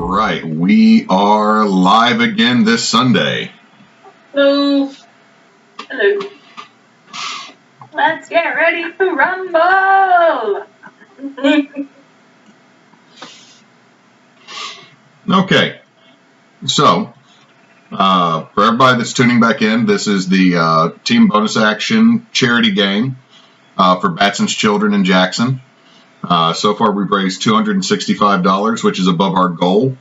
right, we are live again this Sunday. Hello. Hello. Let's get ready to rumble. Okay, so for everybody that's tuning back in, this is the team bonus action charity game for Batson's children in Jackson. So far, we've raised $265, which is above our goal,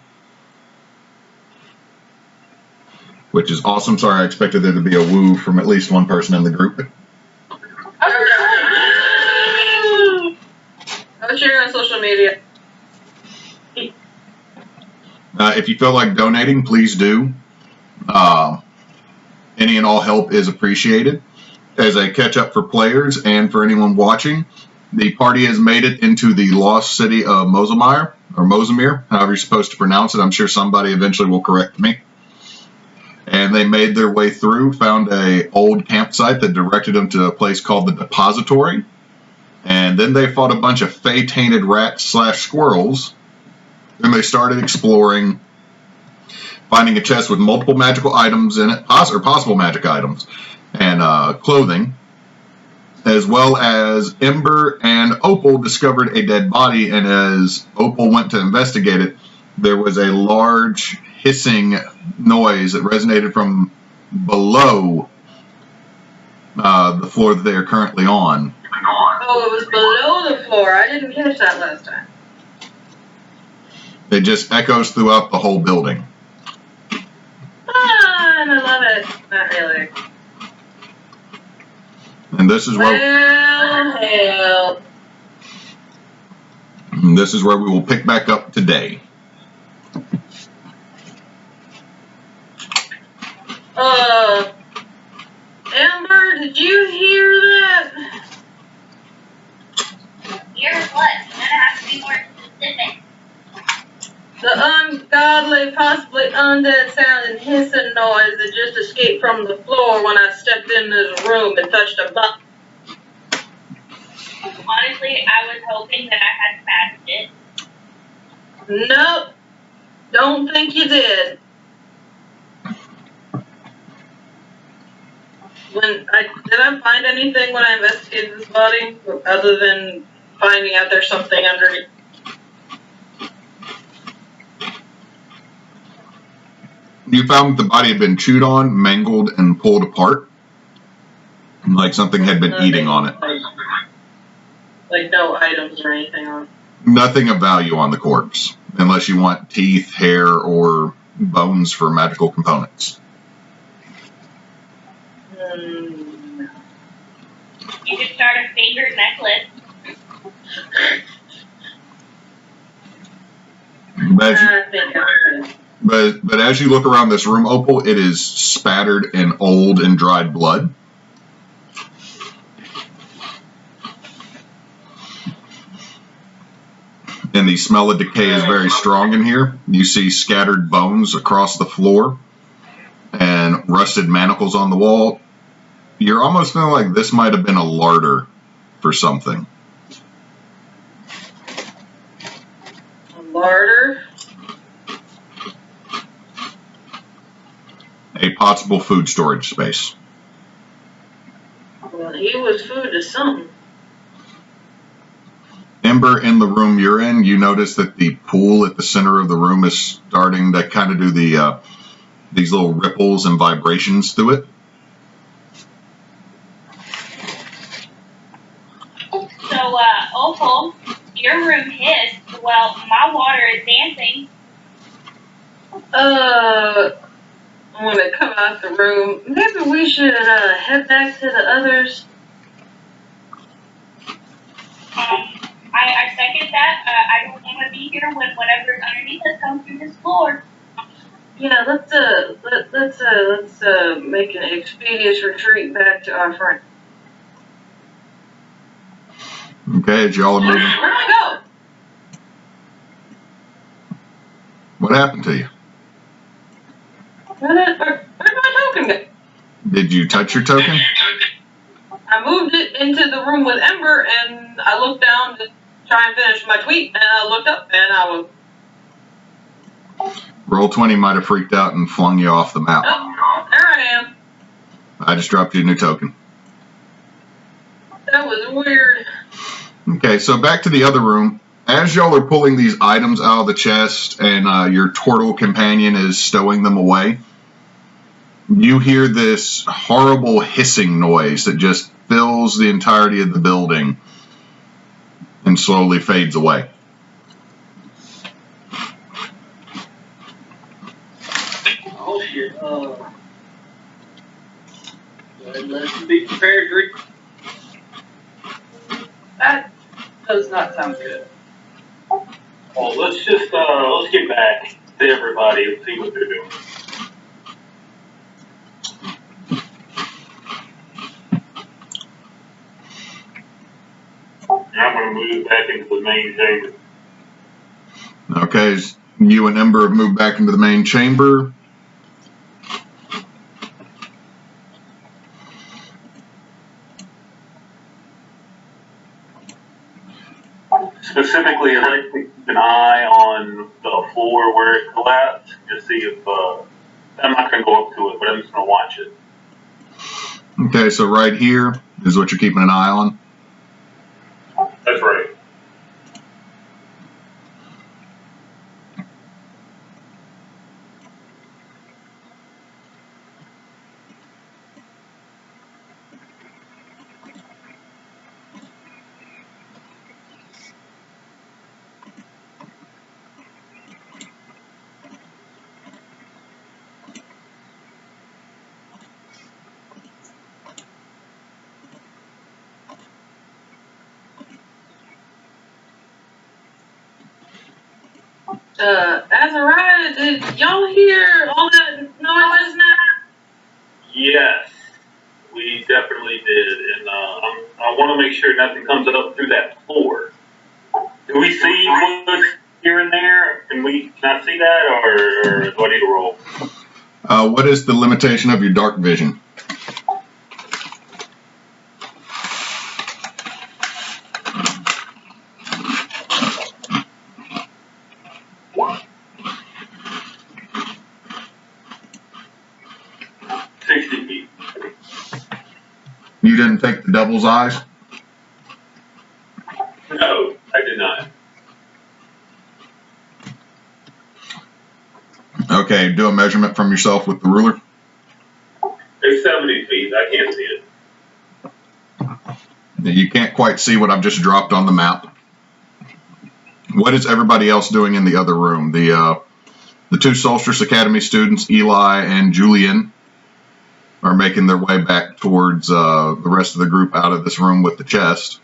which is awesome. Sorry, I expected there to be a woo from at least one person in the group. I'll share on social media. If you feel like donating, please do. Any and all help is appreciated. As a catch-up for players and for anyone watching, the party has made it into the lost city of Molaesmyr, or Molaesmyr, however you're supposed to pronounce it. I'm sure somebody eventually will correct me. And they made their way through, found a old campsite that directed them to a place called the Depository. And then they fought a bunch of fey-tainted rats/squirrels. Then they started exploring, finding a chest with multiple magical items in it, or possible magic items, and clothing, as well as Ember and Opal discovered a dead body, and as Opal went to investigate it, there was a large hissing noise that resonated from below the floor that they are currently on. Oh, it was below the floor. I didn't catch that last time. It just echoes throughout the whole building. Ah, and I love it. Not really. And this is where Hell. this is where we will pick back up today. Ember, did you hear that? Hear what? You're gonna have to be more specific. The ungodly, possibly undead sound and hissing noise that just escaped from the floor when I stepped in this room and touched a button. Honestly, I was hoping that I had passed it. Nope. Don't think you did. Did I find anything when I investigated this body other than finding out there's something underneath? You found that the body had been chewed on, mangled, and pulled apart, like something had been eating on it. Like no items or anything on it. Nothing of value on the corpse, unless you want teeth, hair, or bones for magical components. You could start a finger necklace. But as you look around this room, Opal, it is spattered in old and dried blood. And the smell of decay is very strong in here. You see scattered bones across the floor and rusted manacles on the wall. You're almost feeling like this might have been a larder for something. A larder? A possible food storage space. Well, he was food to something. Ember, in the room you're in, you notice that the pool at the center of the room is starting to kind of do these little ripples and vibrations through it. So, Opal, your room hissed. Well, my water is dancing. I'm gonna come out the room. Maybe we should head back to the others. I second that. I don't want to be here when whatever's underneath us comes through this floor. Yeah, let's make an expeditious retreat back to our friend. Okay, as y'all are moving. Where do I go? What happened to you? Where did my token go? Did you touch your token? I moved it into the room with Ember, and I looked down to try and finish my tweet, and I looked up, and I was Roll 20 might have freaked out and flung you off the map. Oh, there I am. I just dropped you a new token. That was weird. Okay, so back to the other room. As y'all are pulling these items out of the chest and your turtle companion is stowing them away, you hear this horrible hissing noise that just fills the entirety of the building and slowly fades away. Oh shit. Let's be prepared, Rick. That does not sound good. Well, let's just let's get back to everybody and see what they're doing. I'm going to move back into the main chamber. Okay, you and Ember have moved back into the main chamber. Specifically, I'd like to keep an eye on the floor where it collapsed to see if I'm not going to go up to it, but I'm just going to watch it. Okay, so right here is what you're keeping an eye on. That's right. Asariah, did y'all hear all that noise now? Yes, we definitely did, and I want to make sure nothing comes up through that floor. Do we see what's here and there? Can we not see that, or do I need to roll? What is the limitation of your dark vision? You didn't take the devil's eyes? No, I did not. Okay, do a measurement from yourself with the ruler. It's 70 feet. I can't see it. You can't quite see what I've just dropped on the map. What is everybody else doing in the other room? The two Solstice Academy students, Eli and Julian, are making their way back towards the rest of the group out of this room with the chest.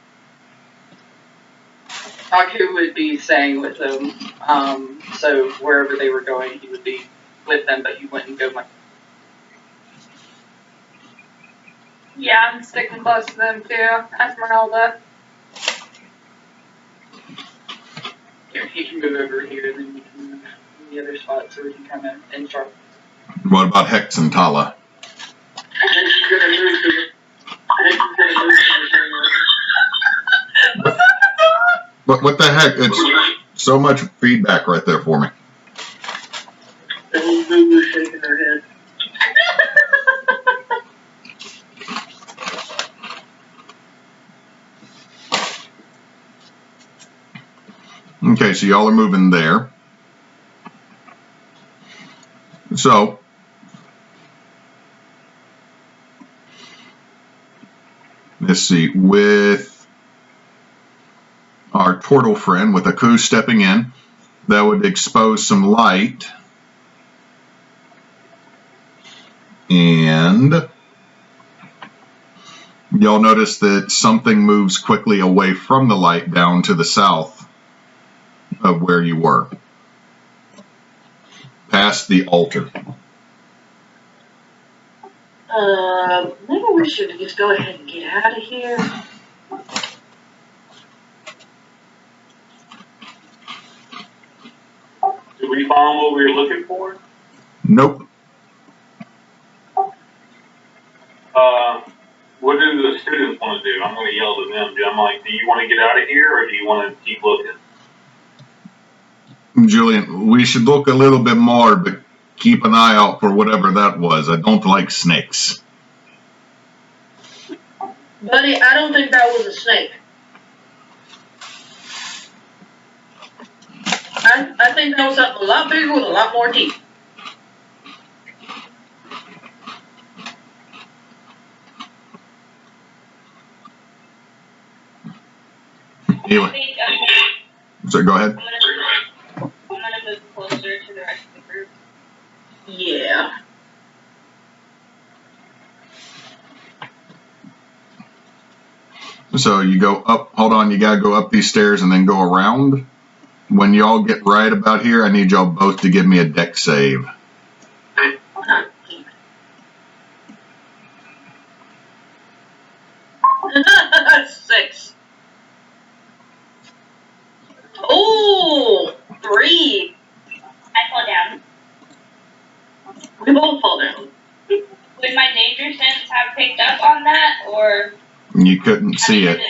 Haku would be staying with them, so wherever they were going, he would be with them, but he wouldn't go much. Yeah, I'm sticking close to them too. Esmeralda. Here, he can move over here, and then you can move in the other spot so we can come in and start. What about Hex and Tala? Hex is gonna move to the What the heck? It's so much feedback right there for me. And Lulu's shaking her head. Okay, so y'all are moving there. So, let's see, with our turtle friend, with Aku stepping in, that would expose some light. And y'all notice that something moves quickly away from the light down to the south of where you were, past the altar. Maybe we should just go ahead and get out of here. Did we find what we were looking for? Nope. What do the students want to do? I'm going to yell to them. I'm like, do you want to get out of here, or do you want to keep looking? Julian, we should look a little bit more, but keep an eye out for whatever that was. I don't like snakes. Buddy, I don't think that was a snake. I think that was something a lot bigger with a lot more teeth. Anyway, I think so go ahead. I'm gonna move closer to the rest of the group. Yeah. So you go up, hold on, you gotta go up these stairs and then go around. When y'all get right about here, I need y'all both to give me a dex save. 6. Oh, 3. I fall down. We both fall down. Would my danger sense have picked up on that, or You couldn't see it.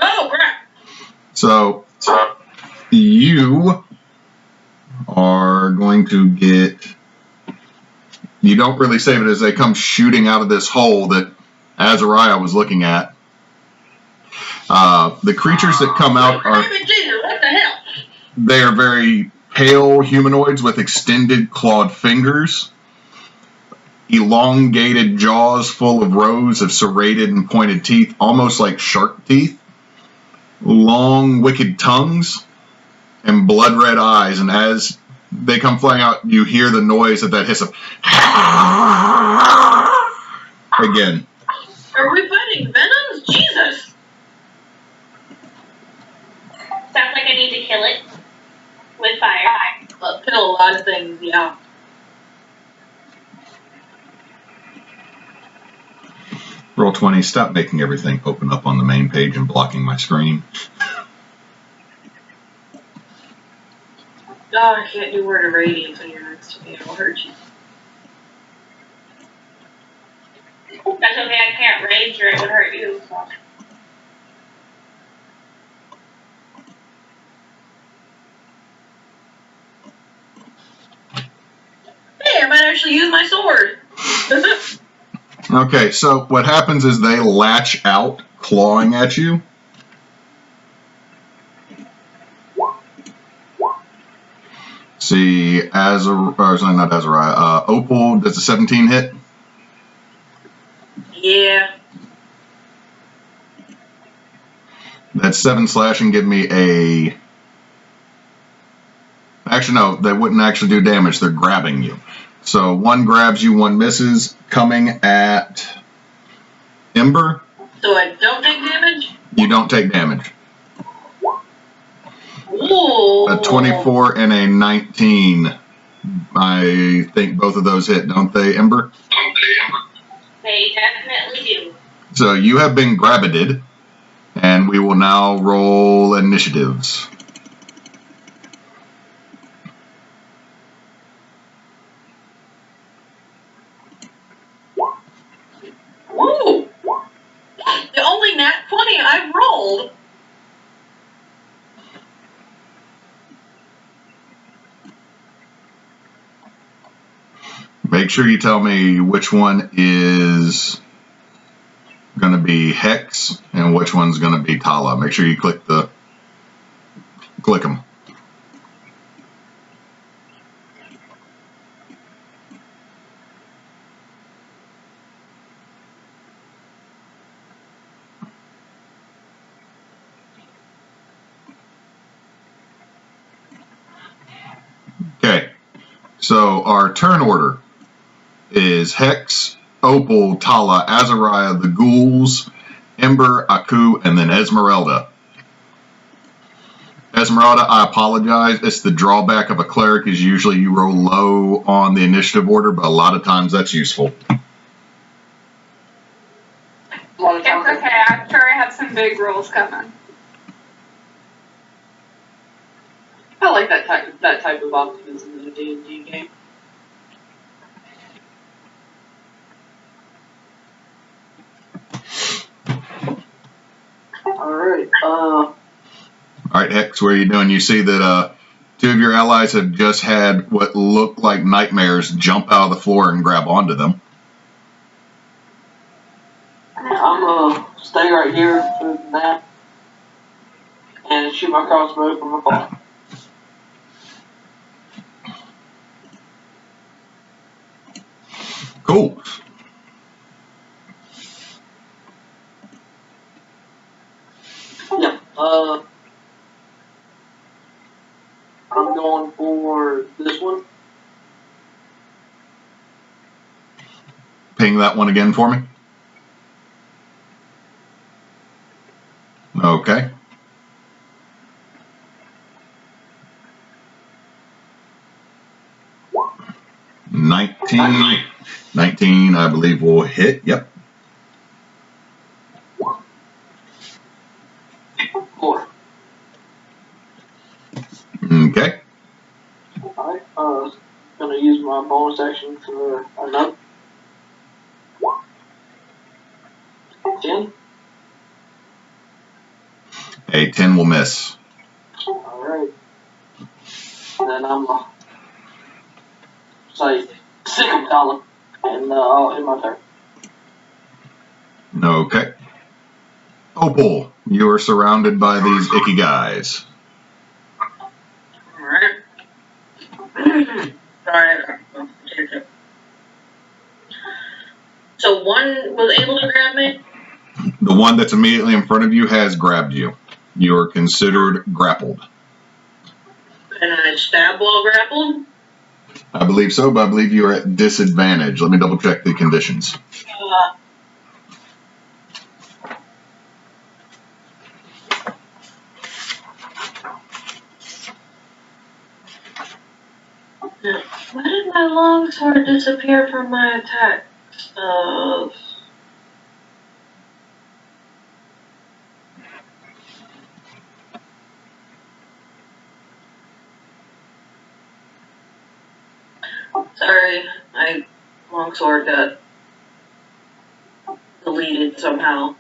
Oh, crap. So you are going to get, you don't really save it as they come shooting out of this hole that Asariah was looking at. The creatures that come out are, Jesus, what the hell? they are very pale humanoids with extended clawed fingers, elongated jaws full of rows of serrated and pointed teeth, almost like shark teeth, long wicked tongues, and blood red eyes. And as they come flying out, you hear the noise of that hiss of again. Are we fighting venoms? Jesus. sounds like I need to kill it with fire? Well, kill a lot of things, yeah. Roll 20, stop making everything open up on the main page and blocking my screen. Oh, I can't do word of radiance when you're next to me. It'll hurt you. That's okay, I can't rage or it would hurt you. So. Hey, I might actually use my sword. Okay, so what happens is they latch out, clawing at you. See, not Asariah, Opal, does a 17 hit? Yeah. That's 7 slashing, give me a... Actually, no, they wouldn't actually do damage, they're grabbing you. So one grabs you, one misses, coming at Ember. So I don't take damage? You don't take damage. Ooh. A 24 and a 19. I think both of those hit, don't they, Ember? They definitely do. So you have been grabbited, and we will now roll initiatives. Ooh. The only nat 20 I've rolled. Make sure you tell me which one is going to be Hex and which one's going to be Tala. Make sure you click them. Okay, so our turn order is Hex, Opal, Tala, Asariah, the Ghouls, Ember, Aku, and then Esmeralda. Esmeralda, I apologize. It's the drawback of a cleric is usually you roll low on the initiative order, but a lot of times that's useful. Well, It's okay. I'm sure I have some big rolls coming. I like that type of optimism in a D&D game. All right, Hex, what are you doing? You see that two of your allies have just had what looked like nightmares jump out of the floor and grab onto them. I'm gonna stay right here for that and shoot my crossbow from afar. Cool. Yeah. I'm going for this one. Ping that one again for me. Okay. Nineteen, I believe, will hit. Yep. 4. Okay. Alright, gonna use my bonus action for another 10. A 10 will miss. Alright. Then I'm gonna say sick of Colin, and I'll hit my turn. Okay. Opal, you are surrounded by these icky guys. Alright. Alright. So one was able to grab me? The one that's immediately in front of you has grabbed you. You are considered grappled. Can I stab while grappled? I believe so, but I believe you are at disadvantage. Let me double check the conditions. Why did my longsword disappear from my attack stuff? Sorry, my longsword got deleted somehow.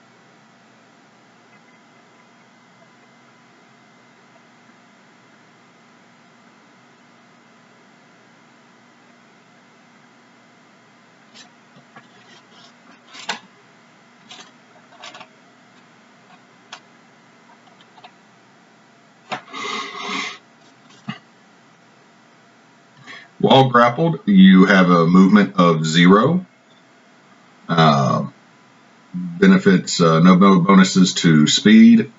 While grappled, you have a movement of 0. Benefits, no bonuses to speed.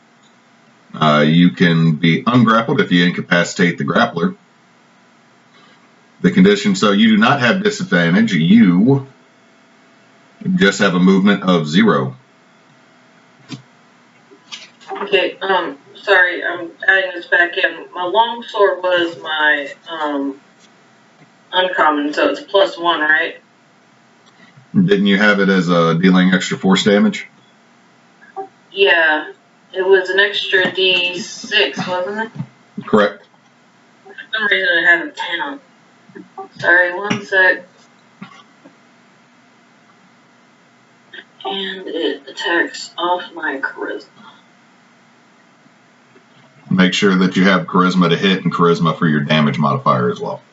You can be ungrappled if you incapacitate the grappler. The condition, so you do not have disadvantage. You just have a movement of 0. Okay, sorry, I'm adding this back in. My longsword was my, uncommon, so it's +1, right? Didn't you have it as dealing extra force damage? Yeah, it was an extra D6, wasn't it? Correct. For some reason it had a 10 on it. Sorry, one sec. And it attacks off my charisma. Make sure that you have charisma to hit and charisma for your damage modifier as well.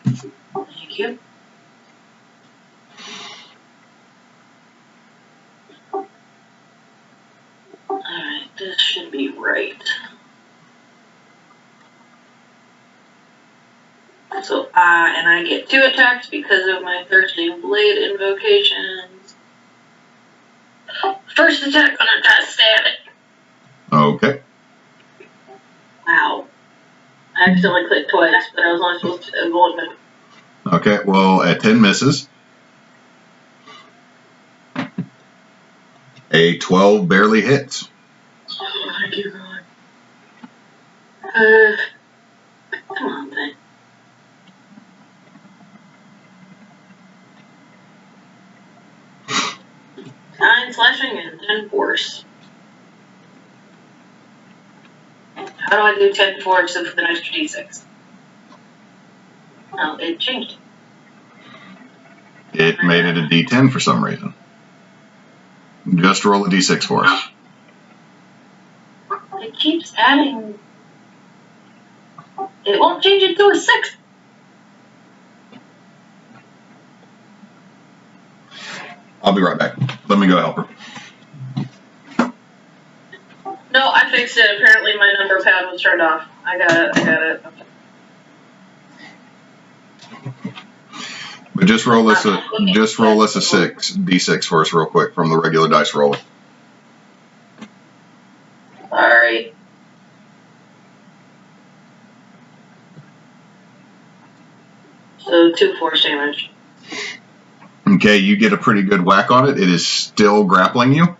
Thank you. Alright, this should be right. So, and I get 2 attacks because of my Thirsty Blade invocations. First attack when I try to stab it. Okay. Wow. I accidentally clicked twice, but I was only supposed to avoid it. Okay, well, at 10 misses. A 12 barely hits. Oh, thank you, God. Come on, then. 9 slashing and 10 force. How do I do 10 force with an extra d6? Oh, it changed. It made it a d10 for some reason. Just roll a d6 for us. adding. It won't change it to a 6. I'll be right back. Let me go help her. No, I fixed it. Apparently my number pad was turned off. I got it. But just roll us a D6 for us real quick from the regular dice roller. Alright. So 2 force damage. Okay, you get a pretty good whack on it. It is still grappling you.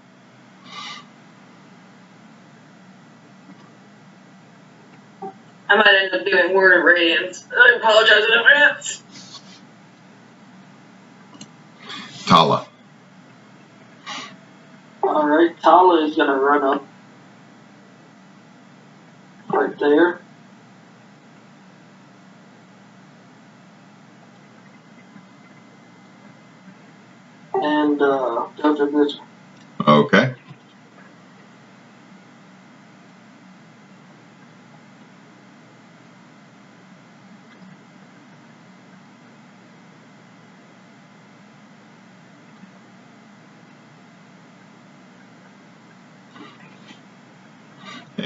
I might end up doing Word of Radiance. I apologize in advance. Tala. Alright, Tala is gonna run up. Right there. And, go to this one. Okay.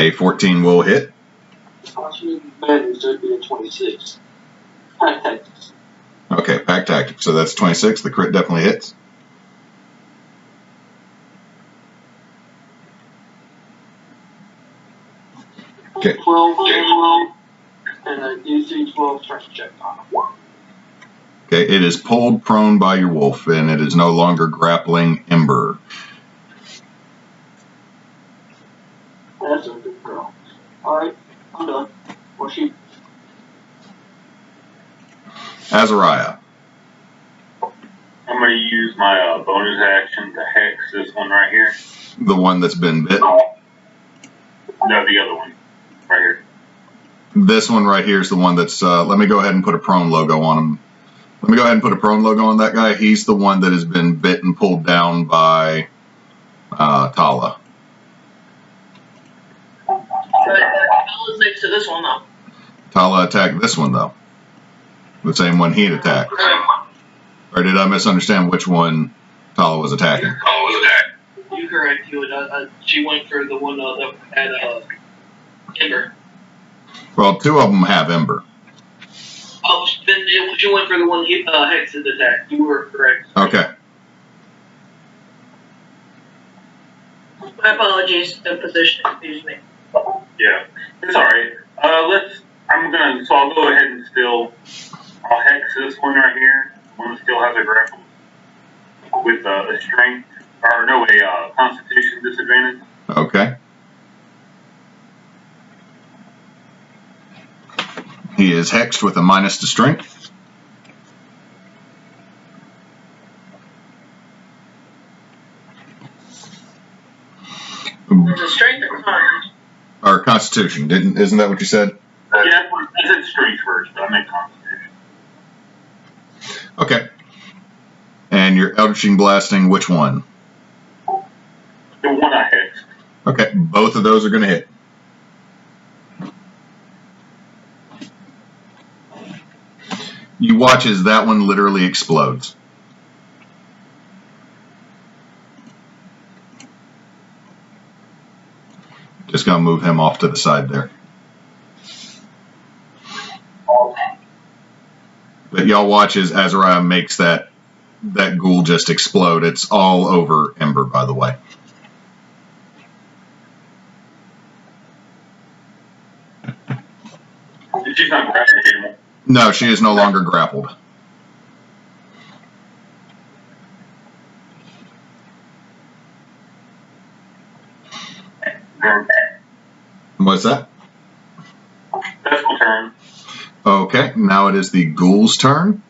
A 14 will hit. Actually, advantage, so it'd be a 26. Pack tactics. Okay, pack tactics. So that's 26. The crit definitely hits. Okay. 12 damage and a DC 12 strength check on it. Okay, it is pulled prone by your wolf, and it is no longer grappling Ember. That's a good girl. Alright, I'm done. Or she. Azariah. I'm going to use my bonus action to hex this one right here. The one that's been bit. No, the other one. Right here. This one right here is the one that's, let me go ahead and put a prone logo on him. Let me go ahead and put a prone logo on that guy. He's the one that has been bit and pulled down by Tala. But Bella's next to this one, though. Tala attacked this one, though. The same one he'd attacked. Or did I misunderstand which one Tala was attacking? You're correct. She went for the one that had Ember. Well, 2 of them have Ember. Oh, then she went for the one Hex had attacked. You were correct. Okay. My apologies. The position confused me. Yeah, it's alright. I'll go ahead and I'll hex this one right here. One that still has a grapple. With a strength, or no, a constitution disadvantage. Okay. He is hexed with a -to strength. There's a strength or con? Or constitution. Isn't that what you said? Yeah, I said strength first, but I meant constitution. Okay. And you're Eldritching Blasting which one? The one I hexed. Okay, both of those are going to hit. You watch as that one literally explodes. Just going to move him off to the side there. But y'all watch as Azariah makes that ghoul just explode. It's all over Ember, by the way. She's not grappled anymore. No, she is no longer grappled. What's that? That's my turn. Okay, now it is the ghoul's turn.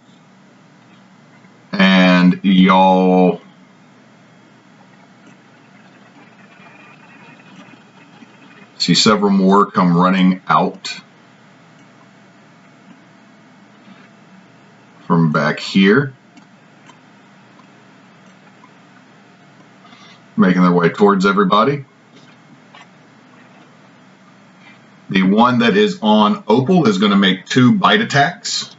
And y'all see several more come running out from back here, making their way towards everybody. one that is on Opal is going to make 2 bite attacks.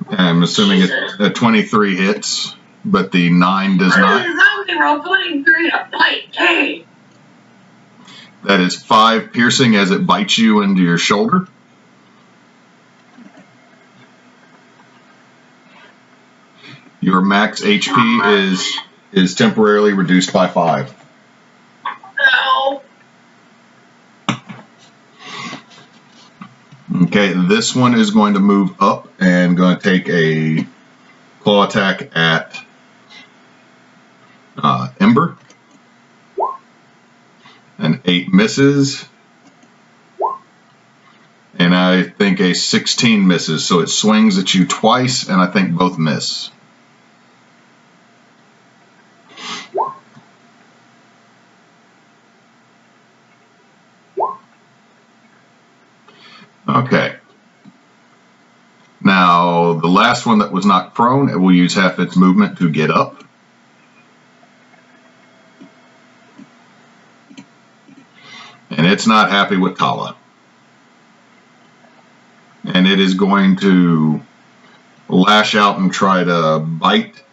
I'm assuming a 23 hits, but the 9 does not. Zombie roll 23 to bite. Dang. That is 5 piercing as it bites you into your shoulder. Your max HP is temporarily reduced by 5. No. Okay, this one is going to move up and going to take a claw attack at Ember. An 8 misses. And I think a 16 misses, so it swings at you twice, and I think both miss. Okay. Now, the last one that was knocked prone, it will use half its movement to get up. And it's not happy with Tala. And it is going to lash out and try to bite.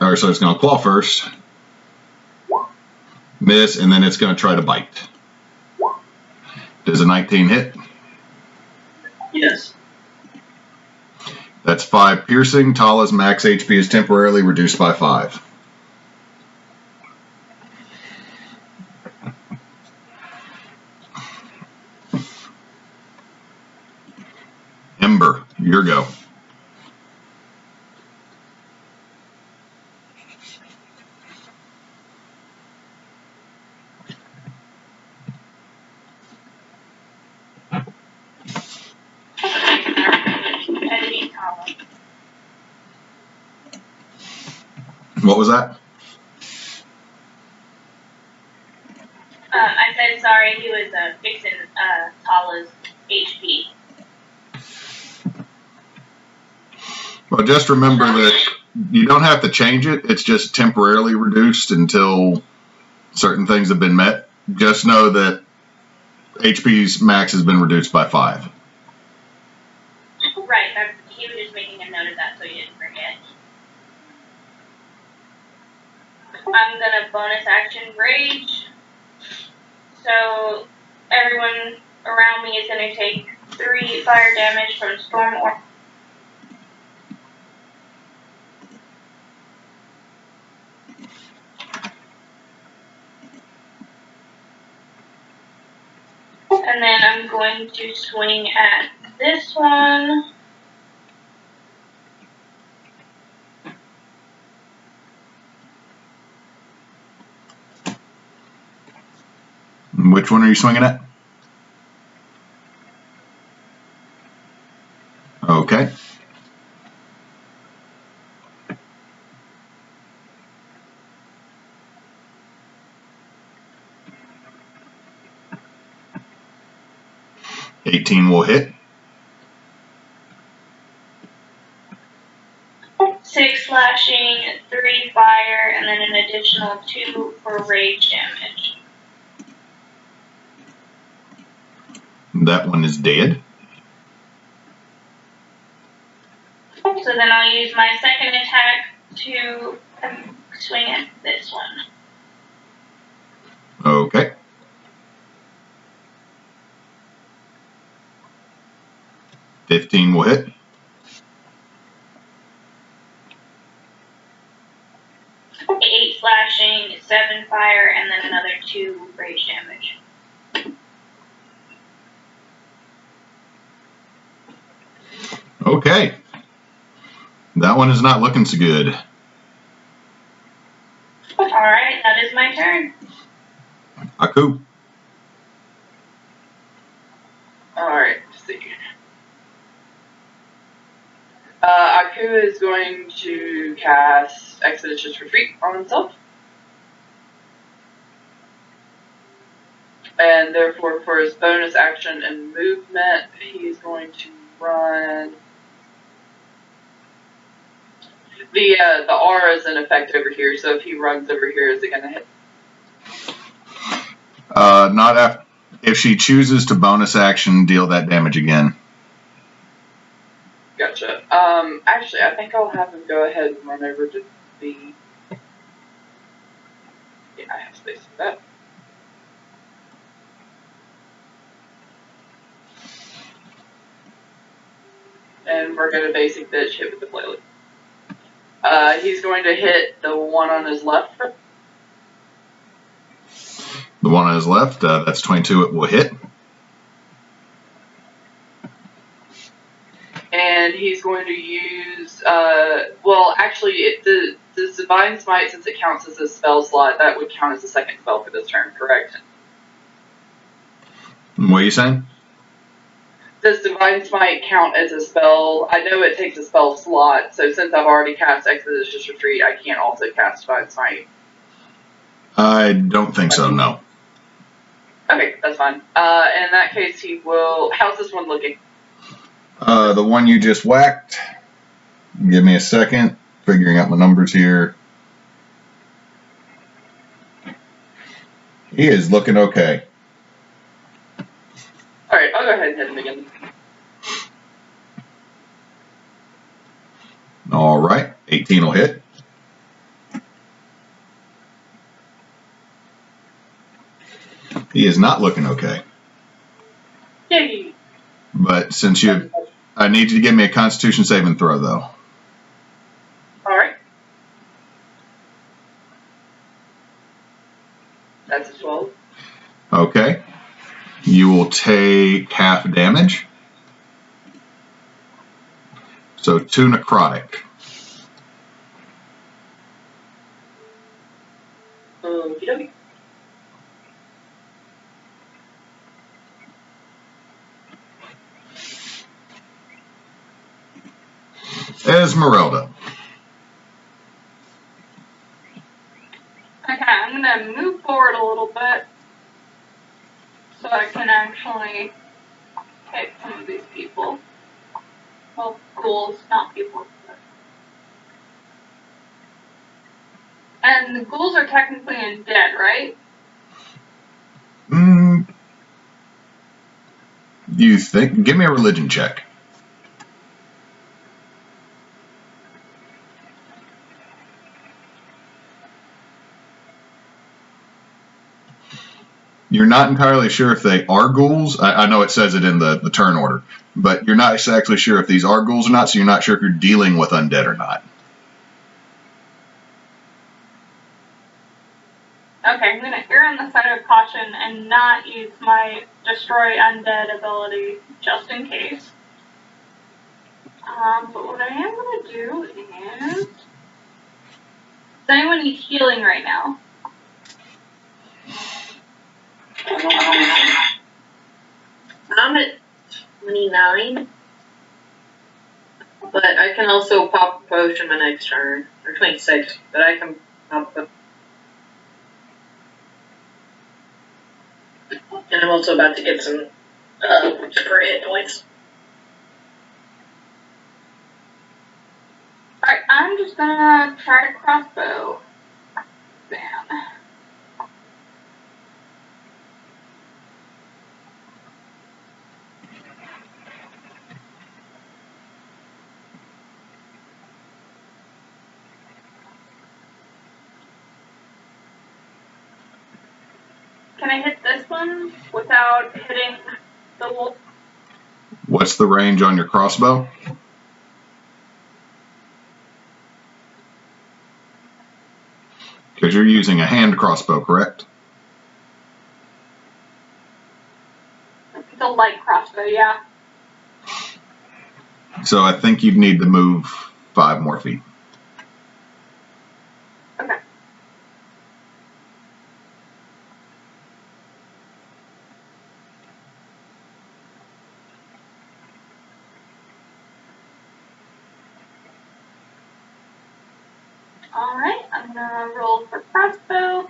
Or so it's going to claw first. Miss, and then it's going to try to bite. Does a 19 hit? Yes. That's 5 piercing. Tala's max HP is temporarily reduced by 5. Ember, your go. What was that? I said sorry, he was fixing Tala's HP. Well, just remember that you don't have to change it. It's just temporarily reduced until certain things have been met. Just know that HP's max has been reduced by 5. Right, he was just making a note of that so he didn't forget. I'm gonna bonus action rage. So everyone around me is gonna take 3 fire damage from storm or. And then I'm going to swing at this one. Which one are you swinging at? Okay. $18 will hit. 6 slashing, 3 fire, and then an additional 2 for rage damage. That one is dead. So then I'll use my second attack to swing at this one. Okay. $15 will hit. 8 slashing, 7 fire, and then another 2 rage damage. Okay. That one is not looking so good. Alright, that is my turn. Aku. Alright, let's see. Aku is going to cast Expeditious Retreat on himself. And therefore, for his bonus action and movement, he's going to run. The R is in effect over here, so if he runs over here, is it going to hit? Not after. If she chooses to bonus action, deal that damage again. Gotcha. Actually, I think I'll have him go ahead and run over to the. Yeah, I have space for that. And we're going to basic bitch hit with the blade. He's going to hit the one on his left. The one on his left, that's 22. It will hit. And he's going to use, well, actually, the Divine Smite, since it counts as a spell slot, that would count as a second spell for this turn, correct? What are you saying? Does Divine Smite count as a spell? I know it takes a spell slot, so since I've already cast Expeditious Retreat, I can't also cast Divine Smite. I don't think so, no. Okay, that's fine. In that case, he will... How's this one looking? The one you just whacked. Give me a second. Figuring out my numbers here. He is looking okay. Alright, I'll go ahead and hit him again. Alright, 18 will hit. He is not looking okay. Yay! But since you... I need you to give me a Constitution saving throw, though. Alright. That's a 12. Okay. You will take half damage. So 2 necrotic. Okie dokie. Esmeralda. Okay, I'm gonna move forward a little bit so I can actually hit some of these people. Well, ghouls, not people. And the ghouls are technically undead, right? You think? Give me a religion check. You're not entirely sure if they are ghouls. I know it says it in the turn order, but you're not exactly sure if these are ghouls or not, so you're not sure if you're dealing with undead or not. Okay, I'm gonna err on the side of caution and not use my destroy undead ability just in case. But what I am gonna do is... Does anyone need healing right now? I'm at 29, but I can also pop a potion my next turn, or 26, but I can pop a... And I'm also about to get some super hit points. Alright, I'm just gonna try to crossbow. Bam. Can I hit this one without hitting the wolf? What's the range on your crossbow? Because you're using a hand crossbow, correct? It's a light crossbow, yeah. So I think you'd need to move 5 more feet. Okay. Alright, I'm gonna roll for crossbow.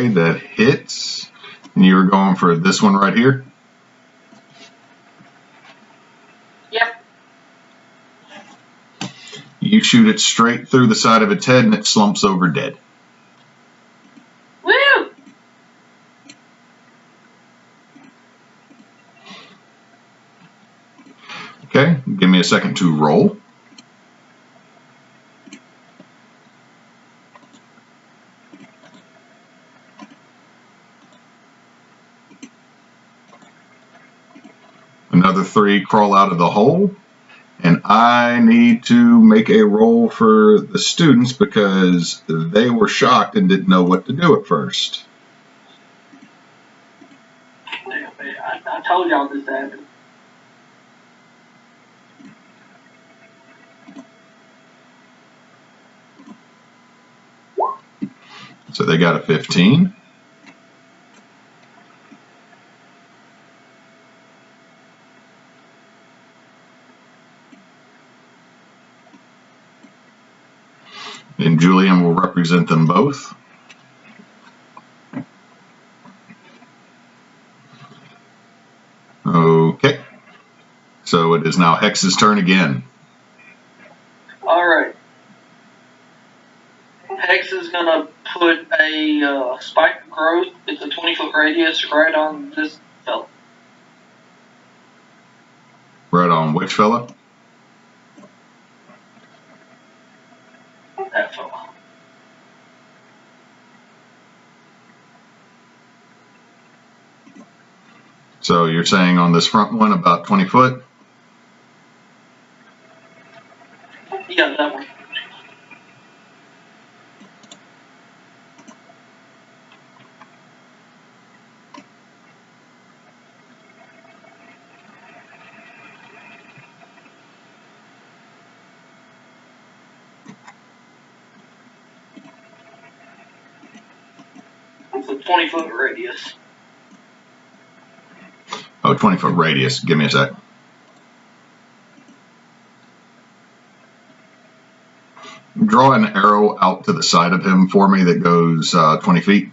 Okay, that hits. And you were going for this one right here? Yep. You shoot it straight through the side of its head and it slumps over dead. Woo! Okay, give me a second to roll. Another 3 crawl out of the hole. And I need to make a roll for the students because they were shocked and didn't know what to do at first. I told y'all this happened. So they got a 15. And Julian will represent them both. Okay. So it is now Hex's turn again. Alright. Hex is gonna put a spike of growth. It's a 20-foot radius right on this fella. Right on which fella? That fella. So you're saying on this front one about 20 foot? Yeah, that one. It's a 20-foot radius. Oh, 20-foot radius. Give me a sec. Draw an arrow out to the side of him for me that goes 20 feet.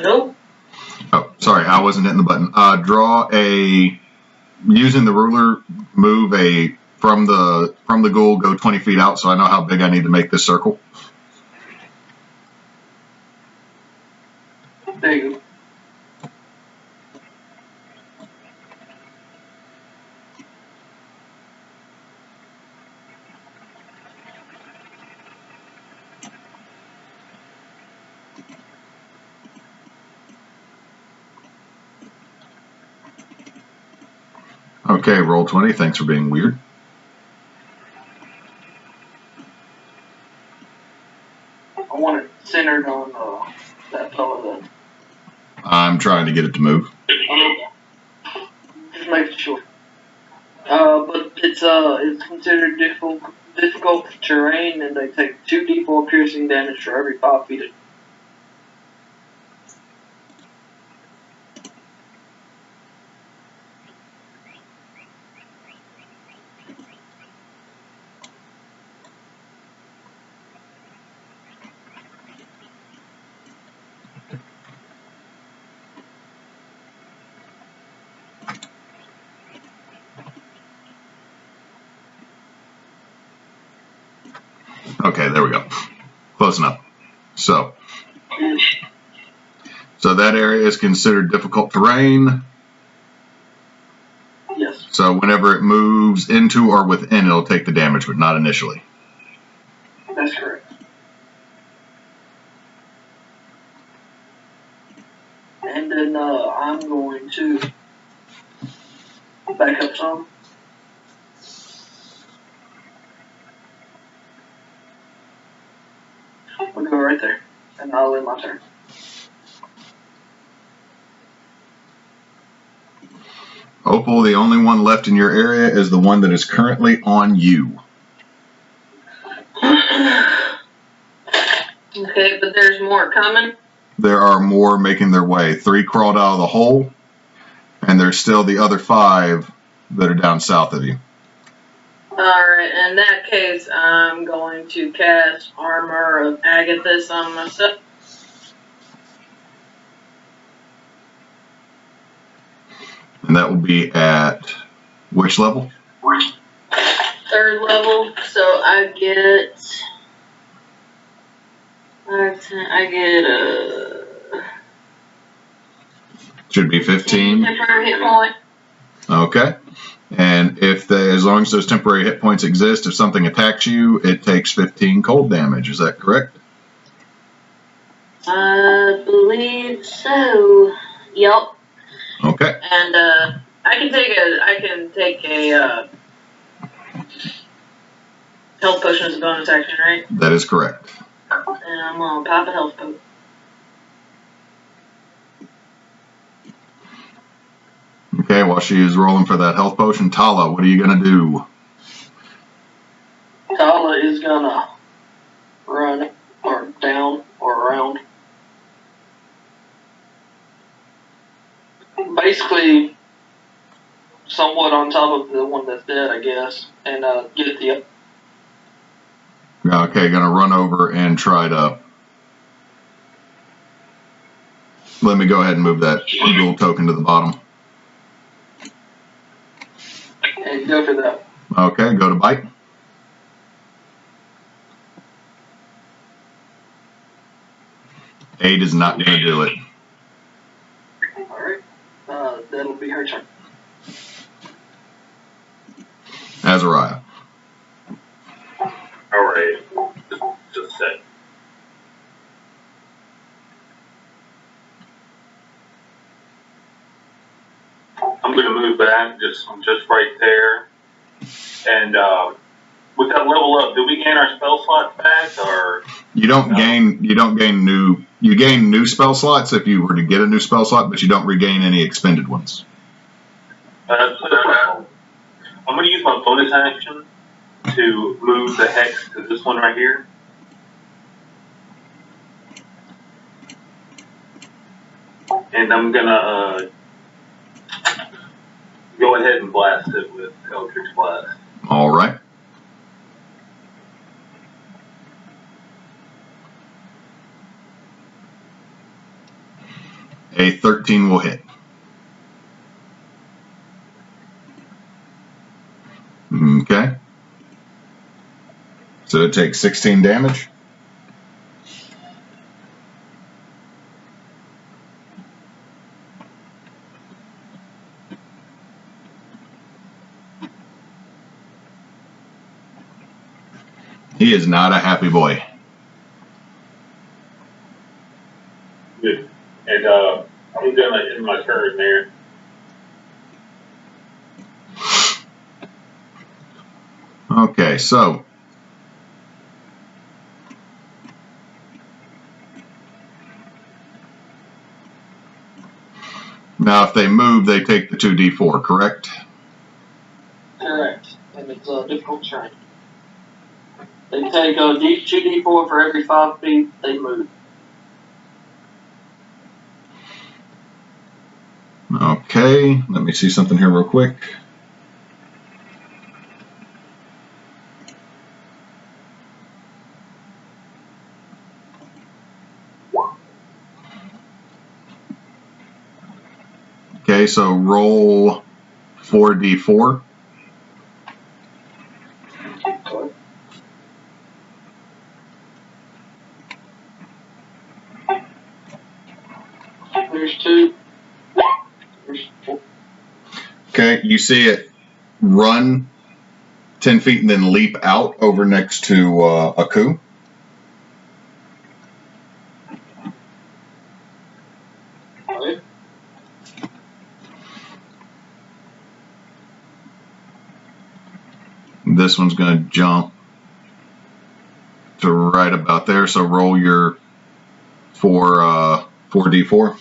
Nope. Oh, sorry, I wasn't hitting the button. Draw a, using the ruler, move a, from the ghoul, go 20 feet out so I know how big I need to make this circle. There you go. Okay, roll 20. Thanks for being weird. I want it centered on that fella then. I'm trying to get it to move. Just making sure. But it's considered difficult terrain, and they take 2d4 piercing damage for every 5 feet of. Okay, there we go. Close enough. So that area is considered difficult terrain. Yes. So whenever it moves into or within, it'll take the damage, but not initially. That's correct. And then I'm going to back up some. We'll go right there, and I'll end my turn. Opal, the only one left in your area is the one that is currently on you. Okay, but there's more coming. There are more making their way. 3 crawled out of the hole, and there's still the other 5 that are down south of you. Alright, in that case, I'm going to cast Armor of Agathis on myself. And that will be at which level? 3rd level, so I get Should be 15. temporary hit point. Okay. And as long as those temporary hit points exist, if something attacks you, it takes 15 cold damage. Is that correct? I believe so. Yep. Okay. And I can take a health potion as a bonus action, right? That is correct. And I'm gonna pop a health potion. Okay, while she is rolling for that health potion, Tala, what are you gonna do? Tala is gonna run or down or around. Basically, somewhat on top of the one that's dead, I guess, and get the. Okay, gonna run over and try to. Let me go ahead and move that dual token to the bottom. And go for that. Okay, go to bite. Eight is not gonna do it. Alright. That'll be her turn. Asariah. Alright. Just a sec. I'm gonna move back, I'm just right there. And with that level up, do we gain our spell slots back, or You gain new spell slots if you were to get a new spell slot, but you don't regain any expended ones. I'm gonna use my bonus action to move the hex to this one right here. And I'm gonna go ahead and blast it with Eldritch Blast. All right. A 13 will hit. Okay. So it takes 16 damage. He is not a happy boy. Good. And I'm gonna end my turn there. Okay, so now if they move, they take the 2d4, correct? Correct. And it's a difficult terrain. They take 2d4 for every 5 feet they move. Okay, let me see something here real quick. Okay, so roll 4d4. Okay. There's 2. There's 4. Okay, you see it run 10 feet and then leap out over next to Aku. Okay. This one's going to jump to right about there, so roll your 4d4.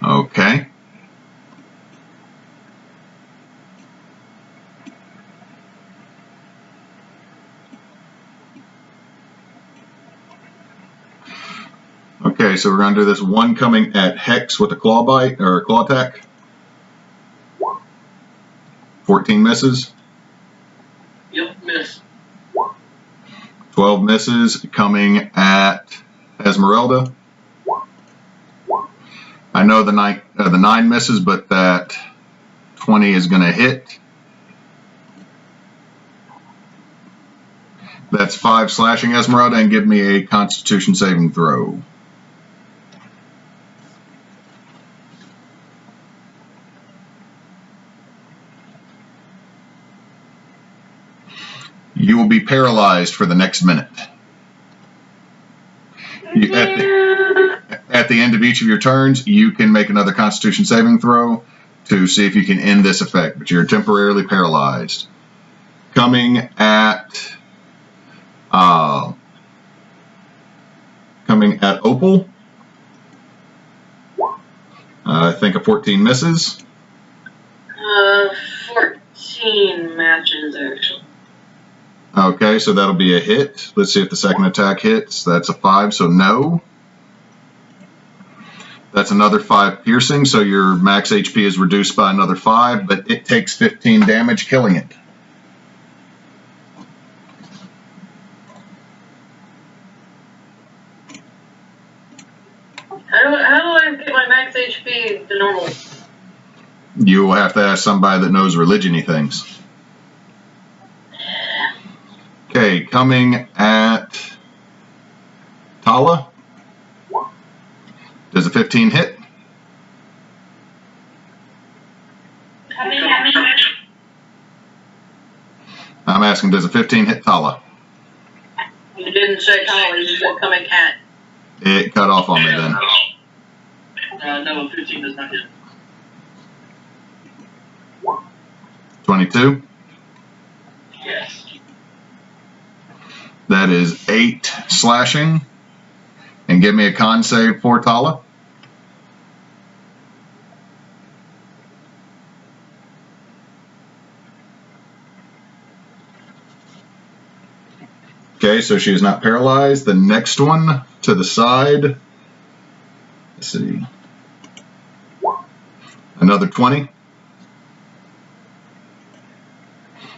Okay. Okay, so we're going to do this one coming at Hex with a claw bite, or a claw attack. 14 misses. Yep, miss. 12 misses. Coming at Esmeralda. I know the 9 misses, but that 20 is going to hit. That's 5 slashing Esmeralda, and give me a Constitution saving throw. You will be paralyzed for the next minute. At the end of each of your turns, you can make another Constitution saving throw to see if you can end this effect, but you're temporarily paralyzed. Coming at Opal. I think a 14 misses. 14 matches, actually. Okay, so that'll be a hit. Let's see if the second attack hits. That's a 5, so no. That's another 5 piercing, so your max HP is reduced by another 5, but it takes 15 damage, killing it. How do I get my max HP to normal? You will have to ask somebody that knows religion-y things. Okay, coming at Tala. Does a 15 hit? Coming at me. I'm asking, does a 15 hit Tala? You didn't say Tala, you said coming at. It cut off on me then. No, 15 does not hit. 22. Yes. That is 8 slashing. And give me a con save for Tala. Okay, so she is not paralyzed. The next one to the side. Let's see. Another 20.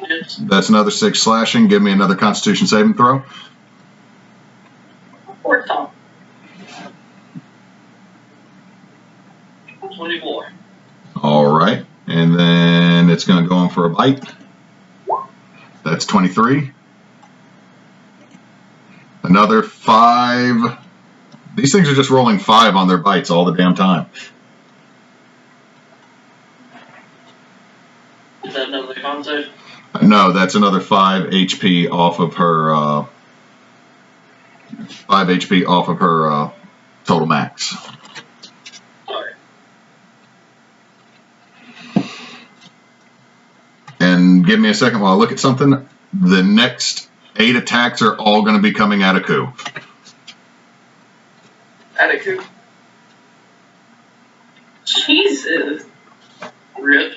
Yes. That's another 6 slashing. Give me another Constitution saving throw. 14. 24. All right. And then it's going to go in for a bite. That's 23. Another 5. These things are just rolling 5 on their bites all the damn time. Is that another con save? No, that's another 5 HP off of her. 5 HP off of her total max. Sorry. And give me a second while I look at something. The next 8 attacks are all going to be coming at a coup. At a coup. Jesus. Rip.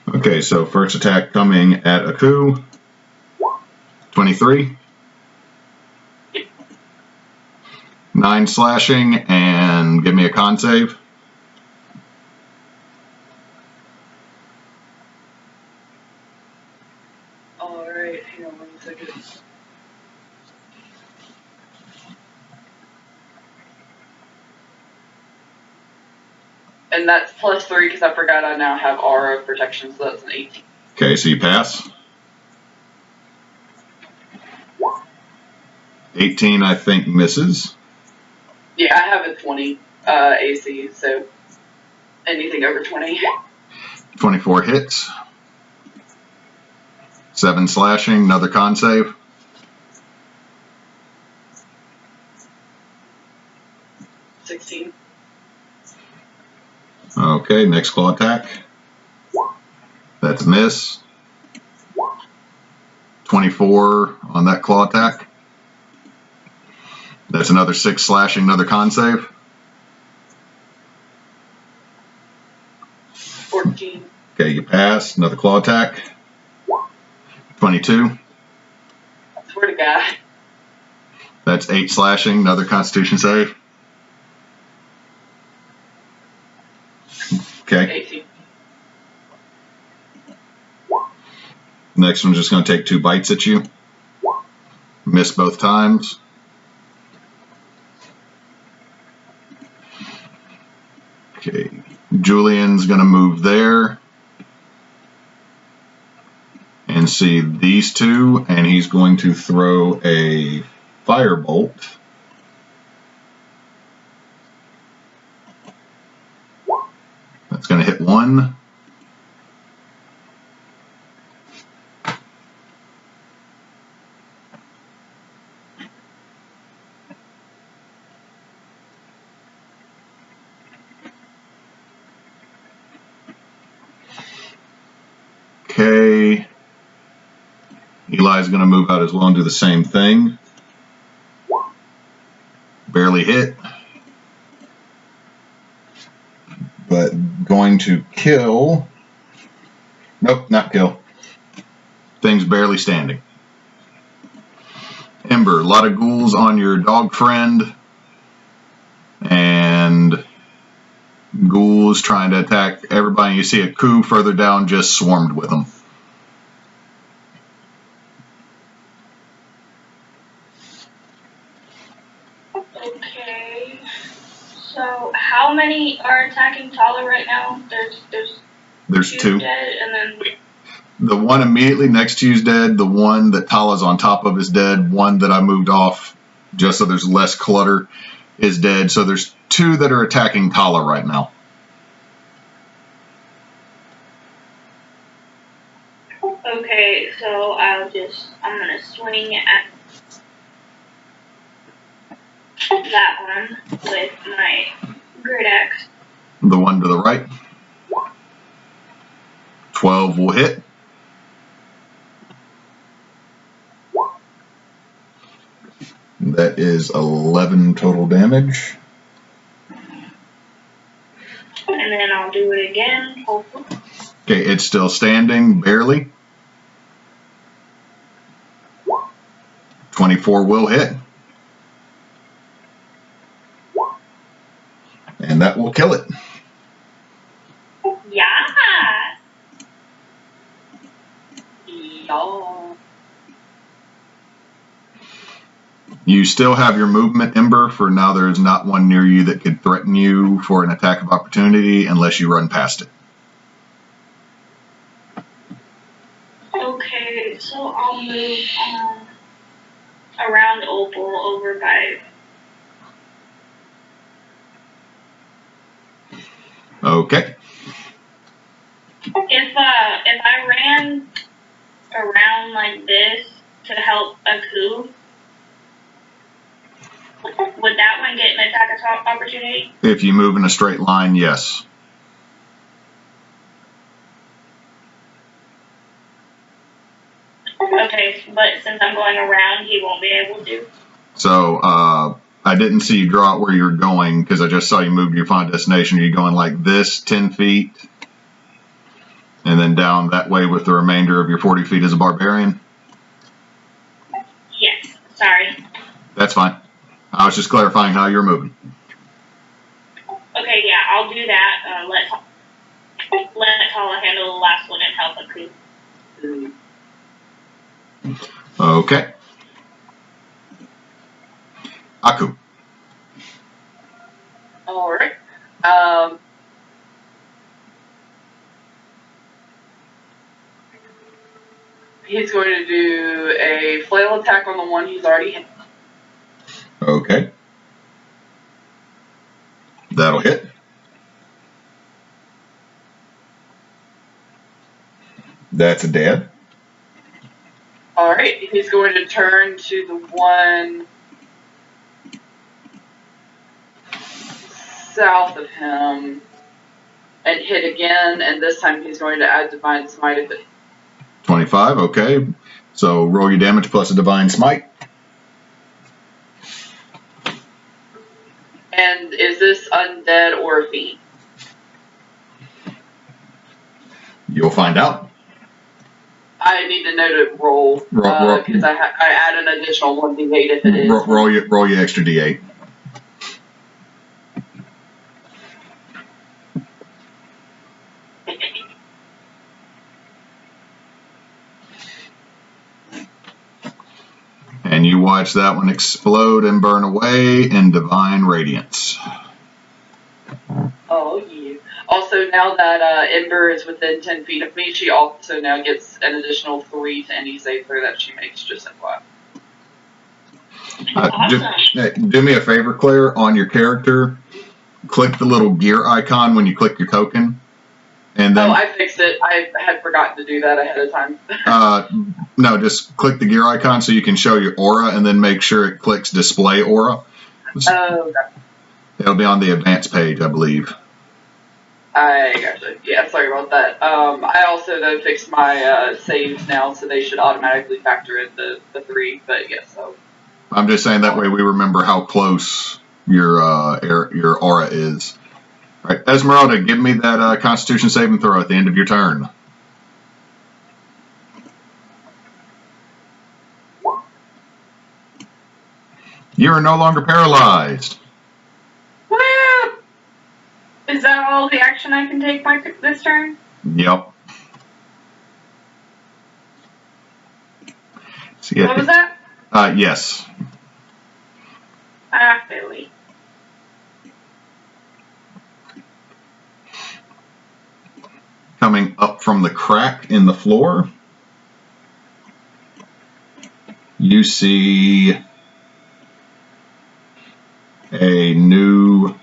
Okay, so first attack coming at a coup. 23. 9 slashing, and give me a con save. Alright, hang on 1 second. And that's +3 because I forgot I now have aura protection, so that's an 18. Okay, so you pass. 18, I think, misses. Yeah, I have a 20 AC, so Anything over 20. 24 hits. 7 slashing, another con save. Okay, next claw attack. That's a miss. 24 on that claw attack. That's another 6 slashing, another con save. 14. Okay, you pass. Another claw attack. 22. Swear to God. That's 8 slashing, another constitution save. Okay. 18. Next one's just going to take 2 bites at you. Miss both times. Okay. Julian's going to move there and see these two, and he's going to throw a firebolt. That's going to hit 1. Okay. Eli's going to move out as well and do the same thing. Barely hit. But going to kill. Nope, not kill. Thing's barely standing. Ember, a lot of ghouls on your dog friend. And ghouls trying to attack everybody. You see a coup further down just swarmed with them. Okay. So how many are attacking Tala right now? There's 2. Dead, and then The one immediately next to you is dead. The one that Tala's on top of is dead. One that I moved off just so there's less clutter is dead. So there's 2 that are attacking Tala right now. okay, so I'm gonna swing at that one with my great axe. The one to the right. 12 will hit. That is 11 total damage. And then I'll do it again, hopefully. Okay, it's still standing, barely. 24 will hit. And that will kill it. Yeah. Y'all. You still have your movement, Ember, for now there is not one near you that could threaten you for an attack of opportunity unless you run past it. Okay, so I'll move around Opal over by. Okay. If I ran around like this to help a coup, would that one get an attack of opportunity? If you move in a straight line, yes. Okay, but since I'm going around, he won't be able to. So, I didn't see you draw out where you're going because I just saw you move to your final destination. Are you going like this, 10 feet, and then down that way with the remainder of your 40 feet as a barbarian? Yes, sorry. That's fine. I was just clarifying how you're moving. Okay, yeah, I'll do that. Let Tala handle the last one and help a coup. Okay. Aku. Alright. He's going to do a flail attack on the one he's already hit. Okay. That'll hit. That's a dead. Alright, he's going to turn to the one south of him and hit again, and this time he's going to add Divine Smite if it. 25, okay. So roll your damage plus a Divine Smite. And is this undead or a fiend? You'll find out. I need to know to roll, because I add an additional 1d8 if it is. Roll your extra d8. And you watch that one explode and burn away in Divine Radiance. Oh, yeah. Also, now that Ember is within 10 feet of me, she also now gets an additional 3 to any save throw that she makes, just FYI. Do me a favor, Claire, on your character, click the little gear icon when you click your token. And then, I fixed it. I had forgotten to do that ahead of time. No, just click the gear icon so you can show your aura, and then make sure it clicks display aura. Okay. It'll be on the advanced page, I believe. I gotcha. Yeah, sorry about that. I also though fixed my saves now, so they should automatically factor in the 3. But yes, so. I'm just saying that way we remember how close your aura is. All right, Esmeralda, give me that Constitution saving throw at the end of your turn. You are no longer paralyzed. Woo! Is that all the action I can take this turn? Yep. See, What was that? Yes. Billy. Coming up from the crack in the floor, you see a new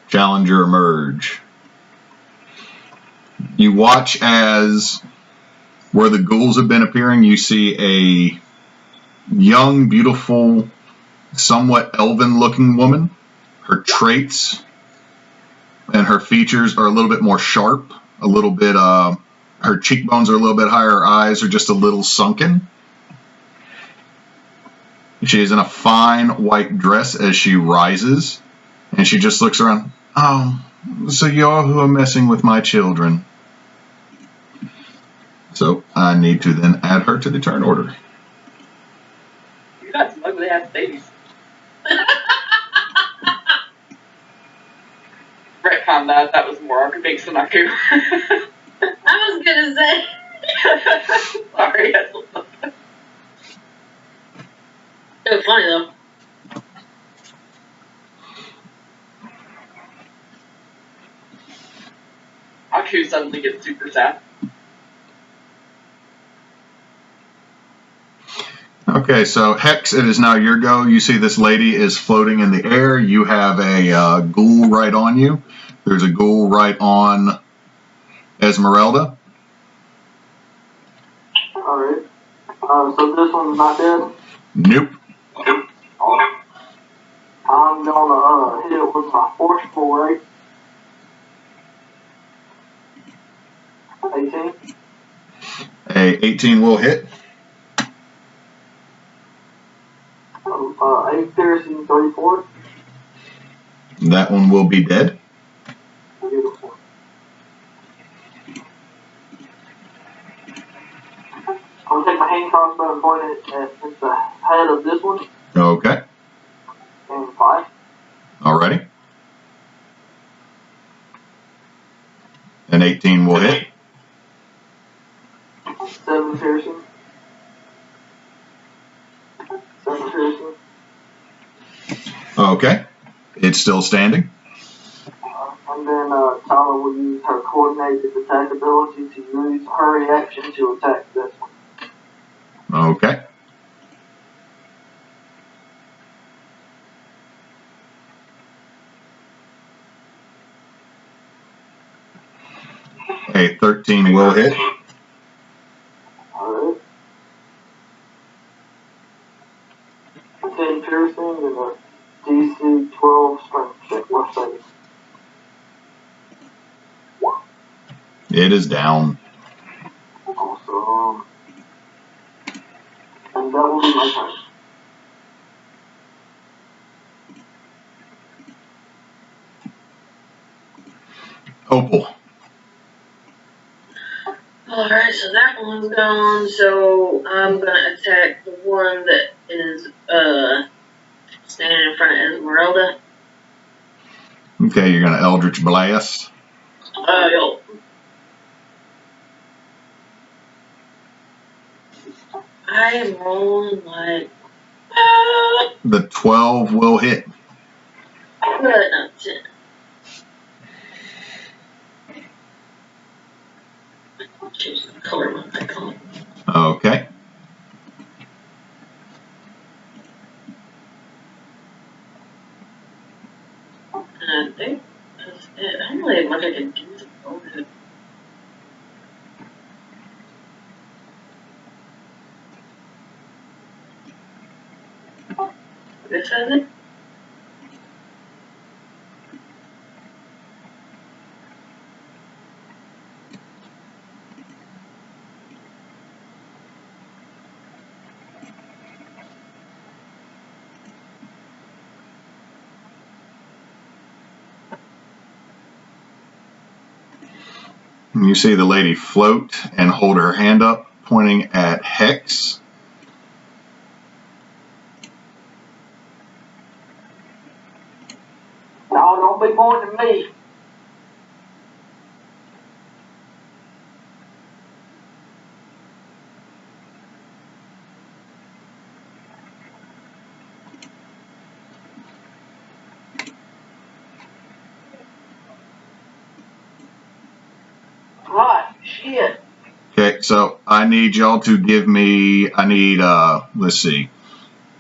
challenger emerge. You watch as where the ghouls have been appearing, you see a young, beautiful, somewhat elven-looking woman. Her traits and her features are a little bit more sharp, a little bit, her cheekbones are a little bit higher, her eyes are just a little sunken. She is in a fine white dress as she rises, and she just looks around. Oh, so you're who are messing with my children. So I need to then add her to the turn order. You got some ugly ass babies. Retcon that. That was more Archibald Sanaku. I was gonna say. Sorry. It was funny though. Aku suddenly gets super sad. Okay, so Hex, it is now your go. You see this lady is floating in the air. You have a ghoul right on you. There's a ghoul right on Esmeralda. Alright. So this one's not dead? Nope. I'm gonna hit it with my forceful right. 18. A 18 will hit. 8 piercing, 34. That one will be dead. Beautiful. I'm gonna take my hand crossbow and point it at the head of this one. Okay. And 5. Alrighty. An 18 will hit. 7 piercing. 7 piercing. Okay. It's still standing. And then Tala will use her coordinated attack ability to use her reaction to attack this one. Okay. A 13 will hit. 10 piercing and a DC 12 strength check. We're safe. It is down. Awesome. And that will be my turn. Opal. Alright, so that one's gone, so I'm gonna attack the one that is, standing in front of Esmeralda. Okay, you're going to Eldritch Blast. Yo. I am rolling like, The 12 will hit. no, 10. Change the color of my icon. Okay. And I think that's it. I don't really much I can do with the bonus. This has it? You see the lady float and hold her hand up, pointing at Hex. No, don't be pointing at me. Right, shit. Okay, so I need y'all to give me, let's see,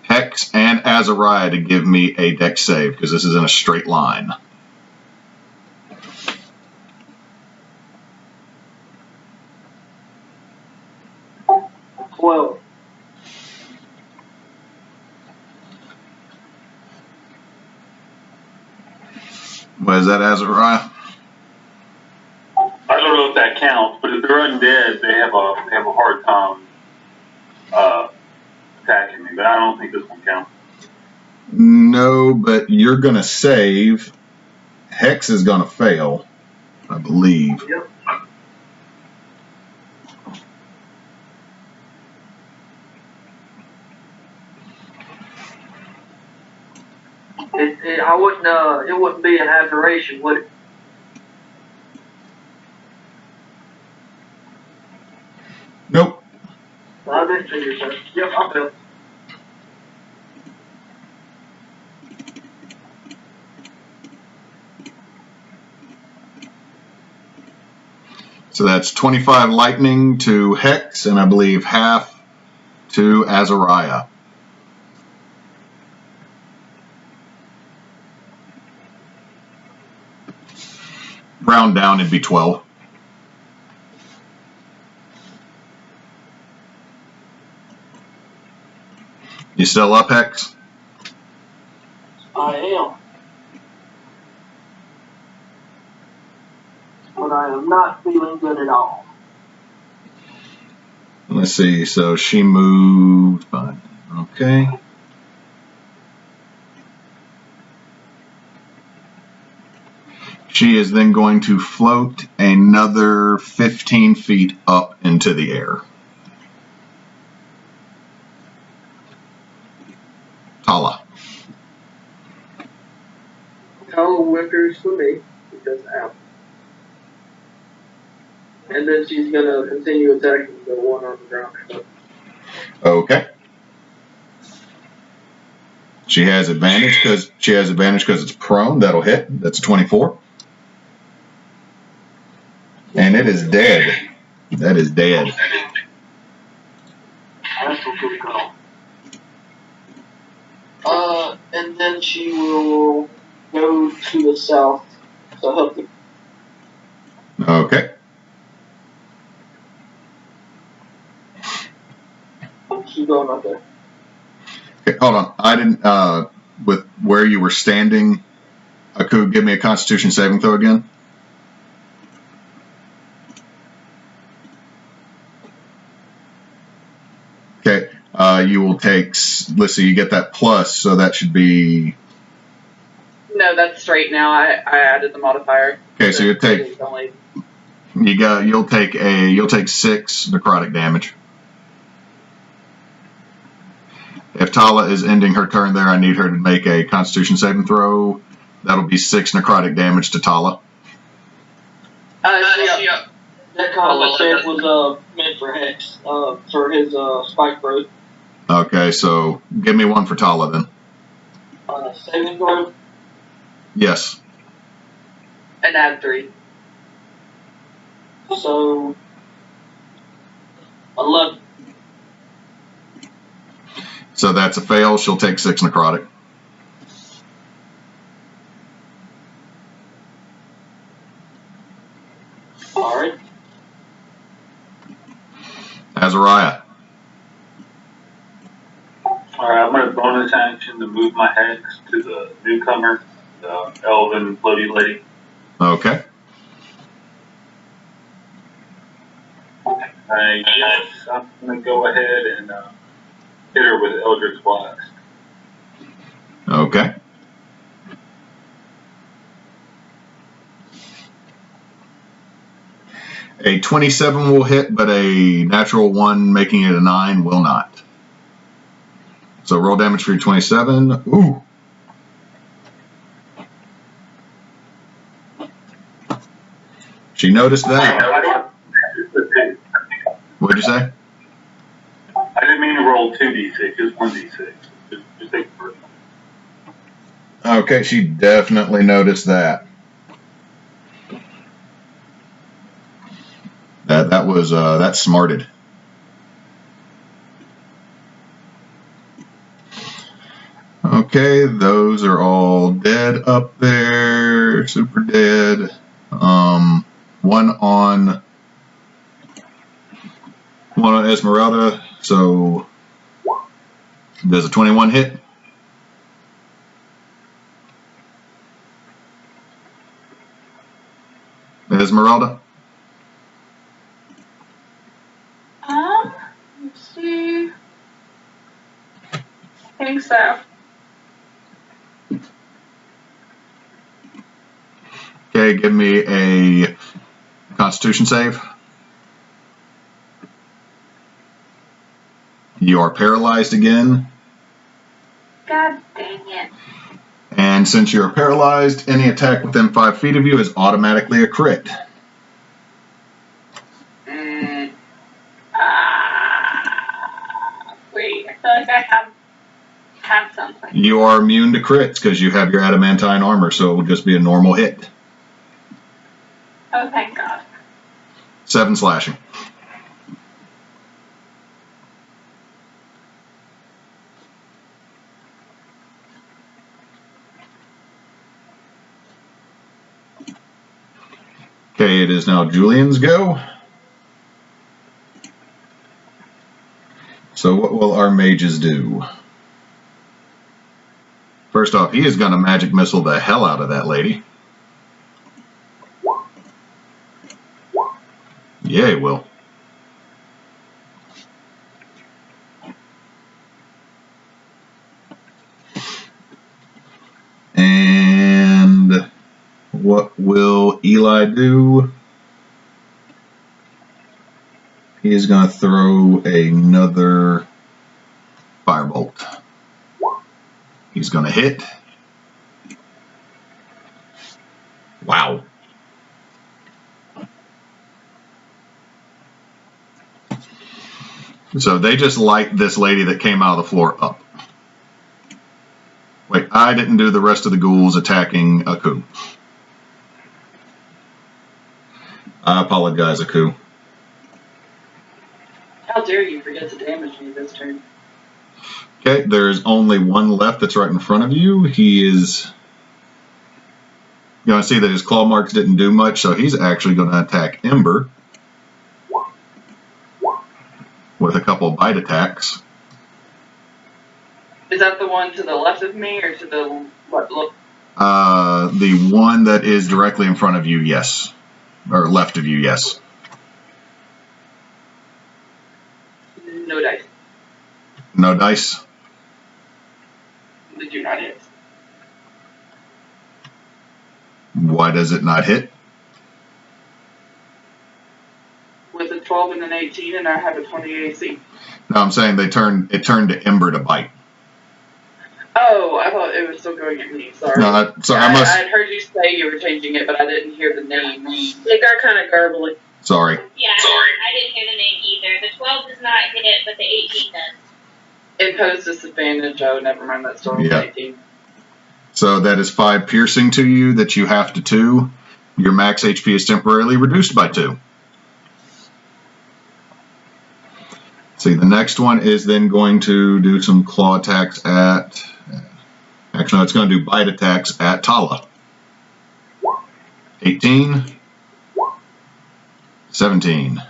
Hex and Asariah to give me a dex save, because this is in a straight line. Well, What is that, Asariah? I don't know if that counts, but if they're undead, they have a hard time attacking me. But I don't think this one counts. No, but you're going to save. Hex is going to fail, I believe. yep. It wouldn't be an aberration, would it? Nope. I didn't figure so. Yep, I feel. So that's 25 lightning to Hex, and I believe half to Asariah. Round down, it'd be 12. You still up, Hex? I am. But I am not feeling good at all. Let's see, so she moved. Okay. She is then going to float another 15 feet up into the air. Tala. Tala whimpers for me because ow. And then she's gonna continue attacking the one on the ground. Okay. She has advantage because it's prone. That'll hit. That's 24. And it is dead. That is dead. That's a good call. And then she will go to the south to help you. Okay. She's going up there. Okay. Okay, hold on. I didn't, with where you were standing, Aku, give me a Constitution saving throw again. Okay, you will take, let's see, you get that plus, so that should be... No, that's straight now. I added the modifier. Okay, so you'll take 6 necrotic damage. If Tala is ending her turn there, I need her to make a Constitution saving throw. That'll be 6 necrotic damage to Tala. That combo save was meant for Hex, for his spike growth. Okay, so give me one for Tala then. Saving throw? Yes. And add 3. So 11. So that's a fail. She'll take 6 necrotic. All right. Asariah. Alright, I'm going to bonus action to move my hex to the newcomer, the elven floaty lady. Okay. Yes, I'm going to go ahead and hit her with Eldritch Blast. Okay. A 27 will hit, but a natural 1 making it a 9 will not. So roll damage for your 27. Ooh. She noticed that. What'd you say? I didn't mean to roll 2d6, just 1d6. Just take the first one. Okay, she definitely noticed that. That smarted. Okay, those are all dead up there, super dead. One on Esmeralda, so does a 21 hit? Esmeralda? Let's see. I think so. Okay, give me a Constitution save. You are paralyzed again. God dang it. And since you're paralyzed, any attack within 5 feet of you is automatically a crit. Wait, I feel like I have something. You are immune to crits because you have your adamantine armor, so it will just be a normal hit. Oh, thank God. 7 slashing. Okay, it is now Julian's go. So what will our mages do? First off, he is going to magic missile the hell out of that lady. Yeah, he will. And what will Eli do? He is going to throw another firebolt. He's going to hit. Wow. So they just light this lady that came out of the floor up. Wait, I didn't do the rest of the ghouls attacking Aku. I apologize, Aku. How dare you forget to damage me this turn? Okay, there's only one left that's right in front of you. He is... You're going to see that his claw marks didn't do much, so he's actually going to attack Ember with a couple of bite attacks. Is that the one to the left of me or to the what? Look. The one that is directly in front of you, yes. Or left of you, yes. No dice. No dice? They do not hit. Why does it not hit? With a 12 and an 18, and I have a 20 AC. No, I'm saying it turned to Ember to bite. Oh, I thought it was still going at me. Sorry. No, sorry, I had heard you say you were changing it, but I didn't hear the name. It got kind of garbly. Sorry. Yeah, I didn't hear the name either. The 12 does not hit it, but the 18 does. Imposed disadvantage. Oh, never mind. That's still yeah. 18. So that is 5 piercing to you that you have to 2. Your max HP is temporarily reduced by 2. See, the next one is then going to do some claw attacks at... Actually, no, it's going to do bite attacks at Tala. 18. 17.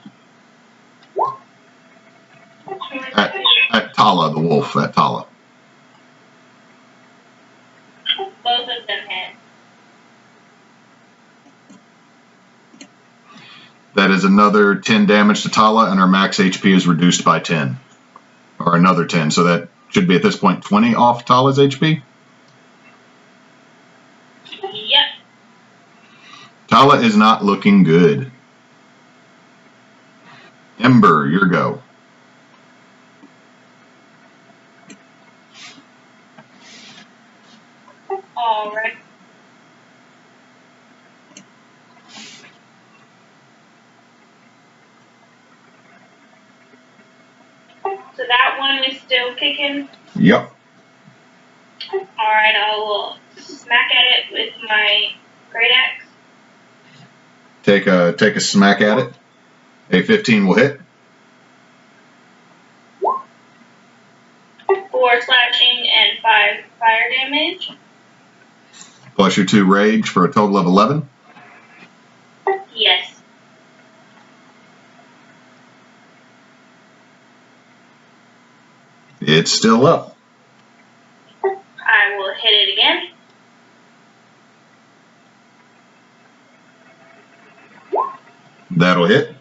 At Tala, the wolf, at Tala. Both of them hit. That is another 10 damage to Tala, and her max HP is reduced by 10. Or another 10, so that should be at this point 20 off Tala's HP. Yep. Tala is not looking good. Ember, your go. Alright. So that one is still kicking? Yep. Alright, I will smack at it with my great axe. Take a smack at it. A 15 will hit. 4 slashing and 5 fire damage. Plus your 2 rage for a total of 11. Yes. It's still up. I will hit it again. That'll hit.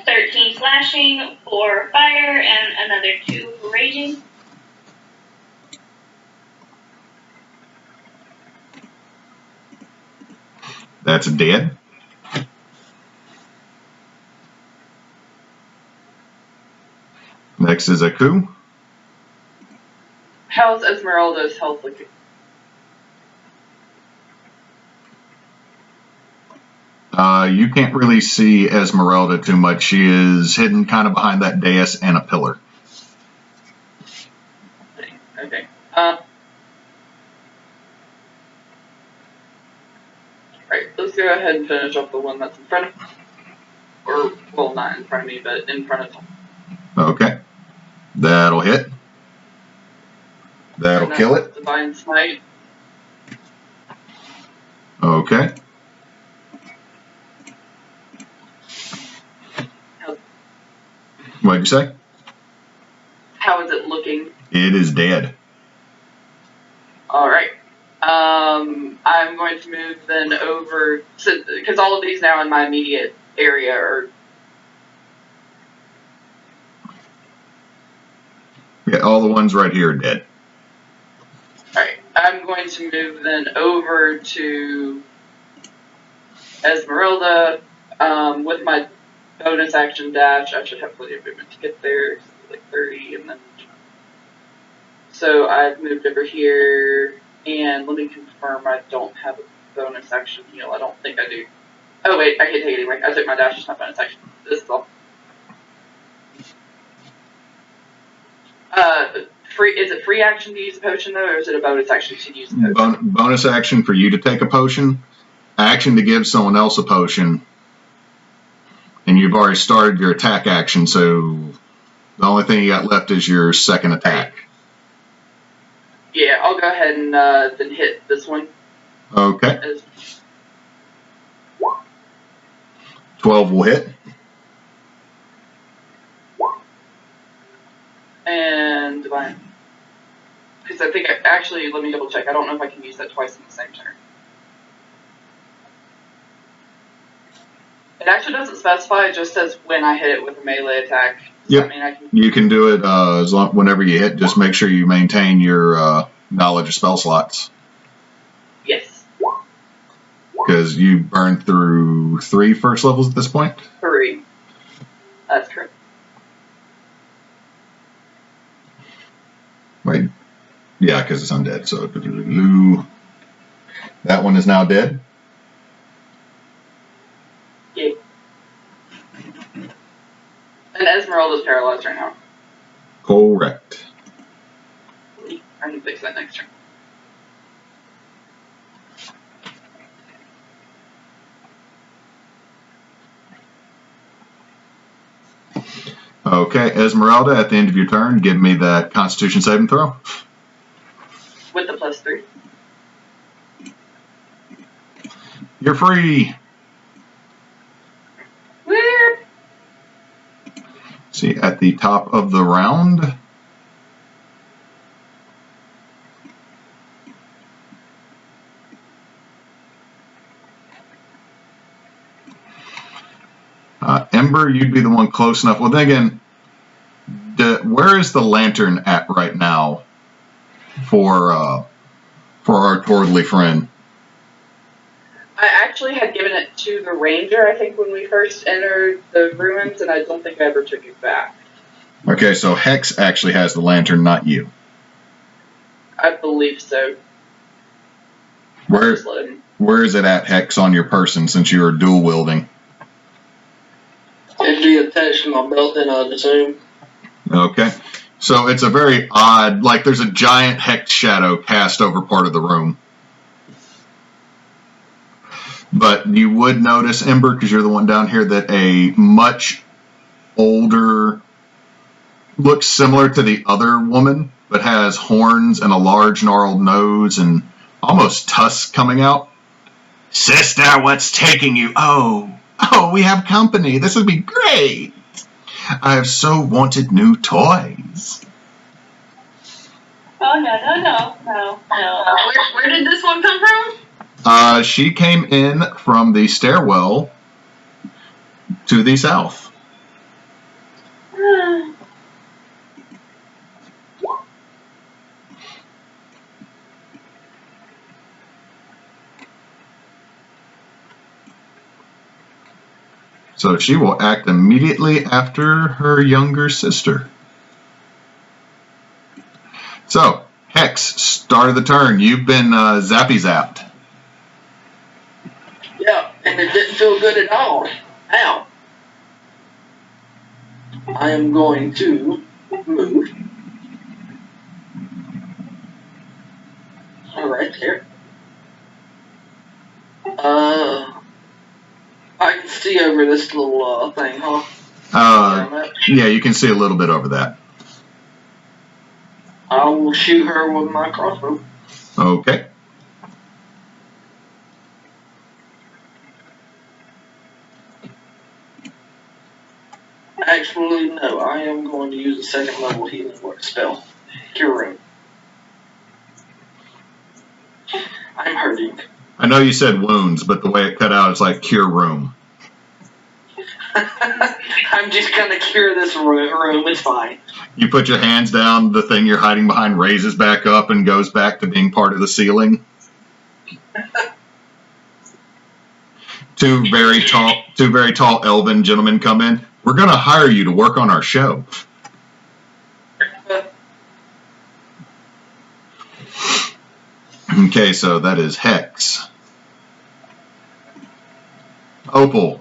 13 slashing, 4 fire, and another 2 for raging. That's dead. Next is Aku. How's Esmeralda's health looking? You can't really see Esmeralda too much. She is hidden kind of behind that dais and a pillar. Okay. Alright, let's go ahead and finish up the one that's in front of me. Or, well, not in front of me, but in front of him. Okay. That'll hit. That'll kill it. Divine Smite. Okay. What'd you say? How is it looking? It is dead. Alright. I'm going to move then over, because all of these now in my immediate area are... Yeah, all the ones right here are dead. Alright, I'm going to move then over to Esmeralda with my bonus action dash. I should have plenty of movement to get there, like 30, and then... So I've moved over here, and let me confirm I don't have a bonus action heal. I don't think I do. Oh wait, I can take it anyway. I took my dash, it's not bonus action. This is all. Is it free action to use a potion though, or is it a bonus action to use a potion? Bonus action for you to take a potion, action to give someone else a potion, and you've already started your attack action, so the only thing you got left is your second attack. Yeah, I'll go ahead and then hit this one. Okay. 12 will hit. And one divine. Because I think, actually, let me double check. I don't know if I can use that twice in the same turn. It actually doesn't specify, it just says when I hit it with a melee attack. Yep. I mean, I can... You can do it as long, whenever you hit. Just make sure you maintain your knowledge of spell slots. Yes. Because you burned through 3 first levels at this point? 3. That's correct. Wait. Yeah, because it's undead. So that one is now dead? Yeah. And Esmeralda's paralyzed right now. Correct. I can fix that next turn. Okay, Esmeralda, at the end of your turn, give me that Constitution saving throw. With the +3. You're free. Weird. See, at the top of the round, Ember, you'd be the one close enough. Well, then again, where is the lantern at right now for our towardly friend? I actually had given it to the ranger, I think, when we first entered the ruins, and I don't think I ever took it back. Okay, so Hex actually has the lantern, not you. I believe so. Where is it at, Hex, on your person, since you are dual wielding? It'd be attached to my belt, then I'd assume. Okay. So it's a very odd, like there's a giant Hex shadow cast over part of the room. But you would notice, Ember, because you're the one down here, that a much older, looks similar to the other woman, but has horns and a large gnarled nose and almost tusks coming out. Sister, what's taking you? Oh, we have company. This would be great. I have so wanted new toys. Oh, no. Where did this one come from? She came in from the stairwell to the south. So she will act immediately after her younger sister. So, Hex, start of the turn. You've been zappy-zapped. Yeah, and it didn't feel good at all. Ow. I am going to move. Right there. I can see over this little thing, huh? Yeah, you can see a little bit over that. I will shoot her with my crossbow. Okay. Actually, no. I am going to use a second level healing word spell. Cure Room. I'm hurting. I know you said wounds, but the way it cut out, it's like cure room. I'm just going to cure this room. It's fine. You put your hands down, the thing you're hiding behind raises back up and goes back to being part of the ceiling. Two very tall elven gentlemen come in. We're going to hire you to work on our show. Okay, so that is Hex. Opal.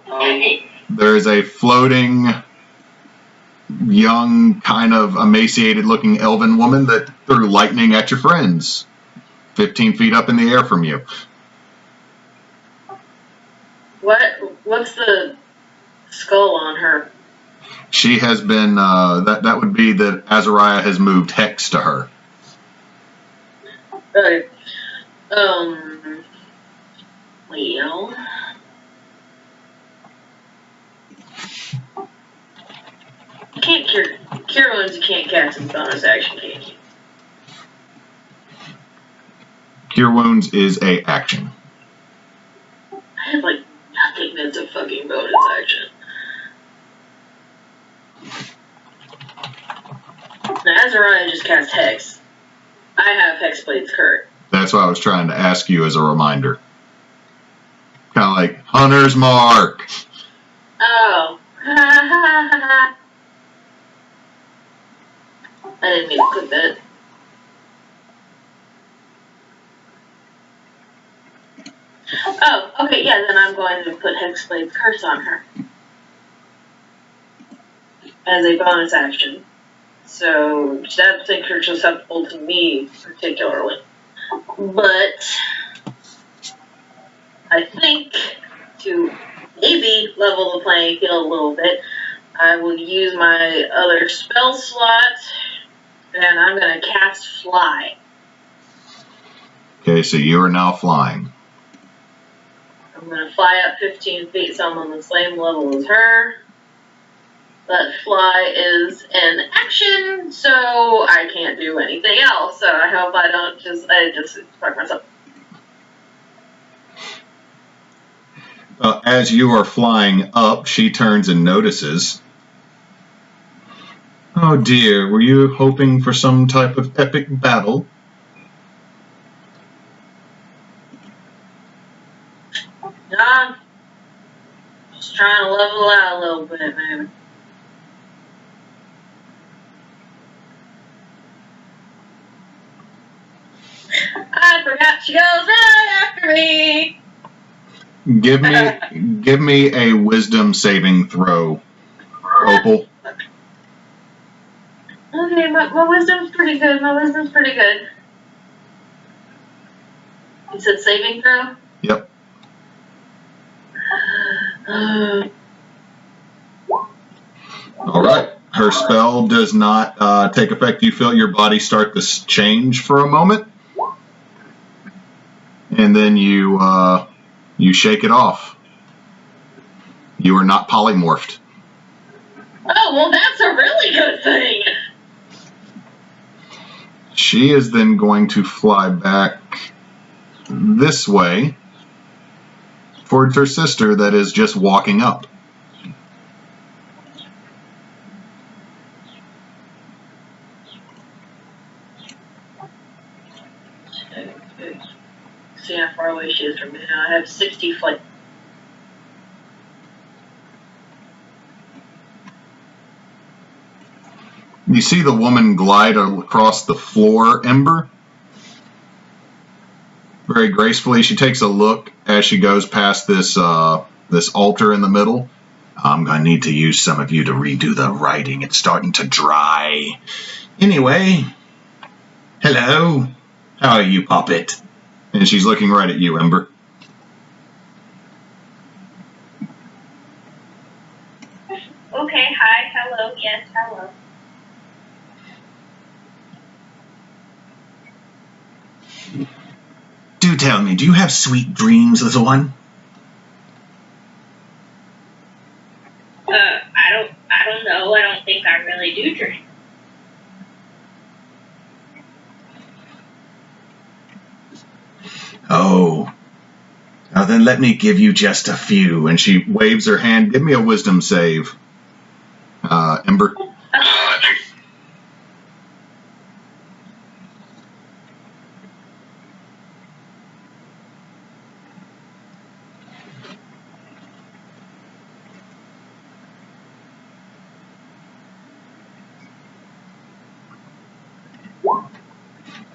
There's a floating, young, kind of emaciated looking elven woman that threw lightning at your friends. 15 feet up in the air from you. What's the skull on her? She has been, that would be that Asariah has moved Hex to her. Well, Cure Wounds you can't cast as bonus action, can you? Cure Wounds is a action. I have like nothing that's a fucking bonus action. Now, Asariah just cast Hex. I have Hexblade's Curse. That's what I was trying to ask you as a reminder. Kind of like Hunter's Mark. Oh. I didn't mean to put that. Oh, okay, yeah, then I'm going to put Hexblade's Curse on her. As a bonus action. So, that makes her susceptible to me, particularly. But, I think, to maybe level the playing field a little bit, I will use my other spell slot, and I'm going to cast Fly. Okay, so you are now flying. I'm going to fly up 15 feet, so I'm on the same level as her. But Fly is an action, so I can't do anything else. So I hope I don't just fuck myself. As you are flying up, she turns and notices. Oh dear, were you hoping for some type of epic battle? Nah, just trying to level out a little bit, man. I forgot she goes right after me. Give me a wisdom saving throw, Opal. Okay, my wisdom's pretty good. You said saving throw? Yep. All right. Her spell does not take effect. You feel your body start to change for a moment, and then you shake it off. You are not polymorphed. Oh, well, that's a really good thing. She is then going to fly back this way towards her sister that is just walking up. See how far away she is from me now. I have 60 flight. You see the woman glide across the floor, Ember. Very gracefully, she takes a look as she goes past this altar in the middle. I'm going to need to use some of you to redo the writing. It's starting to dry. Anyway, hello. How are you, Puppet? And she's looking right at you, Ember. Okay, hi, hello, yes, hello. Do tell me, do you have sweet dreams, little one? I don't know. I don't think I really do drink. Oh. Now then let me give you just a few. And she waves her hand. Give me a wisdom save. Ember.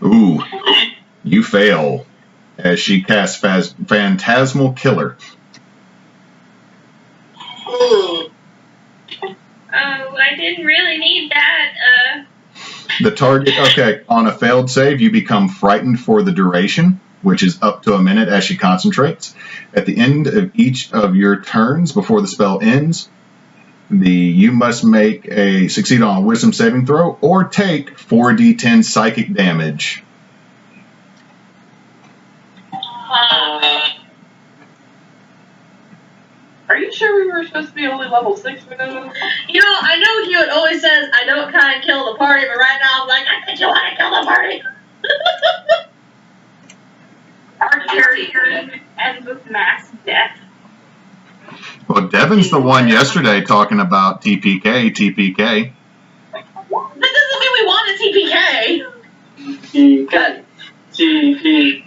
Ooh, you fail as she casts Phantasmal Killer. Oh, I didn't really need that. The target, okay, on a failed save, you become frightened for the duration, which is up to a minute as she concentrates. At the end of each of your turns before the spell ends, you must succeed on a wisdom saving throw or take 4d10 psychic damage. Are you sure we were supposed to be only level 6 for those? You know, I know Hewitt always says I don't kind of mass death. Well, Devin's the one yesterday talking about TPK. That doesn't mean we want a TPK. TPK. TPK.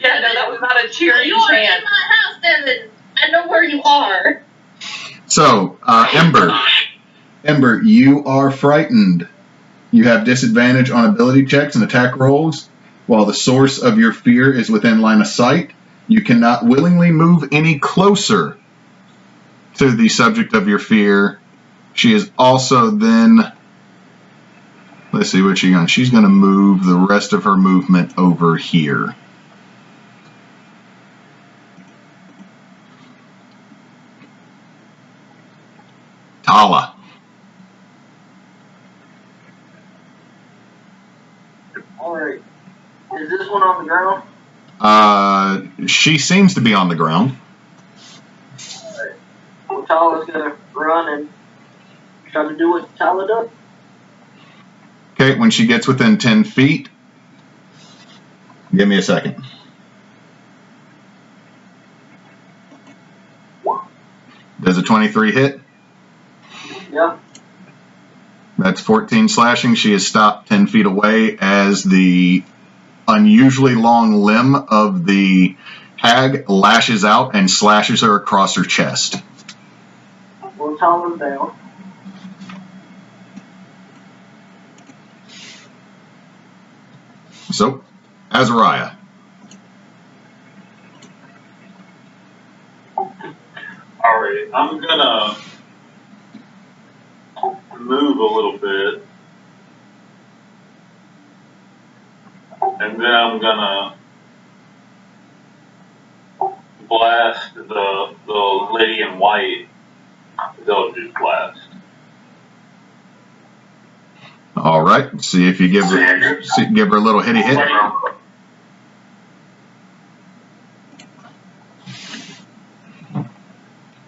Yeah, no, that was not a cheering You are in chant. my house, Devin. I know where you are. So, Ember, you are frightened. You have disadvantage on ability checks and attack rolls. While the source of your fear is within line of sight, you cannot willingly move any closer to the subject of your fear. She is also then, let's see what she's going to, she's going to move the rest of her movement over here. Tala. Alright. Is this one on the ground? She seems to be on the ground. Alright. Well, Tala's gonna run and try to do what Tala does. Okay, when she gets within 10 feet, give me a second. Does a 23 hit? Yeah. That's 14 slashing. She is stopped 10 feet away as the unusually long limb of the hag lashes out and slashes her across her chest. Well, Tala's down. So, Asariah. Alright, I'm gonna move a little bit. And then I'm gonna blast the lady in white with Eldritch Blast. All right. See if you give her a little hitty hit.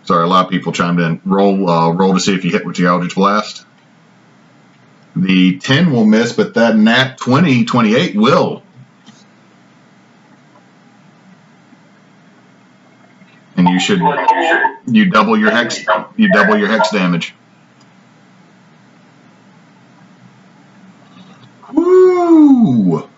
Sorry, a lot of people chimed in. Roll to see if you hit with the Eldritch Blast. The 10 will miss, but that nat 28 will. And you double your hex damage. Woo!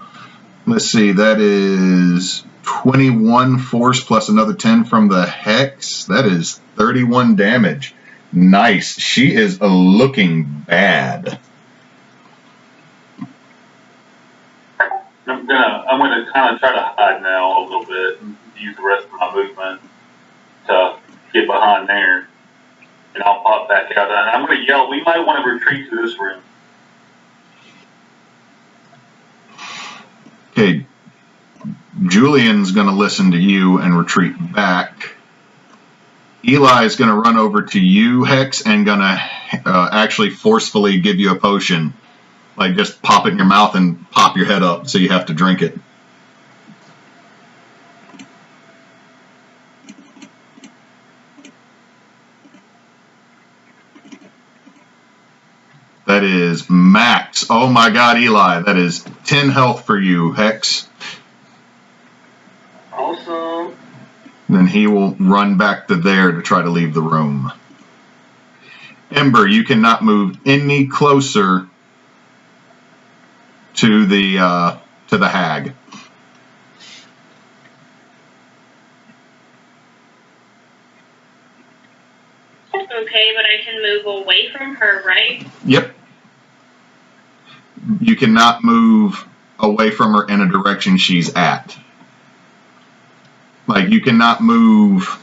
Let's see, that is 21 force plus another 10 from the hex. That is 31 damage. Nice. She is looking bad. I'm gonna kind of try to hide now a little bit and use the rest of my movement to get behind there, and I'll pop back out. And I'm gonna yell, "We might want to retreat to this room." Okay, Julian's going to listen to you and retreat back. Eli's going to run over to you, Hex, and going to actually forcefully give you a potion. Like, just pop it in your mouth and pop your head up so you have to drink it. That is max. Oh my god, Eli. That is 10 health for you, Hex. Awesome. Then he will run back to there to try to leave the room. Ember, you cannot move any closer to the hag. Okay, but I can move away from her, right? Yep. You cannot move away from her in a direction she's at. Like, you cannot move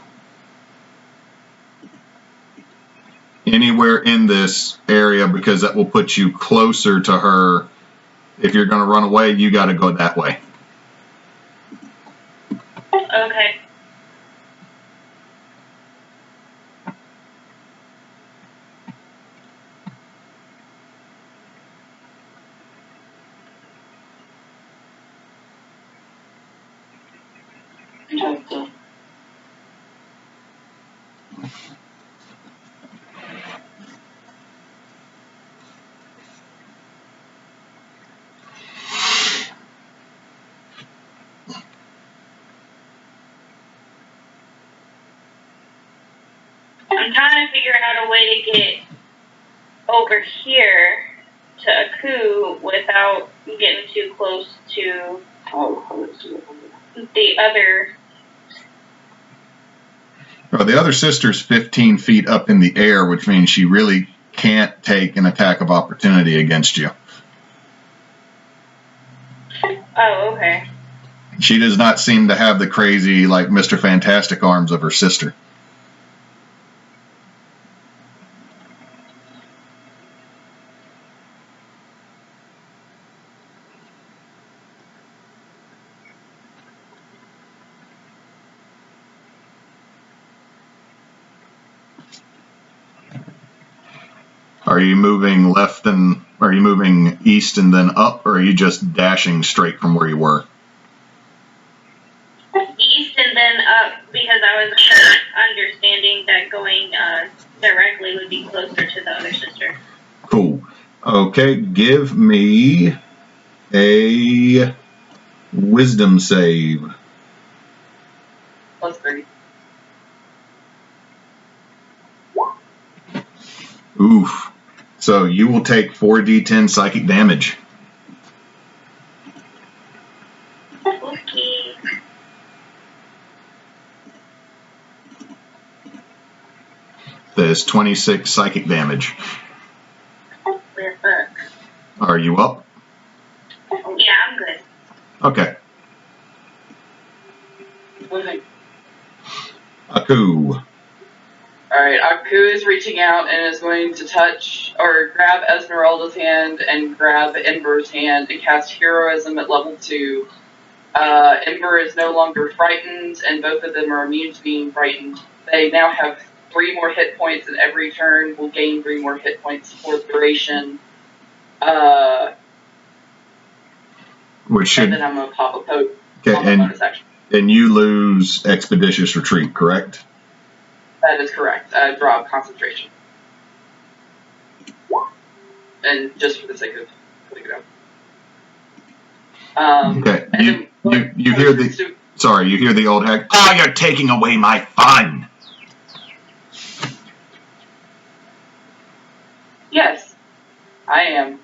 anywhere in this area because that will put you closer to her. If you're going to run away, you got to go that way. Okay. I'm trying to figure out a way to get over here to Aku without getting too close to the other. Well, the other sister's 15 feet up in the air, which means she really can't take an attack of opportunity against you. Oh, okay. She does not seem to have the crazy, like, Mr. Fantastic arms of her sister. Are you moving left and are you moving east and then up, or are you just dashing straight from where you were? East and then up, because I was understanding that going directly would be closer to the other sister. Cool. Okay, give me a wisdom save. +3. Oof. So you will take 4d10 psychic damage. Okay. That is 26 psychic damage. We're fuck. Are you up? Yeah, I'm good. Okay. Okay. Aku. Alright, Aku is reaching out and is going to touch or grab Esmeralda's hand and grab Ember's hand and cast Heroism at level 2. Ember is no longer frightened, and both of them are immune to being frightened. They now have 3 more hit points, and every turn will gain 3 more hit points for the duration. Which should. And then I'm going to pop a poke Okay, on the bonus action. and you lose Expeditious Retreat, correct? That is correct. I drop concentration. And just for the sake of putting it up. Okay, And you hear the. Sorry, you hear the old hag. Ah, you're taking away my fun! Yes, I am.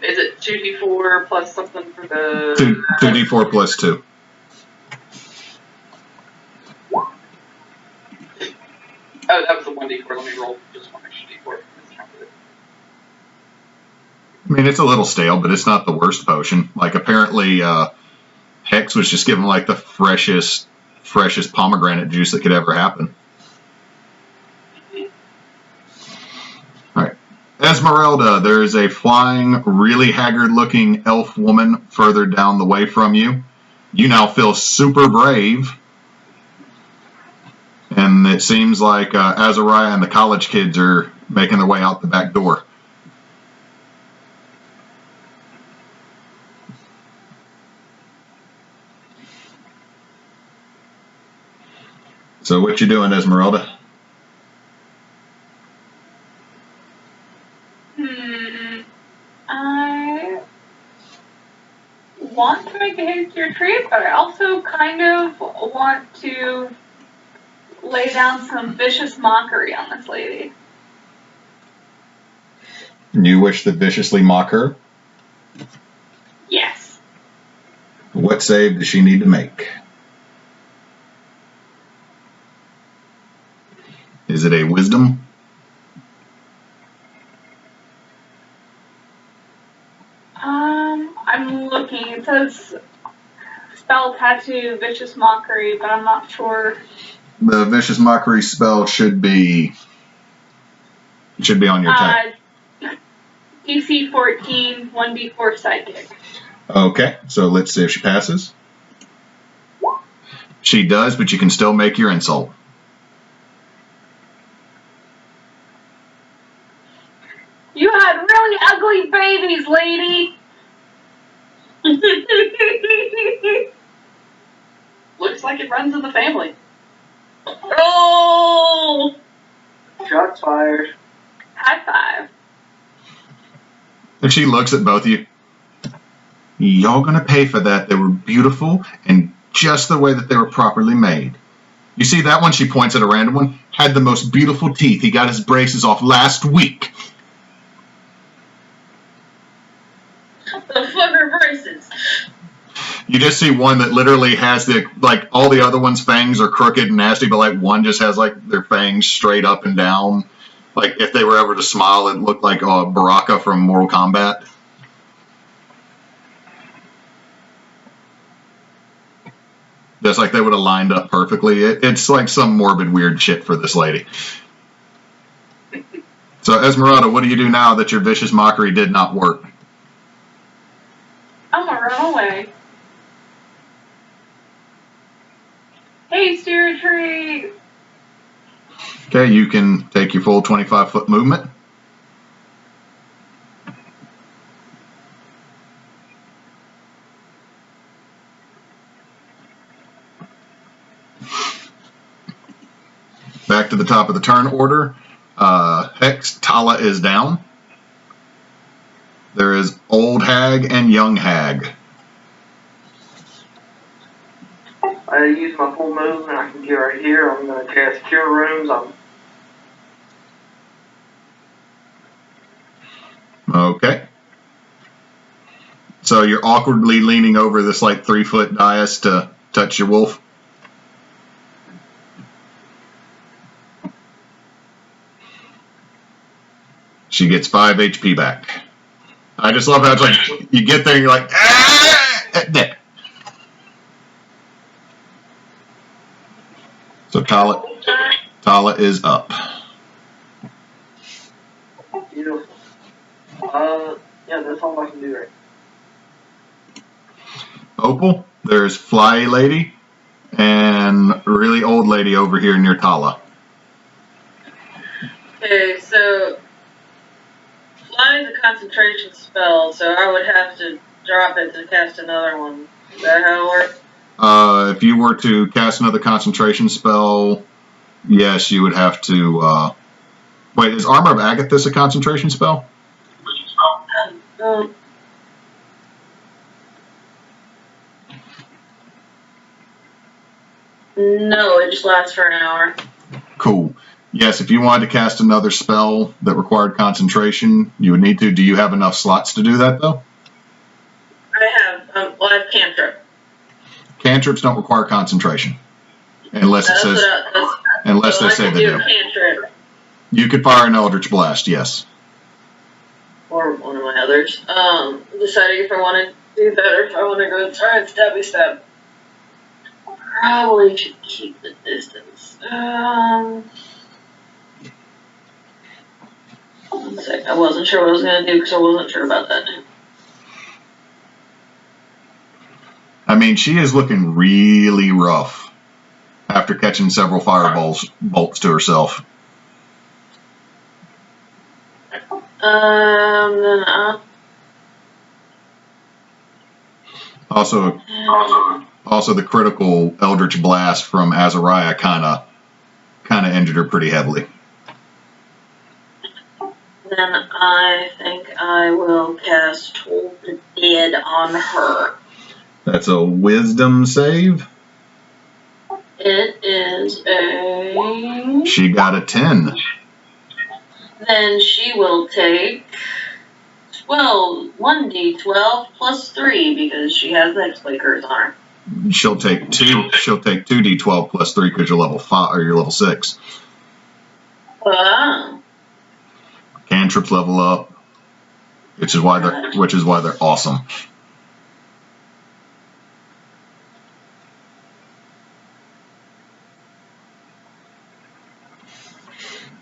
Is it 2d4 plus something for the... 2d4 plus 2. Oh, that was a 1d4. Let me roll just one extra d4. I mean, it's a little stale, but it's not the worst potion. Like, apparently, Hex was just given, like, the freshest pomegranate juice that could ever happen. Alright. Esmeralda, there is a flying, really haggard-looking elf woman further down the way from you. You now feel super brave. And it seems like Asariah and the college kids are making their way out the back door. So what you doing, Esmeralda? I want to make a hasty retreat, but I also kind of want to lay down some vicious mockery on this lady. You wish to viciously mock her? Yes. What save does she need to make? Is it a wisdom? I'm looking. It says spell tattoo, vicious mockery, but I'm not sure. The vicious mockery spell should be on your attack. DC 14, 1d4 psychic. Okay, so let's see if she passes. She does, but you can still make your insult. You had really ugly babies, lady! Looks like it runs in the family. Oh! Shots fired. High five. And she looks at both of you. Y'all gonna pay for that. They were beautiful and just the way that they were properly made. You see that one? She points at a random one. Had the most beautiful teeth. He got his braces off last week. The fucker braces. You just see one that literally has all the other ones' fangs are crooked and nasty, but like one just has like their fangs straight up and down. Like if they were ever to smile, it looked like Baraka from Mortal Kombat. Just like they would have lined up perfectly. It's like some morbid, weird shit for this lady. So, Esmeralda, what do you do now that your vicious mockery did not work? I'm gonna run away. Hey, steer tree! Okay, you can take your full 25-foot movement. Back to the top of the turn order. Hex, Tala is down. There is Old Hag and Young Hag. I use my full move and I can get right here. I'm going to cast Cure Rooms. Okay. So you're awkwardly leaning over this like 3-foot dais to touch your wolf. She gets 5 HP back. I just love how it's like, you get there and you're like, ah! So Tala is up. Beautiful. Yeah, that's all I can do right now. Opal, there's Fly Lady and really old lady over here near Tala. Okay, so Fly is a concentration spell, so I would have to drop it to cast another one. Is that how it works? If you were to cast another concentration spell, yes, you would have to. Wait, is Armor of Agathis a concentration spell? No. No, it just lasts for an hour. Cool. Yes, if you wanted to cast another spell that required concentration, you would need to. Do you have enough slots to do that, though? I have cantrip. Cantrips don't require concentration. Unless it says, unless they say they do. Cantrip. You could fire an Eldritch Blast, yes. Or one of my others. Deciding if I want to do that or if I want to go try and stabby stab. Probably should keep the distance. One sec. I wasn't sure what I was going to do because I wasn't sure about that. I mean, she is looking really rough after catching several bolts to herself. Also, the critical Eldritch Blast from Asariah kind of injured her pretty heavily. Then I think I will cast Toll the Dead on her. That's a Wisdom save. It is a... She got a 10. Then she will take 1d12 plus 3 because she has the Hexblade curse on her. She'll take 2. She'll take 2d12 plus 3 because you're level 5 or you're level 6. Cantrips level up, which is why they're awesome.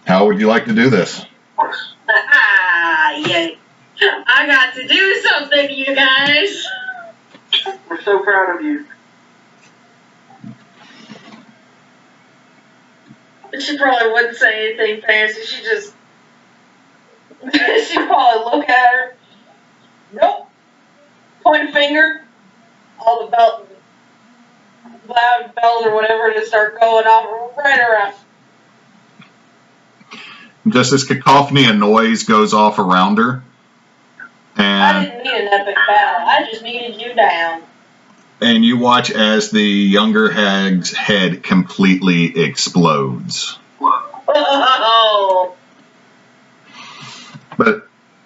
How would you like to do this? Yay. I got to do something, you guys. We're so proud of you. She probably wouldn't say anything fancy. She'd probably look at her. Nope. Point a finger. All the loud bells or whatever to start going off right around. Just this cacophony of noise goes off around her. I And didn't need an epic battle. I just needed you down. And you watch as the younger hag's head completely explodes. Oh.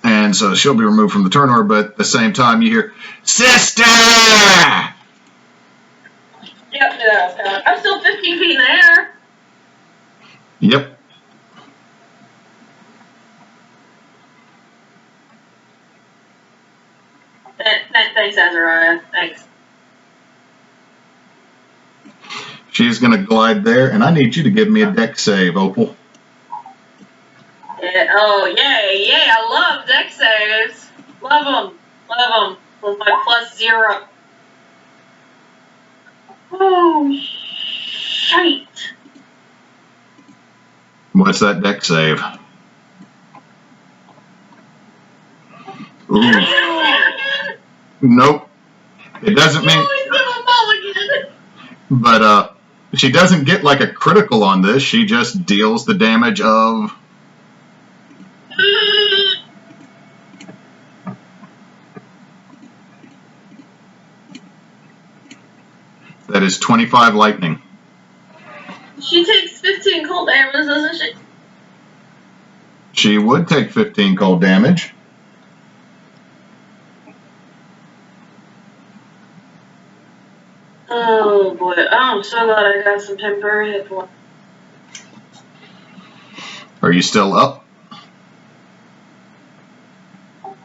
And so she'll be removed from the turn order, but at the same time you hear, "Sister!" Yep, yeah, I'm still 15 feet in the air. Yep. Thanks, Asariah. Thanks. She's going to glide there, and I need you to give me a dex save, Opal. Yeah, oh, yay, I love dex saves. Love them. With my +0. Oh, shite. What's that dex save? Ooh. Nope. It doesn't mean... But, she doesn't get like a critical on this. She just deals the damage of... That is 25 lightning. She takes 15 cold damage, doesn't she? She would take 15 cold damage. Oh boy, I'm so glad I got some temporary hit points. Are you still up?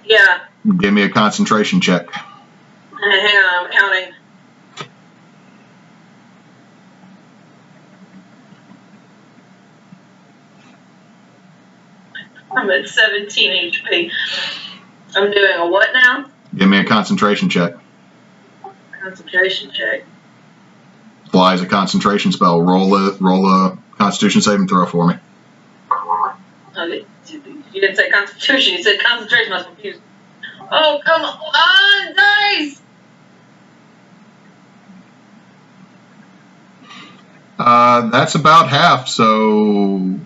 Yeah. Give me a concentration check. Hang on, I'm counting. I'm at 17 HP. I'm doing a what now? Give me a concentration check. Concentration check. Fly is a concentration spell. Roll a Constitution saving throw for me. Okay. You didn't say Constitution. You said concentration. I was confused. Oh, come on, dice! That's about half, so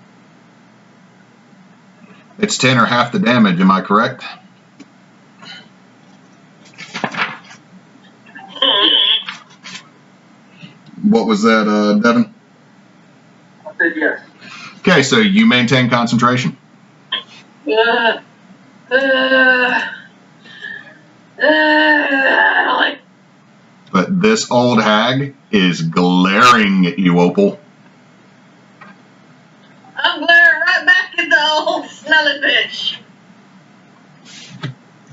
it's 10 or half the damage. Am I correct? What was that, Devin? I said yes. Okay, so you maintain concentration. I don't like. But this old hag is glaring at you, Opal. I'm glaring right back at the old smelly bitch.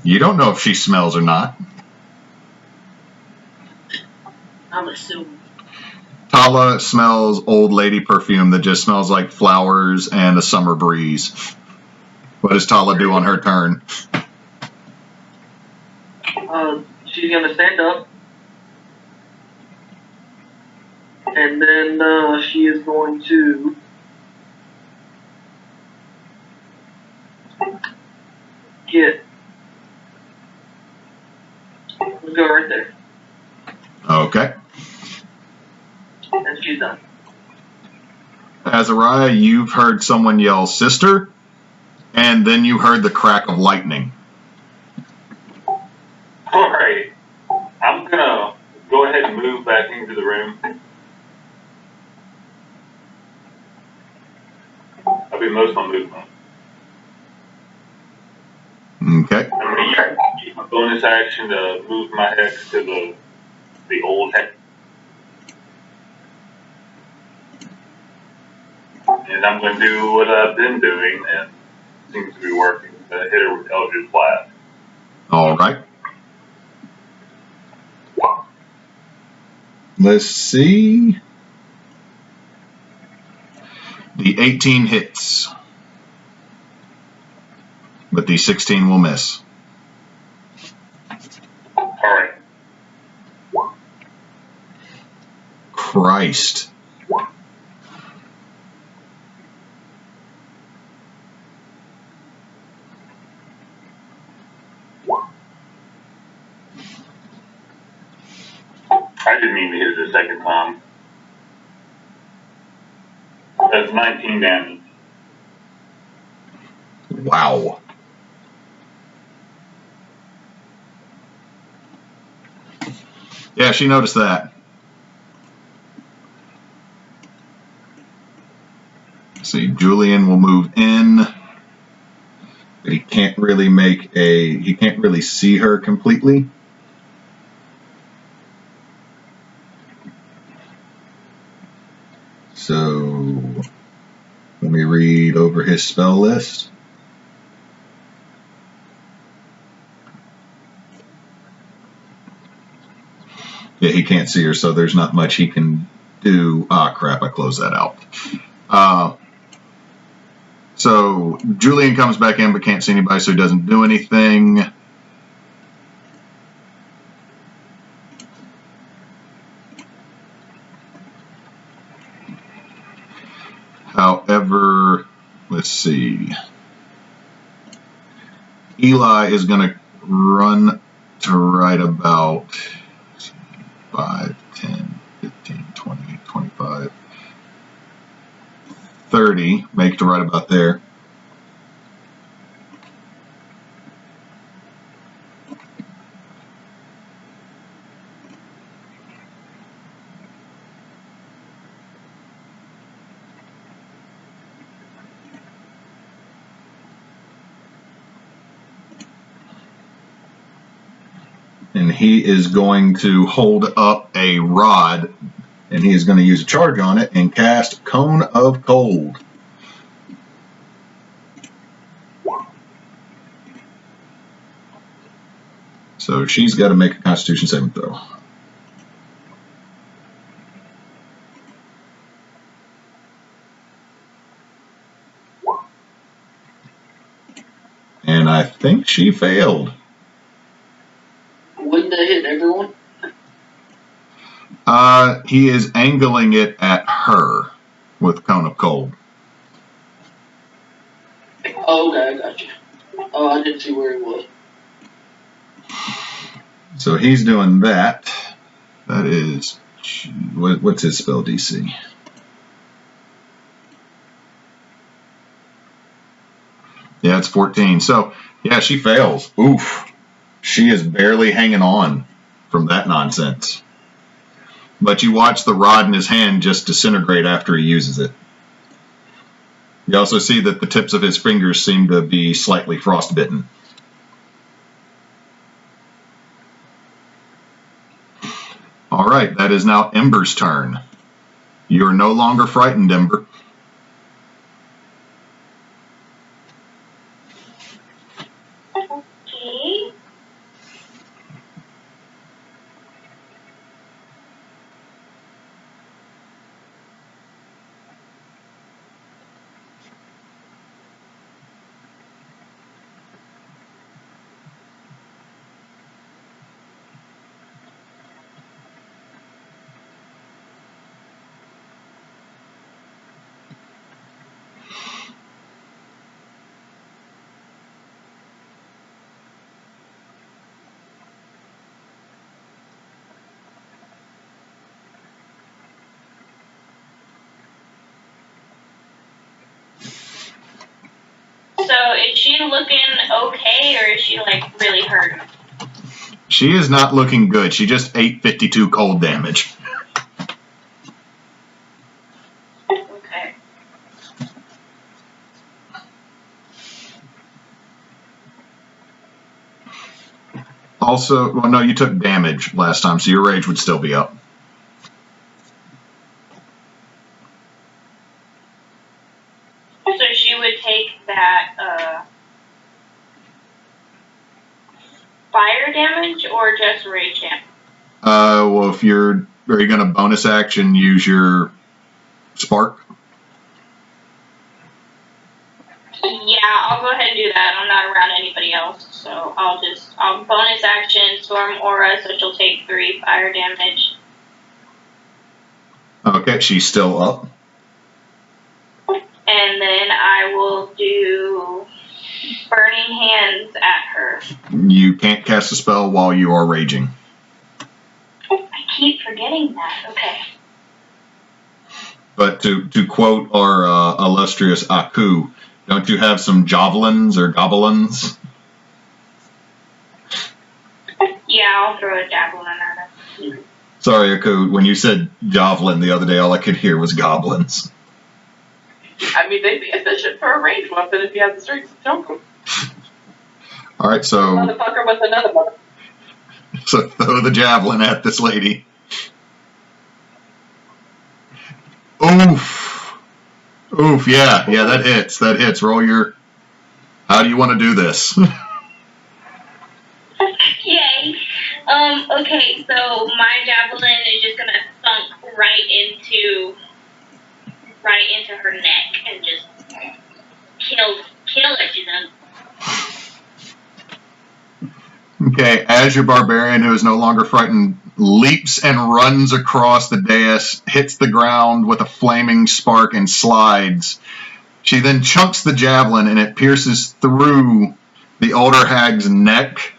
You don't know if she smells or not. I'm assuming. Tala smells old lady perfume that just smells like flowers and a summer breeze. What does Tala do on her turn? She's gonna stand up. And then she is going to get... Let's go right there. Okay. And she's done. Asariah, you've heard someone yell, "Sister," and then you heard the crack of lightning. Alright. I'm gonna go ahead and move back into the room. I'll be most of my movement. Okay. I'm gonna use my bonus action to move my hex to the old hex. And I'm going to do what I've been doing, and it seems to be working. Hit her with Eldritch Blast. All right. Let's see. The 18 hits, but the 16 will miss. All right. Christ. I didn't mean to hit it a second time. That's 19 damage. Wow. Yeah, she noticed that. See, Julian will move in. But he can't really he can't really see her completely. So let me read over his spell list. Yeah, he can't see her, so there's not much he can do. Ah, crap, I closed that out. So Julian comes back in but can't see anybody, so he doesn't do anything. However, let's see. Eli is going to run to right about 5, 10, 15, 20, 25, 30. Make it to right about there. And he is going to hold up a rod, and he is going to use a charge on it and cast Cone of Cold. So she's got to make a Constitution saving throw. And I think she failed. Wouldn't that hit everyone? He is angling it at her with Cone of Cold. Oh, okay, I got you. Oh, I didn't see where he was. So he's doing that. That is, what's his spell DC? Yeah, it's 14. So, yeah, she fails. Oof. She is barely hanging on from that nonsense. But you watch the rod in his hand just disintegrate after he uses it. You also see that the tips of his fingers seem to be slightly frostbitten. All right, that is now Ember's turn. You are no longer frightened, Ember. Okay. So is she looking okay, or is she like really hurt? She is not looking good. She just ate 52 cold damage. Okay. Also, well, no, you took damage last time, so your rage would still be up. So she would take that fire damage or just rage damage? Well, are you going to bonus action use your spark? Yeah, I'll go ahead and do that. I'm not around anybody else, so I'll bonus action Storm Aura, so she'll take 3 fire damage. Okay, she's still up. And then I will do Burning Hands at her. You can't cast a spell while you are raging. I keep forgetting that. Okay. But to quote our illustrious Aku, don't you have some javelins or goblins? Yeah, I'll throw a javelin at her. Sorry, Aku, when you said javelin the other day, all I could hear was goblins. I mean, they'd be efficient for a ranged weapon if you had the strength to jump them. All right, so Motherfucker with another mother. So throw the javelin at this lady. Oof. Oof, yeah, that hits. Roll your... How do you want to do this? Yay. Okay, so my javelin is just gonna thunk right into her neck and just kill her. She's done. Okay, as your barbarian, who is no longer frightened, leaps and runs across the dais, hits the ground with a flaming spark and slides. She then chunks the javelin and it pierces through the older hag's neck.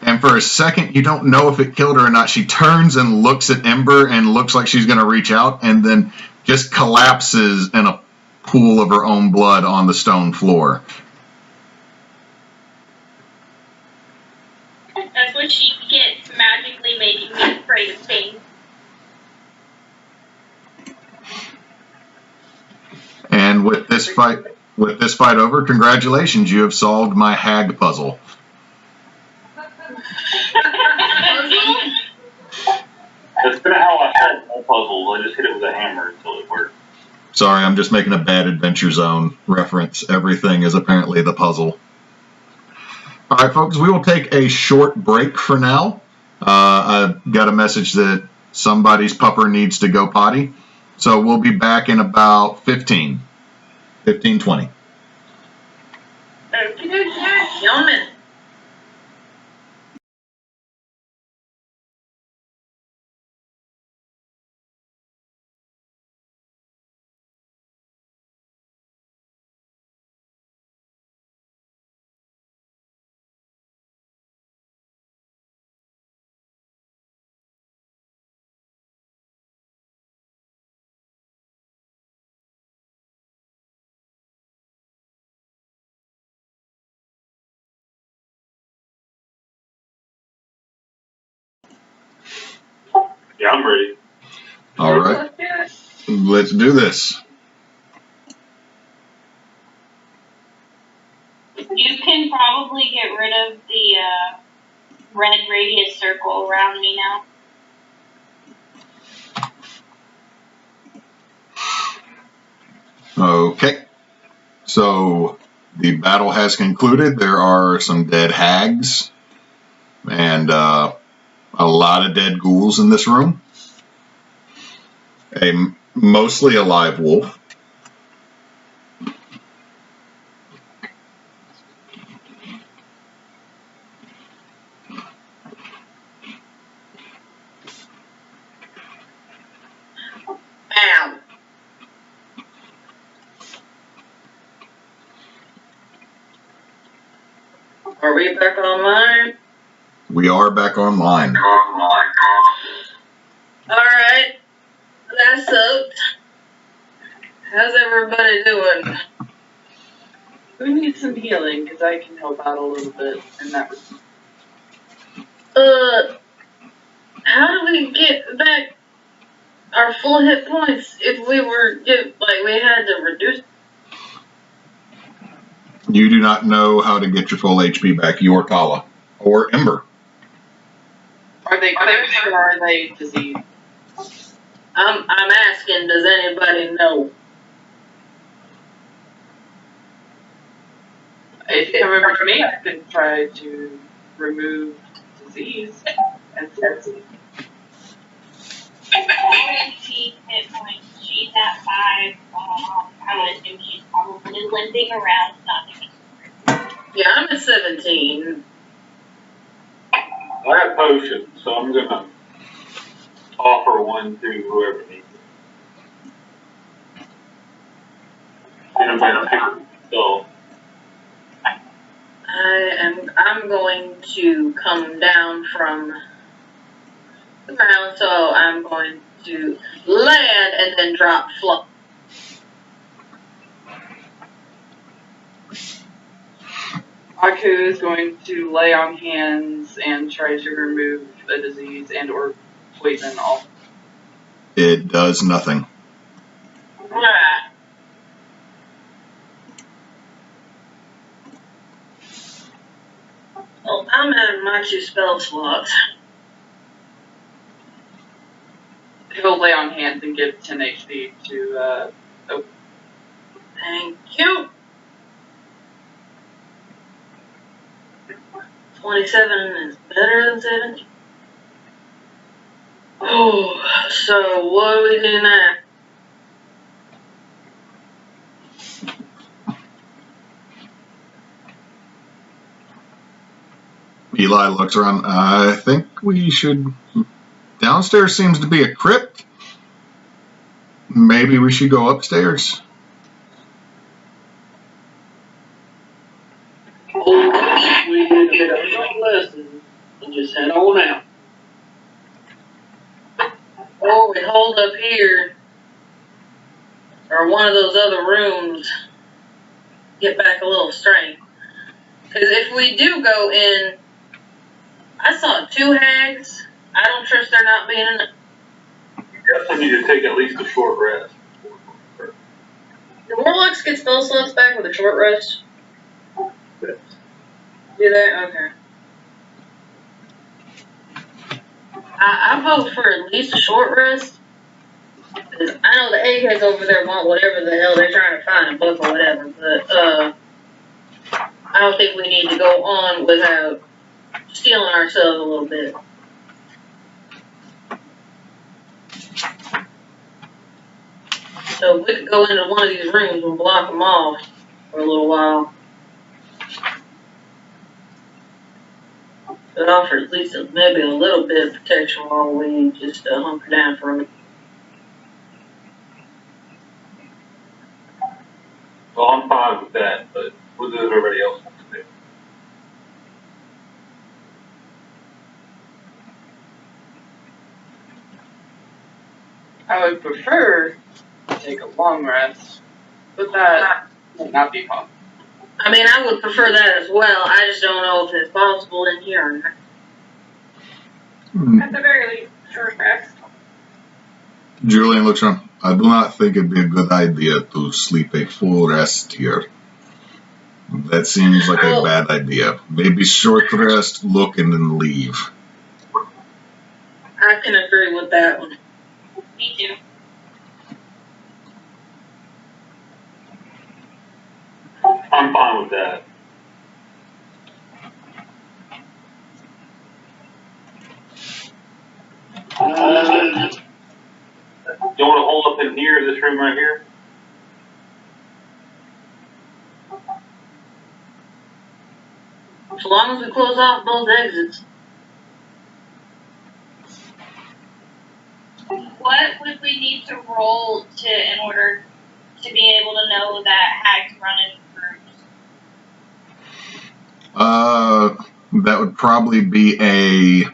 And for a second, you don't know if it killed her or not. She turns and looks at Ember and looks like she's going to reach out and then just collapses in a pool of her own blood on the stone floor. That's what she gets, magically making me afraid of things. And with this fight over, congratulations, you have solved my hag puzzle. That's kind of how I solved my puzzle. I just hit it with a hammer until it worked. Sorry, I'm just making a bad Adventure Zone reference. Everything is apparently the puzzle. All right, folks, we will take a short break for now. I got a message that somebody's pupper needs to go potty. So we'll be back in about 20. Okay, gentlemen. Yeah, I'm ready. All right, let's do this. You can probably get rid of the red radius circle around me now. Okay, so the battle has concluded. There are some dead hags and a lot of dead ghouls in this room. A mostly alive wolf. Ow. Are we back online? We are back online. Alright. That sucked. How's everybody doing? Who needs some healing? Because I can help out a little bit in that respect. How do we get back our full hit points if we were, we had to reduce? You do not know how to get your full HP back. You or Kala. Or Ember. Are they clerics or are they diseased? I'm asking, does anybody know? If you come over to me, I can try to remove disease and sepsis. She hit points. She's at 5. I would assume she's probably limping around, not doing it. Yeah, I'm at 17. I have potions, so I'm gonna offer one to whoever needs it. And I'm gonna pick so. I'm going to come down from the ground, so I'm going to land and then drop fly. Aku is going to lay on hands and try to remove a disease and or poison off. It does nothing. Ah. Well, I'm at my 2 spell slots. He'll lay on hands and give 10 HP to Opal. Thank you. 27 is better than 17. Oh, so what do we do now? Eli looks around. I think we should. Downstairs seems to be a crypt. Maybe we should go upstairs. We get a short lesson and just head on out. Or we hold up here, or one of those other rooms, get back a little strength. Because if we do go in, I saw 2 hags. I don't trust there not being enough. You definitely need to take at least a short rest. Do Warlocks get spell slots back with a short rest? Yes. Do they? Okay. I vote for at least a short rest. Because I know the eggheads over there want whatever the hell they're trying to find, a book or whatever, but I don't think we need to go on without stealing ourselves a little bit. So if we could go into one of these rooms and block them off for a little while. It offers at least maybe a little bit of protection while we just hunker down for a minute. Well, I'm fine with that, but what does everybody else want to do? I would prefer to take a long rest, but that would not be possible. I mean, I would prefer that as well. I just don't know if it's possible in here or not. At the very least, short rest. Julian looks around. I do not think it'd be a good idea to sleep a full rest here. That seems like a bad idea. Maybe short rest, look, and then leave. I can agree with that one. Me too. I'm fine with that. You want to hold up in here, this room right here? As long as we close off both exits. What would we need to roll in order to be able to know that hags run in groups? That would probably be a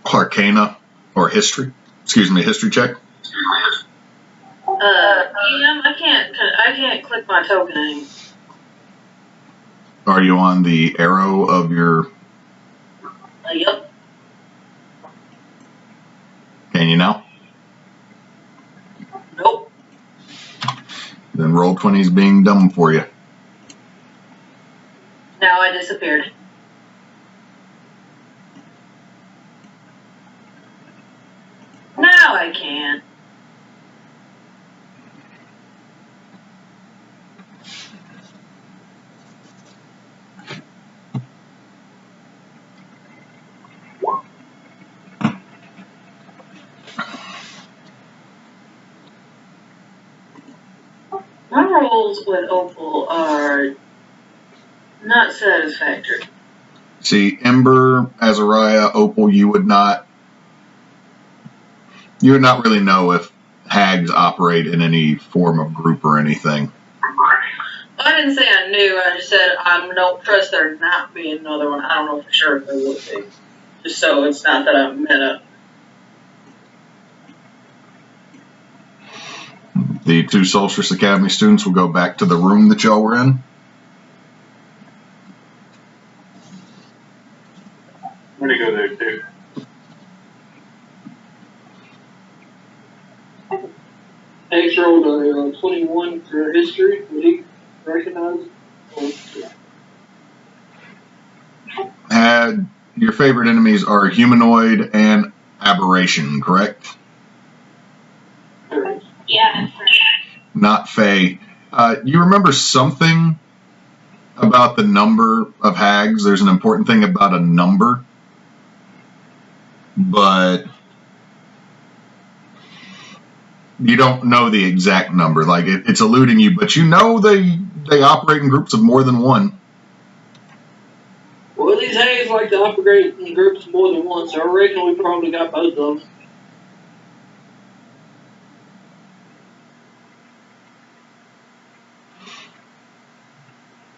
Arcana or history. Excuse me, history check. I can't click my token anymore. Are you on the arrow of your? Yep. Can you now? Nope. Then roll 20 is being dumb for you. Now I disappeared. Now I can. My rolls with Opal are not satisfactory. See, Ember, Asariah, Opal, you would not really know if hags operate in any form of group or anything. I didn't say I knew, I just said I don't trust there not being another one. I don't know for sure if there would be. Just so it's not that I'm meta. The 2 Solstice Academy students will go back to the room that y'all were in. gonna go there too. Ace rolled a 21 for history. Would he recognize it? Your favorite enemies are humanoid and aberration, correct? Yeah, that's right. Not Fey. You remember something about the number of hags? There's an important thing about a number, but you don't know the exact number. Like it's eluding you, but you know they operate in groups of more than one. Well, these hags like to operate in groups more than one, so I reckon we probably got both of them.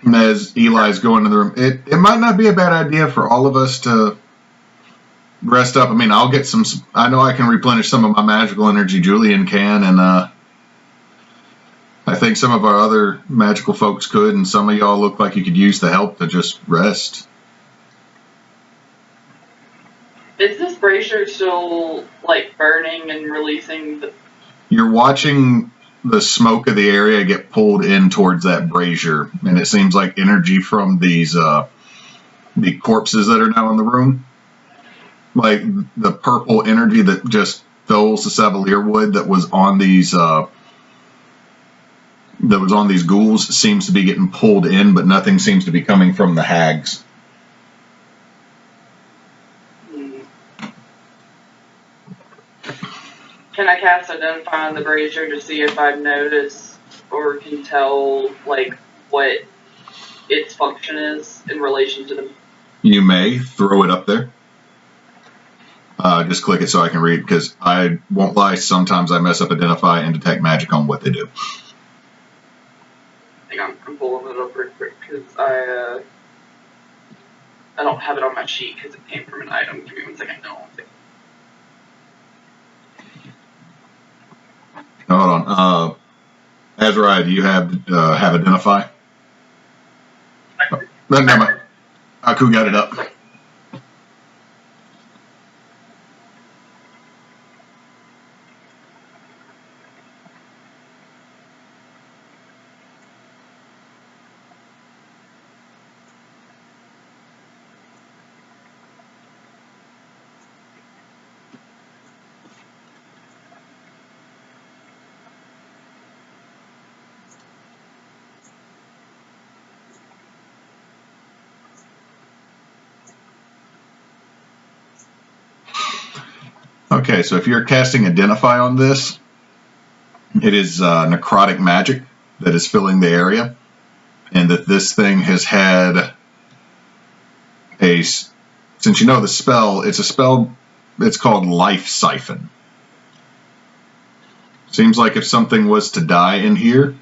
And as Eli's going to the room, it might not be a bad idea for all of us to rest up. I mean, I'll get some. I know I can replenish some of my magical energy. Julian can, and I think some of our other magical folks could, and some of y'all look like you could use the help to just rest. Is this brazier still, like, burning and releasing the... You're watching the smoke of the area get pulled in towards that brazier, and it seems like energy from these the corpses that are now in the room, like the purple energy that just fills the Savalier wood that was on these ghouls, seems to be getting pulled in, but nothing seems to be coming from the hags. Can I cast Identify on the brazier to see if I notice or can tell, like, what its function is in relation to them? You may throw it up there. Just click it so I can read, because I won't lie, sometimes I mess up Identify and Detect Magic on what they do. Hang on, I'm pulling it up real quick, because I don't have it on my sheet because it came from an item. Give me 1 second. No, 1 second. Hold on. Asariah, do you have Identify? Never mind. Aku got it up. Okay, so if you're casting Identify on this, it is necrotic magic that is filling the area, and that this thing has had a, since you know the spell, it's a spell, it's called Life Siphon. Seems like if something was to die in here,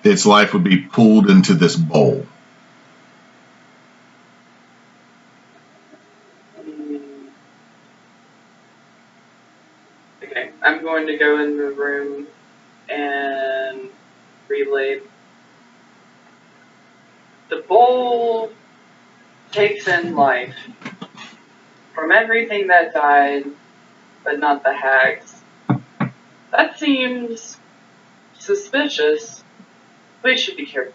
its life would be pulled into this bowl. Okay, I'm going to go in the room and relay. The bowl takes in life from everything that died, but not the hags. That seems suspicious. We should be careful.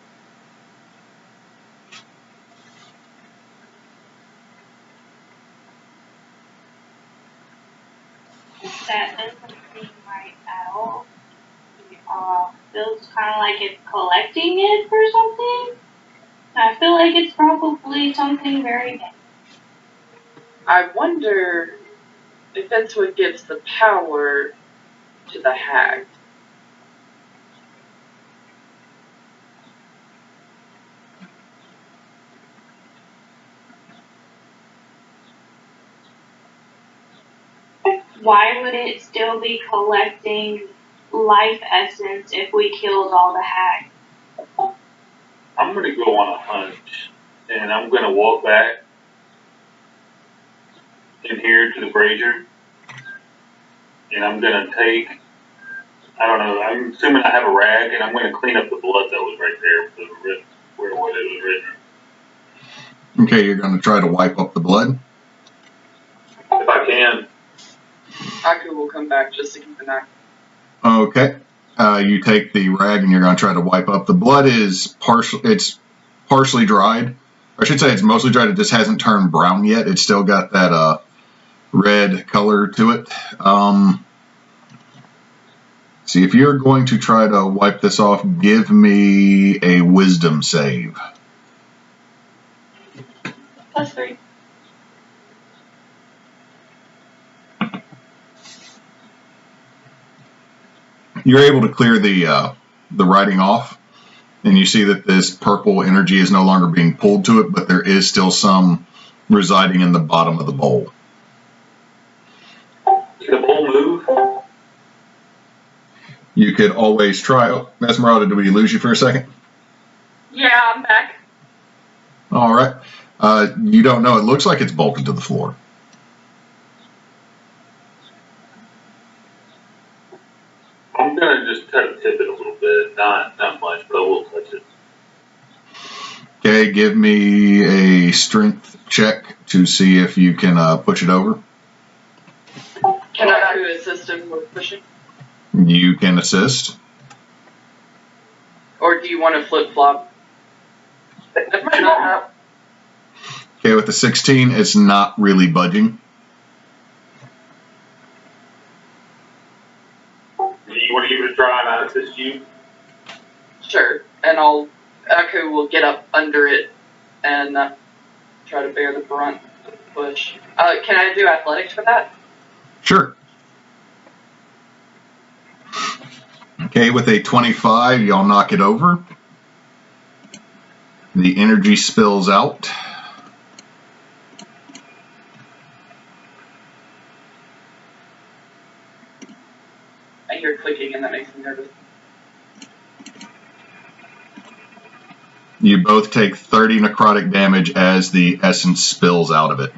That doesn't seem right at all. Feels kind of like it's collecting it or something. I feel like it's probably something very bad. I wonder if that's what gives the power to the hag. Why would it still be collecting life essence if we killed all the hags? I'm gonna go on a hunch, and I'm gonna walk back in here to the brazier, and I'm gonna take, I don't know, I'm assuming I have a rag, and I'm gonna clean up the blood that was right there, where it was written. Okay, you're going to try to wipe up the blood. If I can. Aku will come back just to keep an eye. Okay. You take the rag and you're going to try to wipe up. The blood is partially dried. I should say it's mostly dried. It just hasn't turned brown yet. It's still got that red color to it. See, if you're going to try to wipe this off, give me a wisdom save. +3. You're able to clear the writing off, and you see that this purple energy is no longer being pulled to it, but there is still some residing in the bottom of the bowl. Can the bowl move? You could always try. Oh, Esmeralda, did we lose you for a second? Yeah, I'm back. All right. You don't know. It looks like it's bolted to the floor. I'm gonna just try to tip it a little bit, not much, but I will touch it. Okay, give me a strength check to see if you can push it over. Can Aku assist him with pushing? You can assist. Or do you want to flip-flop? Okay, with the 16, it's not really budging. Do you want to give it a try and I assist you? Sure. And Aku will get up under it and try to bear the brunt of the push. Can I do athletics for that? Sure. Okay, with a 25, y'all knock it over. The energy spills out. I hear clicking and that makes me nervous. You both take 30 necrotic damage as the essence spills out of it.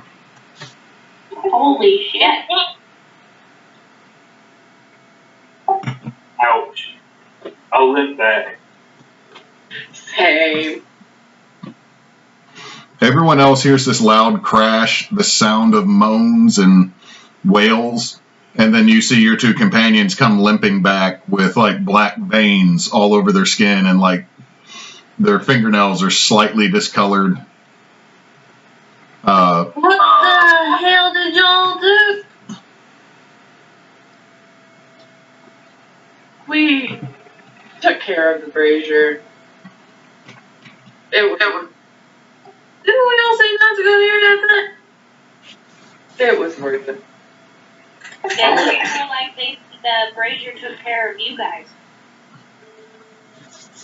Holy shit. Ouch. I'll limp back. Same. Everyone else hears this loud crash, the sound of moans and wails, and then you see your two companions come limping back with like black veins all over their skin and like their fingernails are slightly discolored. What the hell did y'all do? We took care of the brazier. It Didn't we all say not to go near that thing? it was worth it. It doesn't feel like the brazier took care of you guys.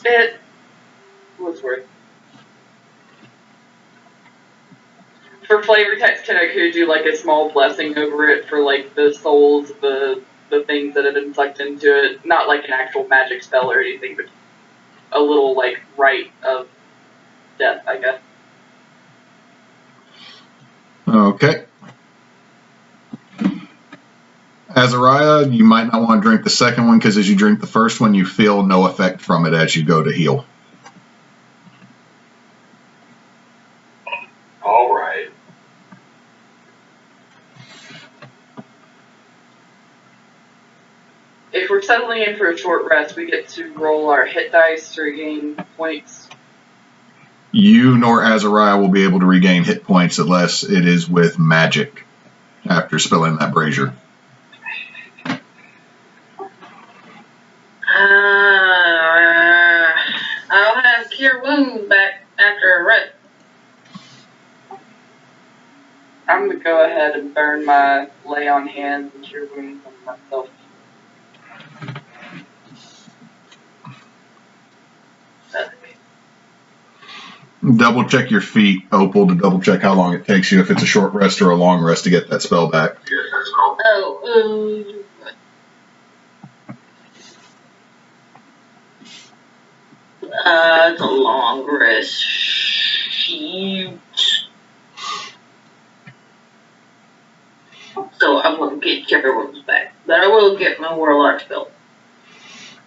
It was worth it. For flavor text, can I could do like a small blessing over it for like the souls, the things that have been sucked into it? Not like an actual magic spell or anything, but a little like rite of death, I guess. Okay. Asariah, you might not want to drink the second one because as you drink the first one, you feel no effect from it as you go to heal. All right. If we're settling in for a short rest, we get to roll our hit dice to regain points. You nor Asariah will be able to regain hit points unless it is with magic after spilling that brazier. I'll have cure wounds back after a rest. I'm gonna go ahead and burn my lay on hands and cure wounds on myself. Double check your feet, Opal, to double check how long it takes you if it's a short rest or a long rest to get that spell back. It's a long rest. Shoot. So I won't get cure wounds back, but I will get my Warlock spell.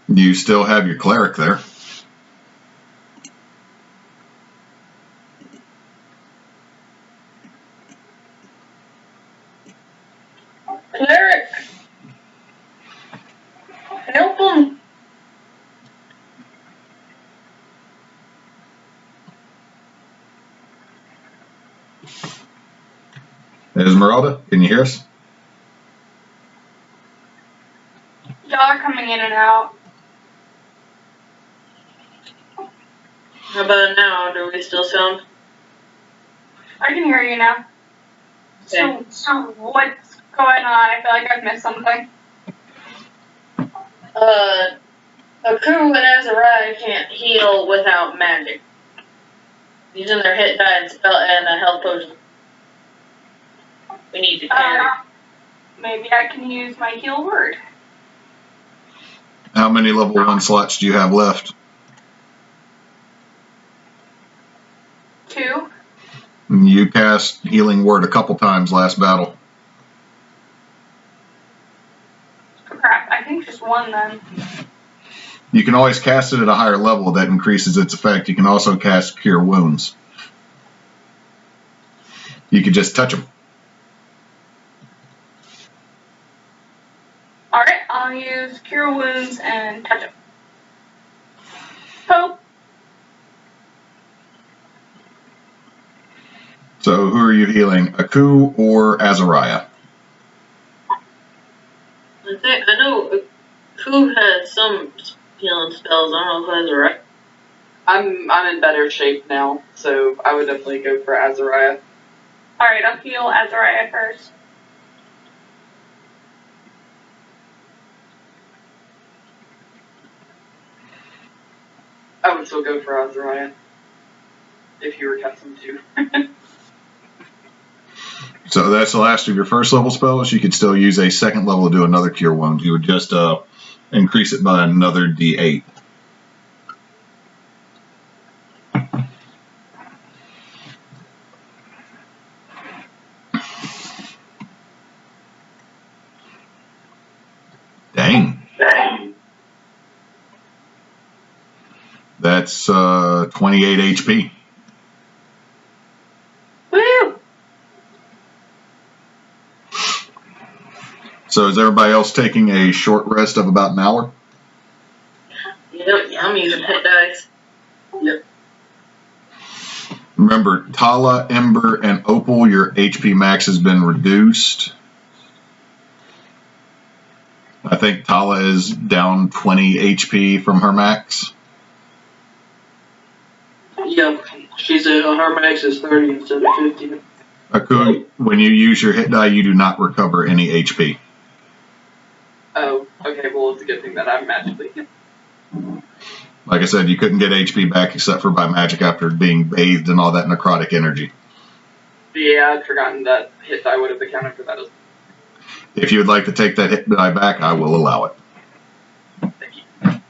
You still have your Cleric there. Esmeralda, can you hear us? Y'all are coming in and out. How about now? Do we still sound? I can hear you now. Okay. So what's going on? I feel like I've missed something. Aku and Asariah can't heal without magic. Using their hit die and spell and a health potion. We need to carry. Maybe I can use my heal word. How many level 1 slots do you have left? 2. You cast Healing Word a couple times last battle. Oh, crap, I think just 1 then. You can always cast it at a higher level that increases its effect. You can also cast Cure Wounds. You could just touch them. Alright, I'll use Cure Wounds and touch it. Hope. So who are you healing, Aku or Asariah? I know Aku has some healing spells. I don't know if Asariah. I'm in better shape now, so I would definitely go for Asariah. Alright, I'll heal Asariah first. I would still go for Asariah if you were casting 2. So that's the last of your first level spells. You could still use a second level to do another Cure Wound. You would just increase it by another D8. Dang. That's 28 HP. Woo! So is everybody else taking a short rest of about an hour? Yep, I'm using hit dice. Yep. Remember, Tala, Ember, and Opal, your HP max has been reduced. I think Tala is down 20 HP from her max. Yep. She's her max is 30 instead of 50. Aku, when you use your hit die, you do not recover any HP. Oh, okay, well, it's a good thing that I'm magically. Like I said, you couldn't get HP back except for by magic after being bathed in all that necrotic energy. Yeah, I'd forgotten that hit die would have accounted for that as well. If you would like to take that hit die back, I will allow it. Thank you. I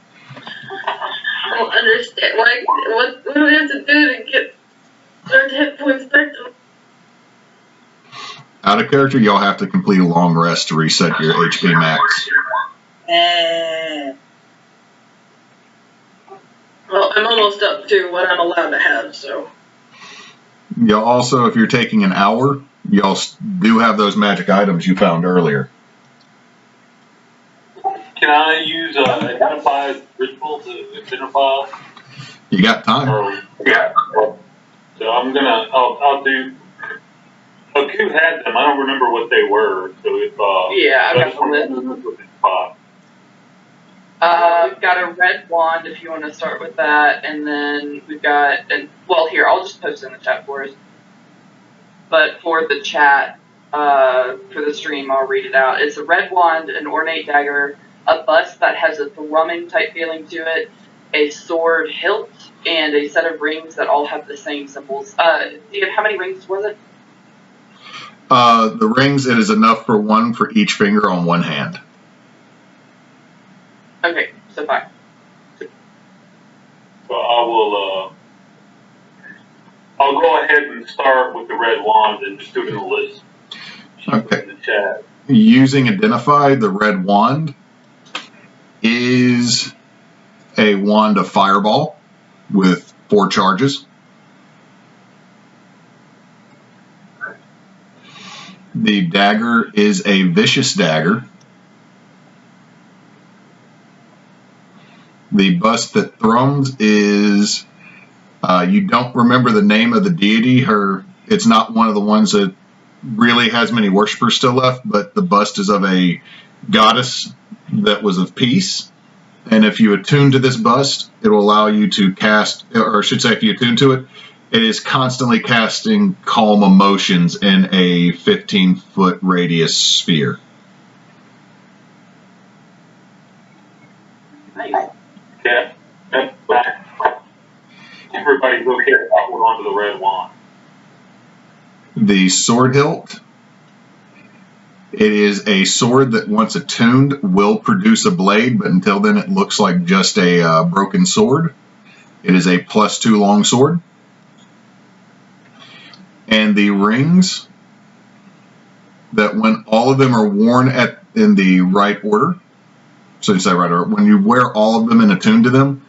don't understand. Like, what do we have to do to get our hit points back to? Out of character, y'all have to complete a long rest to reset your HP max. Well, I'm almost up to what I'm allowed to have, so. Y'all also, if you're taking an hour, y'all do have those magic items you found earlier. Can I use identify ritual to identify? You got time. Yeah. So I'll do. Aku had them. I don't remember what they were. So if Yeah, I've I just got want them. to spot. We've got a red wand if you want to start with that, and then we've got, well, here, I'll just post it in the chat for us. But for the chat, for the stream, I'll read it out. It's a red wand, an ornate dagger, a bust that has a thrumming type feeling to it, a sword hilt, and a set of rings that all have the same symbols. Ian, how many rings was it? The rings, it is enough for one for each finger on one hand. Okay, so 5. So I'll go ahead and start with the red wand and just do it in the list. Okay. In the chat. Using Identify, the red wand is a wand of fireball with 4 charges. The dagger is a vicious dagger. The bust that thrums is, you don't remember the name of the deity. It's not one of the ones that really has many worshippers still left, but the bust is of a goddess that was of peace. And if you attune to this bust, it will allow you to cast, or I should say, if you attune to it, it is constantly casting calm emotions in a 15-foot radius sphere. Nice. Yeah. Everybody go here. I'll hold on to the red wand. The sword hilt. It is a sword that, once attuned, will produce a blade, but until then it looks like just a broken sword. It is a +2 long sword. And the rings, that when all of them are worn in the right order, so you say right order, when you wear all of them and attune to them,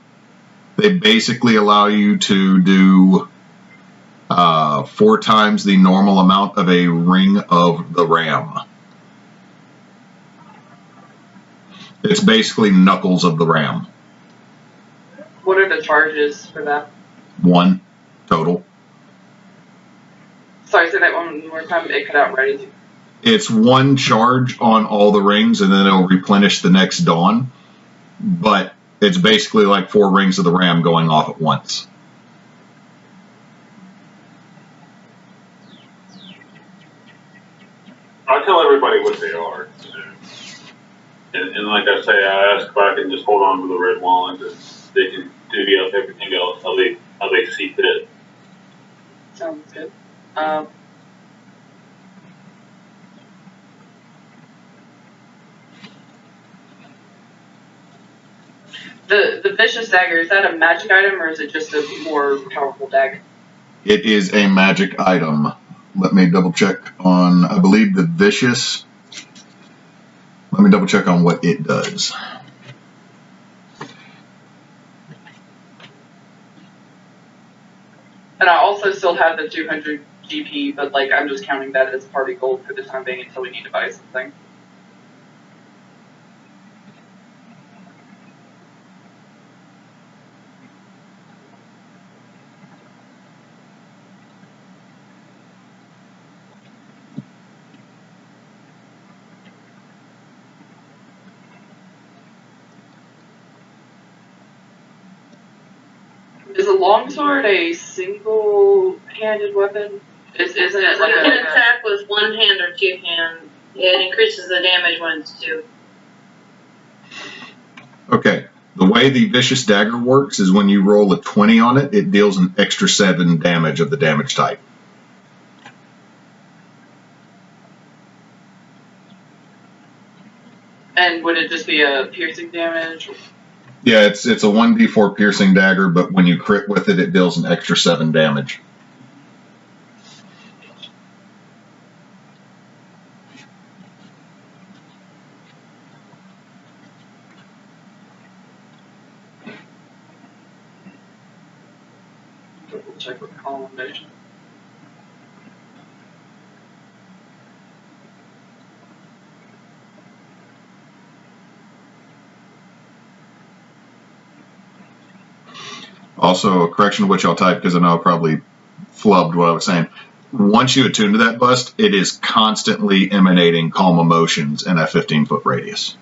they basically allow you to do 4 times the normal amount of a ring of the ram. It's basically knuckles of the ram. What are the charges for that? 1 total. Sorry, say that one more time. It cut out right as you. It's 1 charge on all the rings, and then it'll replenish the next dawn. But it's basically like 4 rings of the ram going off at once. I'll tell everybody what they are. And like I say, I ask if I can just hold on to the red wand, and they can divvy up everything else how they see fit. Sounds good. The vicious dagger, is that a magic item or is it just a more powerful dagger? It is a magic item. Let me double check on, I believe the vicious. Let me double check on what it does. And I also still have the 200 GP, but like I'm just counting that as party gold for the time being until we need to buy something. Is a longsword a single-handed weapon? Isn't it like You can attack with 1 hand or 2 hands. It increases the damage when it's 2. Okay. The way the vicious dagger works is when you roll a 20 on it, it deals an extra 7 damage of the damage type. And would it just be a piercing damage? Yeah, it's a 1d4 piercing dagger, but when you crit with it, it deals an extra 7 damage. Double check with columnation. Also, a correction of which I'll type because I know I probably flubbed what I was saying. Once you attune to that bust, it is constantly emanating calm emotions in a 15-foot radius.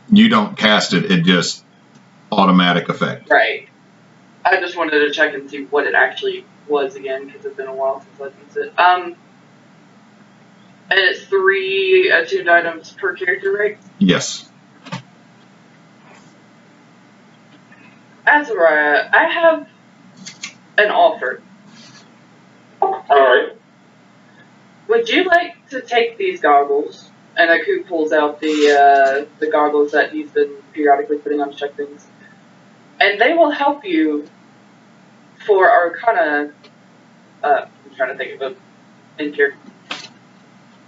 You don't cast it, it just automatic effect. Right. I just wanted to check and see what it actually was again, because it's been a while since I've used it. And it's 3 attuned items per character, right? Yes. Asariah, I have an offer. Alright. Would you like to take these goggles? And Aku pulls out the goggles that he's been periodically putting on to check things. And they will help you for Arcana. I'm trying to think of a in here.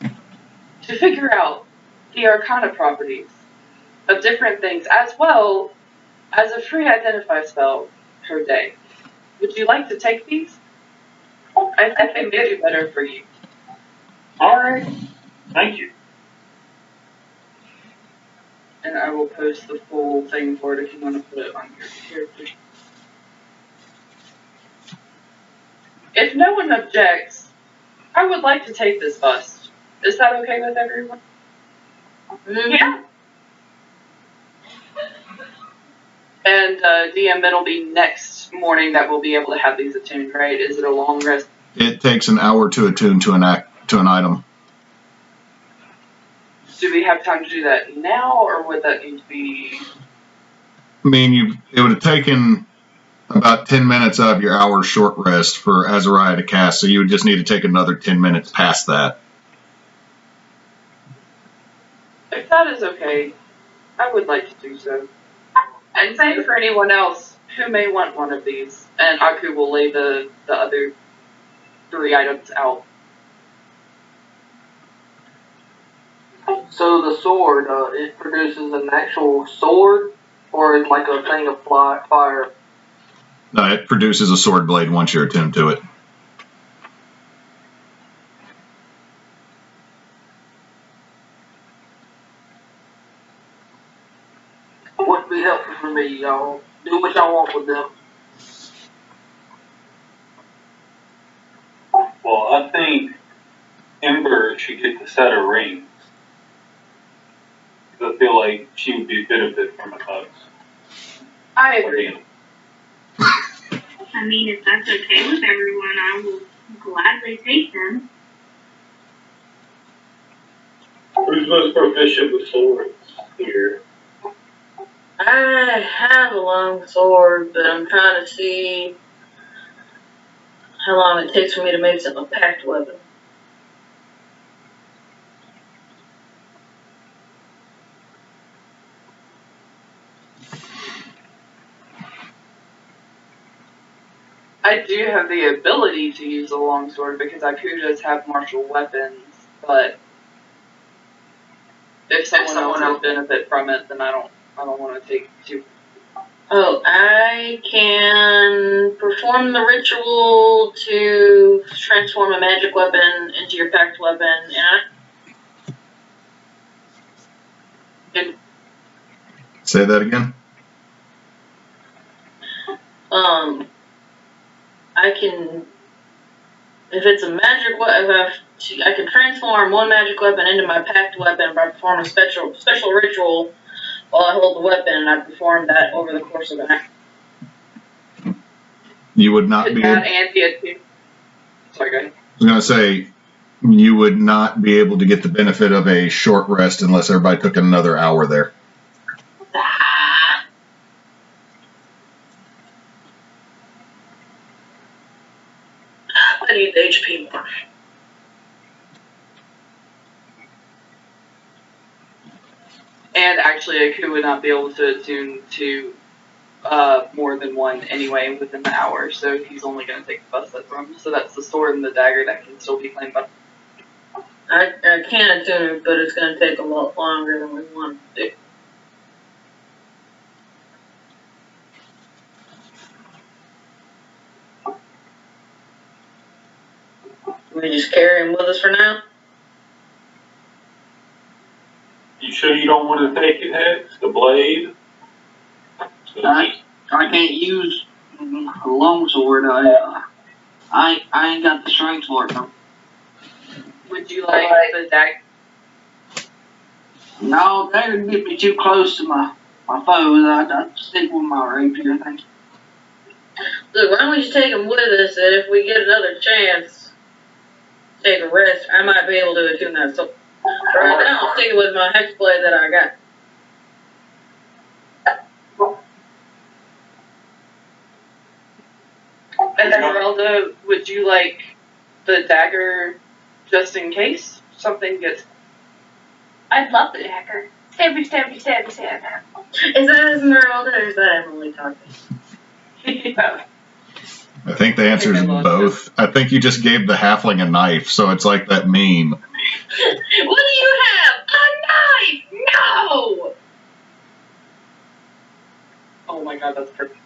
To figure out the Arcana properties of different things, as well as a free identify spell per day. Would you like to take these? I think they may be better for you. Alright. Thank you. And I will post the full thing for it if you want to put it on your character. If no one objects, I would like to take this bust. Is that okay with everyone? Yeah. And DM, it'll be next morning that we'll be able to have these attuned, right? Is it a long rest? It takes an hour to attune to an item. Do we have time to do that now, or would that need to be? I mean, it would have taken about 10 minutes out of your hour short rest for Asariah to cast, so you would just need to take another 10 minutes past that. If that is okay, I would like to do so. And same for anyone else who may want one of these. And Aku will lay the other 3 items out. So the sword, it produces an actual sword, or it's like a thing of fire? No, it produces a sword blade once you're attuned to it. Would be helpful for me, y'all. Do what y'all want with them. Well, I think Ember should get the set of rings. I feel like she would be benefit from a tux. I agree. I mean, if that's okay with everyone, I will gladly take them. Who's most proficient with swords here? I have a long sword, but I'm trying to see how long it takes for me to make a packed weapon. I do have the ability to use a longsword because Aku does have martial weapons, but if someone else will benefit from it, then I don't want to take too. Oh, I can perform the ritual to transform a magic weapon into your packed weapon, And Say that again? I can, if it's a magic weapon, I can transform one magic weapon into my packed weapon by performing a special ritual while I hold the weapon, and I perform that over the course of an act. You would not be able, Sorry, go ahead. I was going to say, you would not be able to get the benefit of a short rest unless everybody took another hour there. I need the HP more. And actually, Aku would not be able to attune to more than one anyway within the hour, so he's only going to take the bust that's from. So that's the sword and the dagger that can still be claimed by. I can attune it, but it's going to take a lot longer than we want to do. We just carry him with us for now? You sure you don't want to take it, Hex? The blade? I can't use a longsword. I ain't got the strength for it. No. Would you like the dagger? No, that would get me too close to my foes. I'd stick with my rapier. Thank you. Look, why don't we just take him with us, and if we get another chance to take a rest, I might be able to attune that. So, right now, I'll stick it with my Hexblade that I got. Esmeralda, would you like the dagger just in case something gets... I'd love the dagger. Stabby, stabby, stabby, stabby. Is that Esmeralda or is that Emily talking? Yeah. I think the answer is both. I think you just gave the halfling a knife, so it's like that meme. What do you have? A knife! No! Oh my god, that's perfect.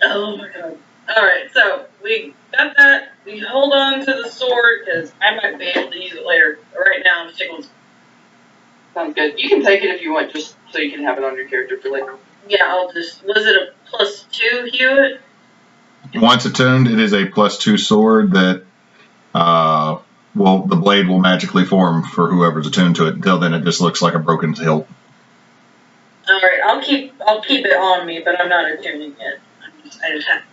Oh my god. Alright, so we got that. We hold on to the sword because I might be able to use it later. But right now, I'm sticking with. Sounds good. You can take it if you want, just so you can have it on your character for later. Yeah, I'll just. Was it a +2 Hewitt? Once attuned, it is a +2 sword that, the blade will magically form for whoever's attuned to it. Until then, it just looks like a broken hilt. All right, I'll keep it on me, but I'm not attuning it. I just have.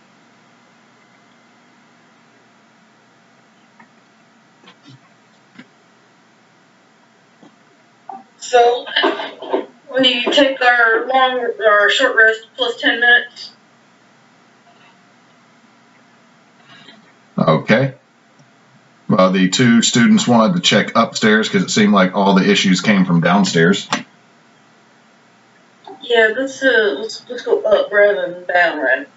So, we take our short rest plus 10 minutes. Okay. Well, the two students wanted to check upstairs because it seemed like all the issues came from downstairs. Yeah, let's go up rather than down, right?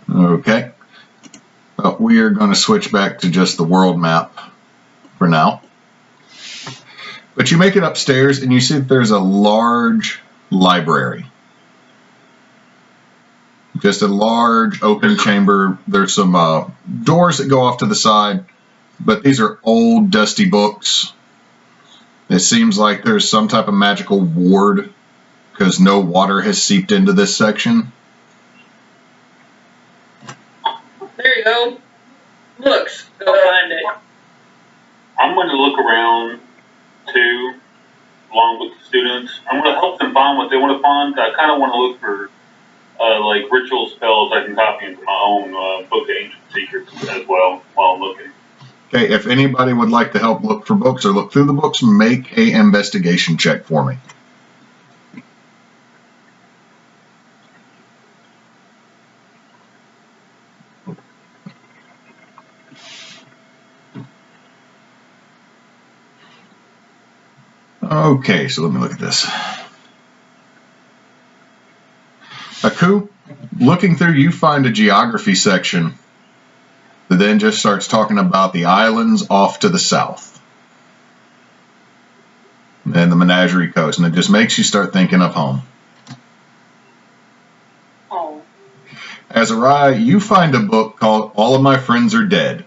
Okay. We are going to switch back to just the world map for now. But you make it upstairs and you see that there's a large library. Just a large open chamber. There's some doors that go off to the side, but these are old, dusty books. It seems like there's some type of magical ward because no water has seeped into this section. There you go. Books. Go find it. I'm going to look around too, along with the students. I'm going to help them find what they want to find. I kind of want to look for like ritual spells I can copy into my own book of ancient secrets as well while I'm looking. Okay, if anybody would like to help look for books or look through the books, make an investigation check for me. Okay, so let me look at this. Aku, looking through, you find a geography section that then just starts talking about the islands off to the south and the Menagerie Coast, and it just makes you start thinking of home. Oh. Asariah, you find a book called All of My Friends Are Dead.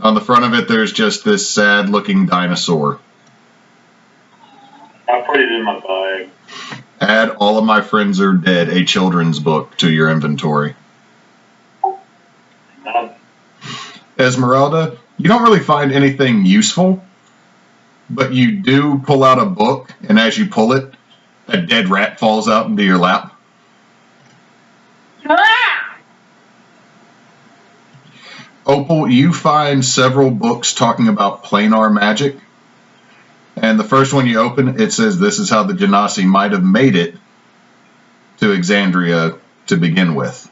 On the front of it, there's just this sad-looking dinosaur. I put it in my bag. Add All of My Friends Are Dead, a children's book, to your inventory. Esmeralda, you don't really find anything useful, but you do pull out a book, and as you pull it, a dead rat falls out into your lap. Opal, you find several books talking about planar magic. And the first one you open, it says this is how the Genasi might have made it to Exandria to begin with.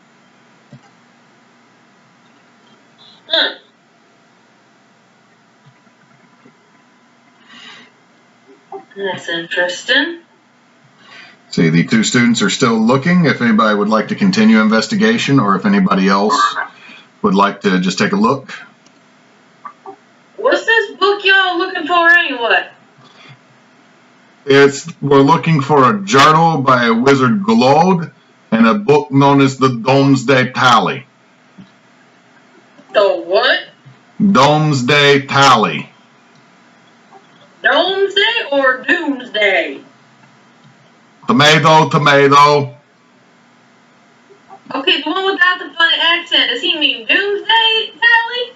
That's interesting. See, the two students are still looking. If anybody would like to continue investigation, or if anybody else would like to just take a look. What's this book y'all looking for anyway? We're looking for a journal by a wizard Glode and a book known as the Domesday Tally. The what? Domesday Tally. Domesday or Doomsday? Tomato, tomato. Okay, the one without the funny accent. Does he mean Doomsday, Tally?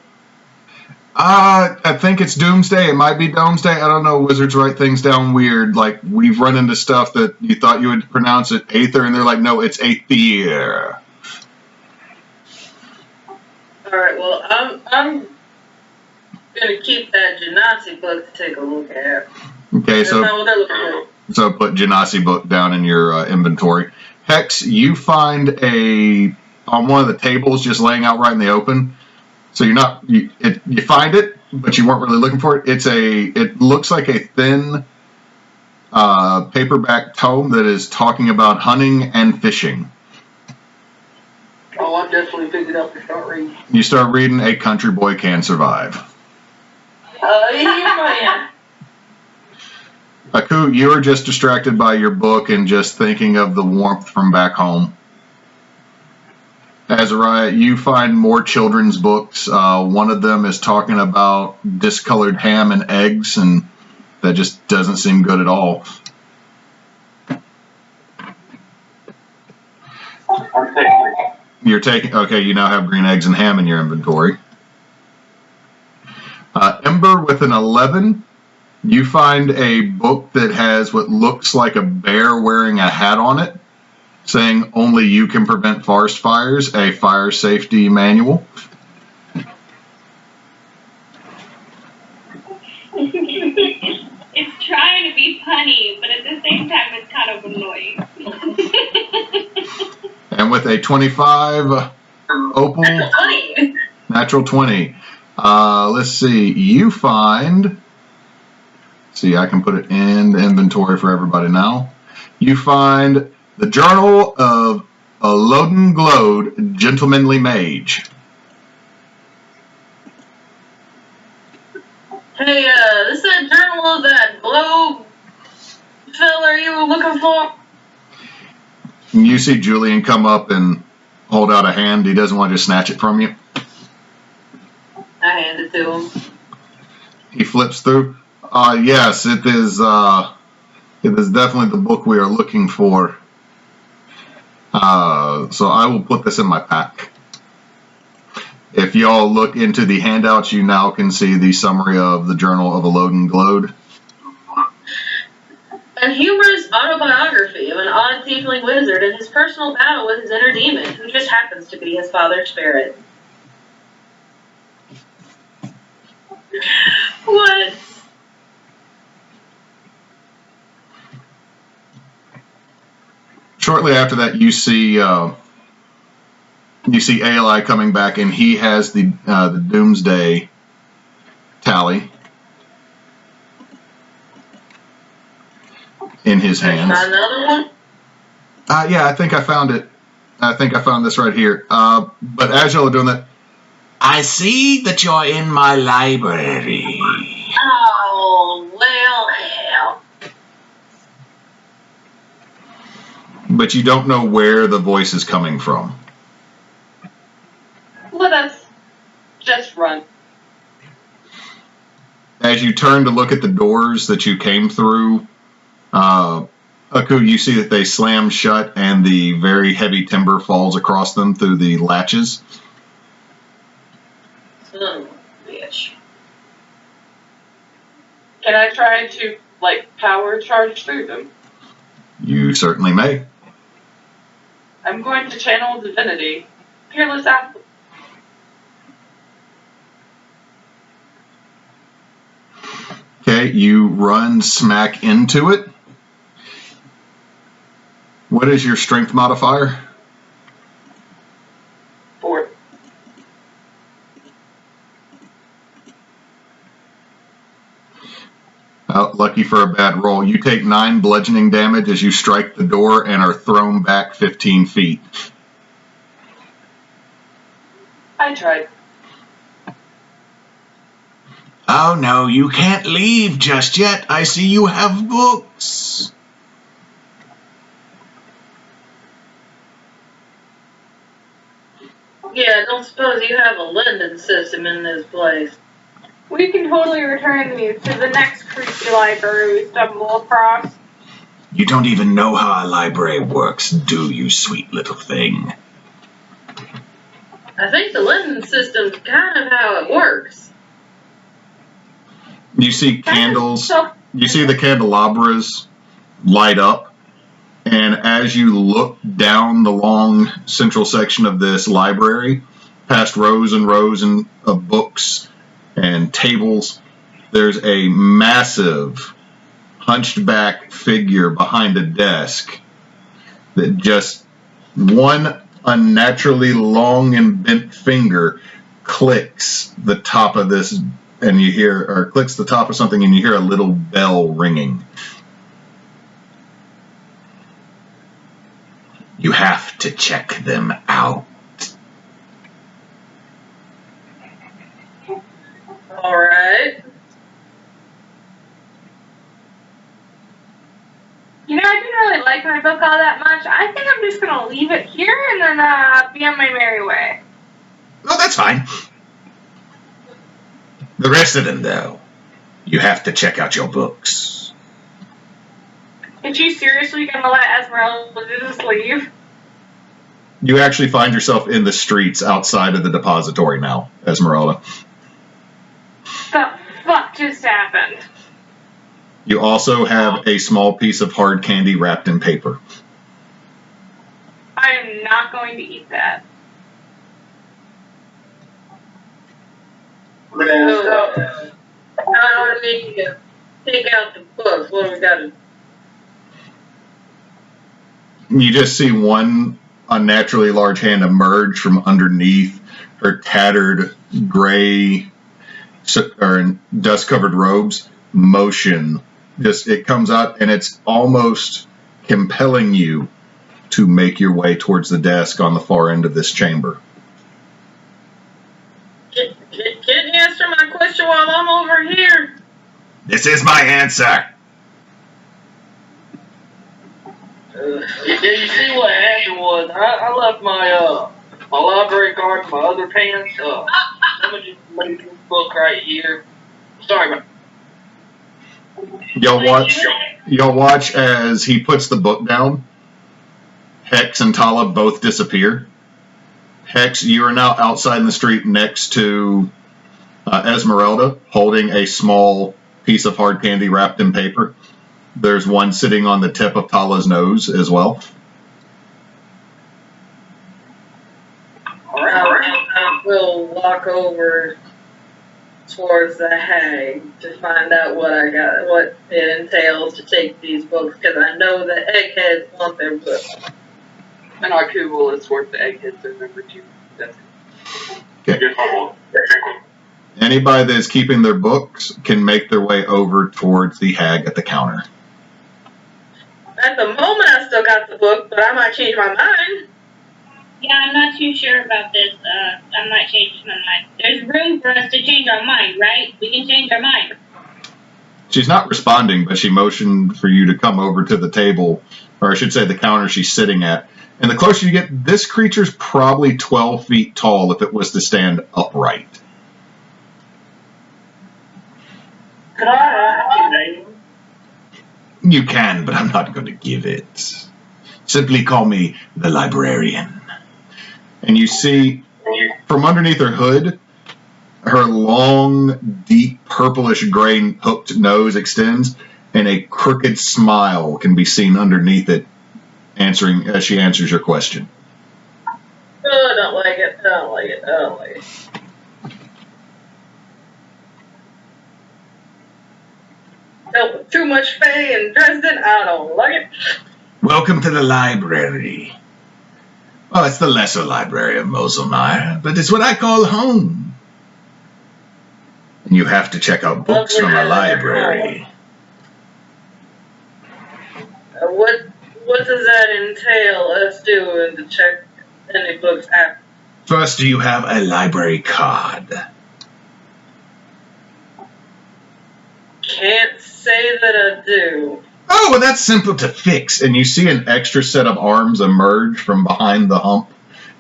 I think it's Doomsday. It might be Domesday. I don't know. Wizards write things down weird. Like, we've run into stuff that you thought you would pronounce it Aether, and they're like, no, it's Aether. Alright, well, I'm gonna keep that Genasi book to take a look at. Okay, That's not what they're looking for. so put Genasi book down in your inventory. Hex, you find on one of the tables just laying out right in the open. So you find it, but you weren't really looking for it. It looks like a thin paperback tome that is talking about hunting and fishing. Oh, I definitely picked it up and start reading. You start reading A Country Boy Can Survive. Yeah, Aku, you are just distracted by your book and just thinking of the warmth from back home. Asariah, you find more children's books. One of them is talking about discolored ham and eggs and That just doesn't seem good at all. I'm taking it. You're taking, okay, you now have green eggs and ham in your inventory. Ember with an 11. You find a book that has what looks like a bear wearing a hat on it, saying only you can prevent forest fires, a fire safety manual. It's trying to be funny, but at the same time, it's kind of annoying. And with a 25, Opal, Funny. natural 20. Let's see, you find, see, I can put it in the inventory for everybody now. You find the Journal of a Loden Glode, Gentlemanly Mage. Hey, this is that journal of that globe filler you were looking for? And you see Julian come up and hold out a hand. He doesn't want to just snatch it from you. I hand it to him. He flips through. Yes, it is definitely the book we are looking for. So I will put this in my pack. If y'all look into the handouts, you now can see the summary of the Journal of a Loden Glode. A humorous autobiography of an odd tiefling wizard and his personal battle with his inner demon, who just happens to be his father's spirit. What? Shortly after that, you see ALI coming back, and he has the Doomsday tally in his hands. Another one? Yeah, I think I found it. I think I found this right here. But as y'all are doing that, I see that you're in my library. Oh, well, hell. But you don't know where the voice is coming from. Let us just run. As you turn to look at the doors that you came through, Aku, you see that they slam shut and the very heavy timber falls across them through the latches. Son of a bitch. Can I try to, power charge through them? You certainly may. I'm going to channel divinity. Fearless apple. Okay, you run smack into it. What is your strength modifier? 4. Lucky for a bad roll. You take 9 bludgeoning damage as you strike the door and are thrown back 15 feet. I tried. Oh no, you can't leave just yet. I see you have books. Yeah, don't suppose you have a lending system in this place. We can totally return these to the next creepy library we stumble across. You don't even know how a library works, do you, sweet little thing? I think the lending system's kind of how it works. You see candles, you see the candelabras light up, and as you look down the long central section of this library, past rows and rows of books and tables, there's a massive hunched back figure behind a desk that just one unnaturally long and bent finger clicks the top of this, and you hear, or clicks the top of something, and you hear a little bell ringing. You have to check them out. Alright. You know, I didn't really like my book all that much. I think I'm just gonna leave it here and then be on my merry way. Oh, that's fine. The rest of them, though. You have to check out your books. Is you seriously gonna let Esmeralda just leave? You actually find yourself in the streets outside of the depository now, Esmeralda. The fuck just happened? You also have a small piece of hard candy wrapped in paper. I am not going to eat that. How do we take out the books? What do we got to do? You just see one unnaturally large hand emerge from underneath her tattered gray or dust-covered robes. Motion. Just it comes out, and it's almost compelling you to make your way towards the desk on the far end of this chamber. Can you answer my question while I'm over here? This is my answer. Yeah, you see what happened was I left my library card in my other pants. I'm gonna just leave this book right here. Sorry about. You'll watch as he puts the book down. Hex and Tala both disappear. Hex, you are now outside in the street next to Esmeralda, holding a small piece of hard candy wrapped in paper. There's one sitting on the tip of Tala's nose as well. We'll walk over towards the hag to find out what it entails to take these books, because I know the eggheads want their books. And Aku will escort the eggheads over to desk. Okay. Anybody that is keeping their books can make their way over towards the hag at the counter. At the moment, I still got the book, but I might change my mind. Yeah, I'm not too sure about this. I might change my mind. There's room for us to change our mind, right? We can change our mind. She's not responding, but she motioned for you to come over to the table, or I should say the counter she's sitting at. And the closer you get, this creature's probably 12 feet tall if it was to stand upright. Could I ask your name? You can, but I'm not going to give it. Simply call me the librarian. And you see, from underneath her hood, her long, deep, purplish gray hooked nose extends, and a crooked smile can be seen underneath it, answering as she answers your question. Oh, I don't like it. I don't like it. I don't like it. Dealt with too much Fae in Dresden. I don't like it. Welcome to the library. Well, it's the lesser library of Molaesmyr, but it's what I call home. And you have to check out books from a library. What does that entail us doing to check any books out? First, do you have a library card? Can't say that I do. Oh, well, that's simple to fix. And you see an extra set of arms emerge from behind the hump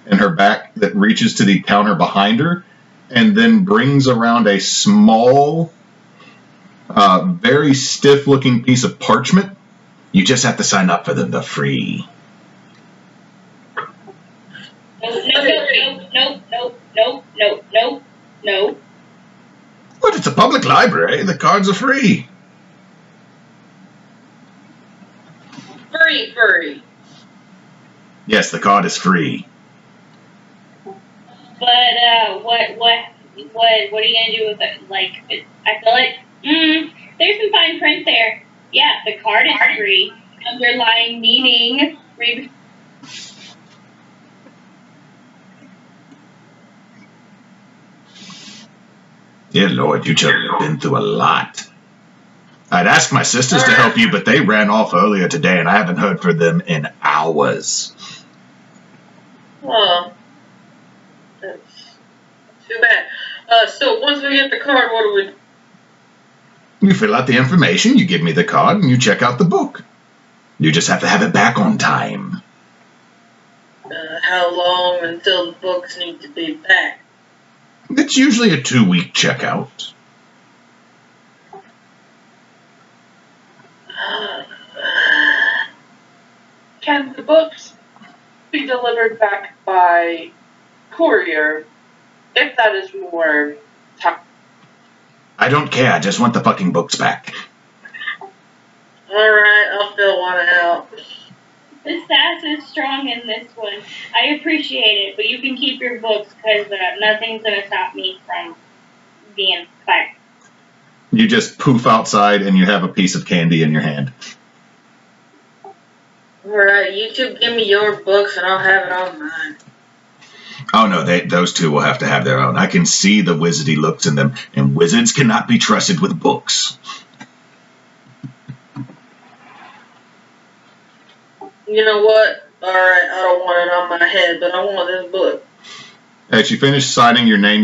in her back that reaches to the counter behind her and then brings around a small, very stiff-looking piece of parchment. You just have to sign up for the free. No. But it's a public library. The cards are free. Free. Yes, the card is free. But what are you gonna do with it? Like, I feel like there's some fine print there. Yeah, the card is free. Underlying meaning. Dear Lord, you children have been through a lot. I'd asked my sisters to help you, but they ran off earlier today, and I haven't heard from them in hours. Oh, that's too bad. So once we get the card, what do we do? You fill out the information, you give me the card, and you check out the book. You just have to have it back on time. How long until the books need to be back? It's usually a 2-week checkout. be delivered back by courier, if that is more time. I don't care. I just want the fucking books back. Alright, I'll fill one out. The sass is strong in this one. I appreciate it, but you can keep your books because nothing's going to stop me from being quiet. You just poof outside and you have a piece of candy in your hand. Alright, you two give me your books and I'll have it on mine. Oh no, those two will have to have their own. I can see the wizardy looks in them, and wizards cannot be trusted with books. You know what? Alright, I don't want it on my head, but I want this book. As you finish signing your name,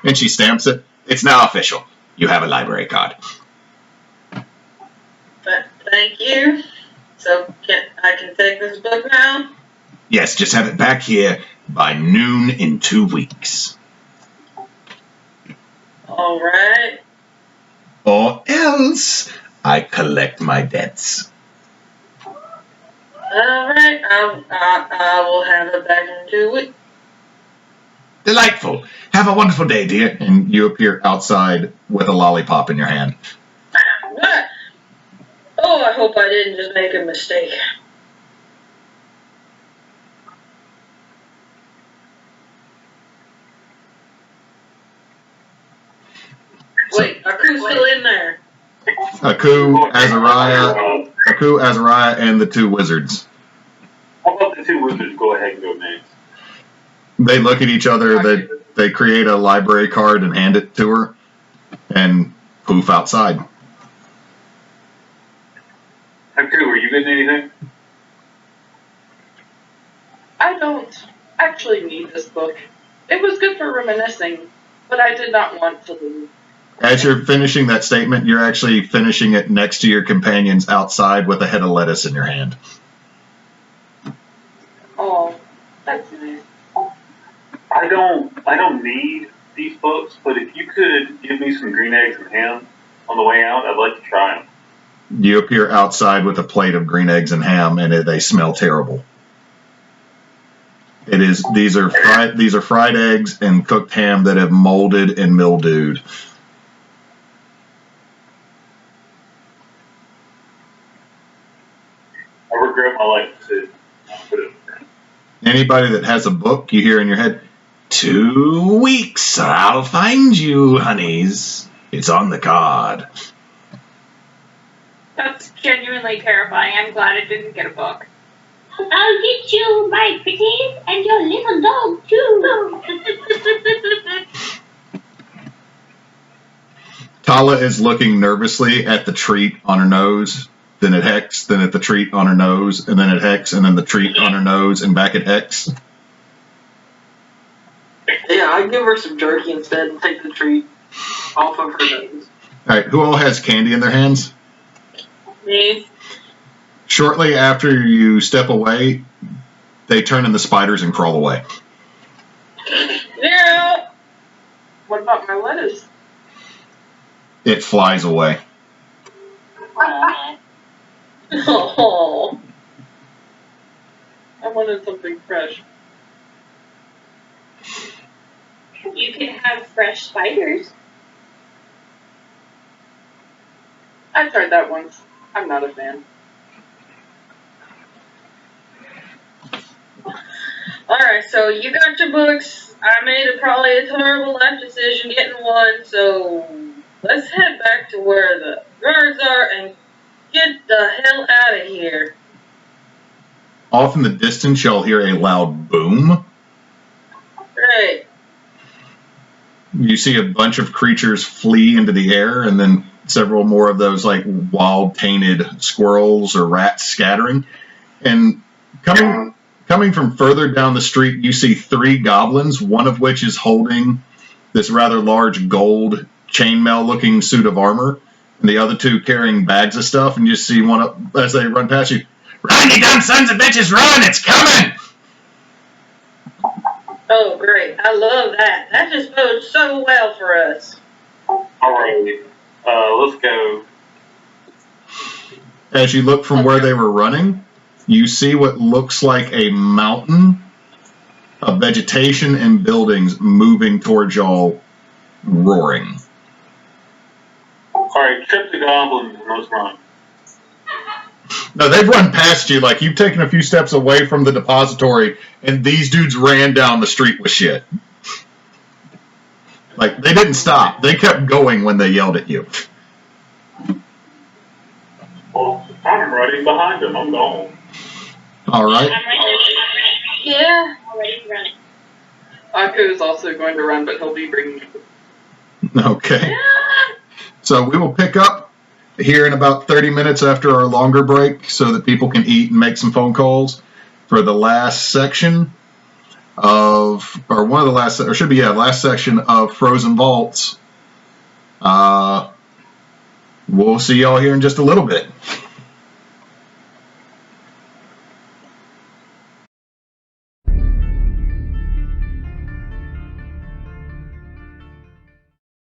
and she stamps it. It's now official. You have a library card. Thank you. So I can take this book now? Yes, just have it back here by noon in 2 weeks. Alright. Or else I collect my debts. Alright, I will have it back in 2 weeks. Delightful. Have a wonderful day, dear. And you appear outside with a lollipop in your hand. What? Oh, I hope I didn't just make a mistake. Wait, Aku's still in there. Aku, Azariah, and the two wizards. How about the two wizards go ahead and go next? They look at each other, they create a library card and hand it to her, and poof outside. Aku, are you getting anything? I don't actually need this book. It was good for reminiscing, but I did not want to leave. As you're finishing that statement, you're actually finishing it next to your companions outside with a head of lettuce in your hand. Oh, that's nice. I don't need these books, but if you could give me some green eggs and ham on the way out, I'd like to try them. You appear outside with a plate of green eggs and ham, and they smell terrible. These are fried eggs and cooked ham that have molded and mildewed. I regret my life decision. Anybody that has a book, you hear in your head, 2 weeks, I'll find you, honeys. It's on the card. That's genuinely terrifying. I'm glad I didn't get a book. I'll get you, my pretties, and your little dog, too. Tala is looking nervously at the treat on her nose, then at Hex, then at the treat on her nose, and then at Hex, and then the treat on her nose, and back at Hex. Yeah, I give her some jerky instead and take the treat off of her nose. All right, who all has candy in their hands? Me. Shortly after you step away, they turn into spiders and crawl away. Miro! What about my lettuce? It flies away. Oh. I wanted something fresh. You can have fresh spiders. I tried that once. I'm not a fan. Alright, so you got your books. I made probably a terrible life decision getting one, so let's head back to where the guards are and get the hell out of here. Off in the distance, y'all hear a loud boom. Great. You see a bunch of creatures flee into the air, and then several more of those like wild tainted squirrels or rats scattering. And coming from further down the street, you see 3 goblins, one of which is holding this rather large gold chainmail looking suit of armor, and the other 2 carrying bags of stuff, and you see one up as they run past you. Run, you dumb sons of bitches, run! It's coming! Oh, great. I love that. That just bodes so well for us. Alright, let's go. As you look from where they were running, you see what looks like a mountain of vegetation and buildings moving towards y'all, roaring. Alright, trip the goblins and let's run. No, they've run past you. Like, you've taken a few steps away from the depository, and these dudes ran down the street with shit. Like, they didn't stop. They kept going when they yelled at you. Well, I'm running behind them. I'm gone. All right. I'm ready. Yeah. Already running. Aku is also going to run, but he'll be bringing. Okay. So we will pick up here in about 30 minutes after our longer break so that people can eat and make some phone calls for the last section of, or one of the last, or should be, yeah, last section of Frozen Vaults. We'll see y'all here in just a little bit.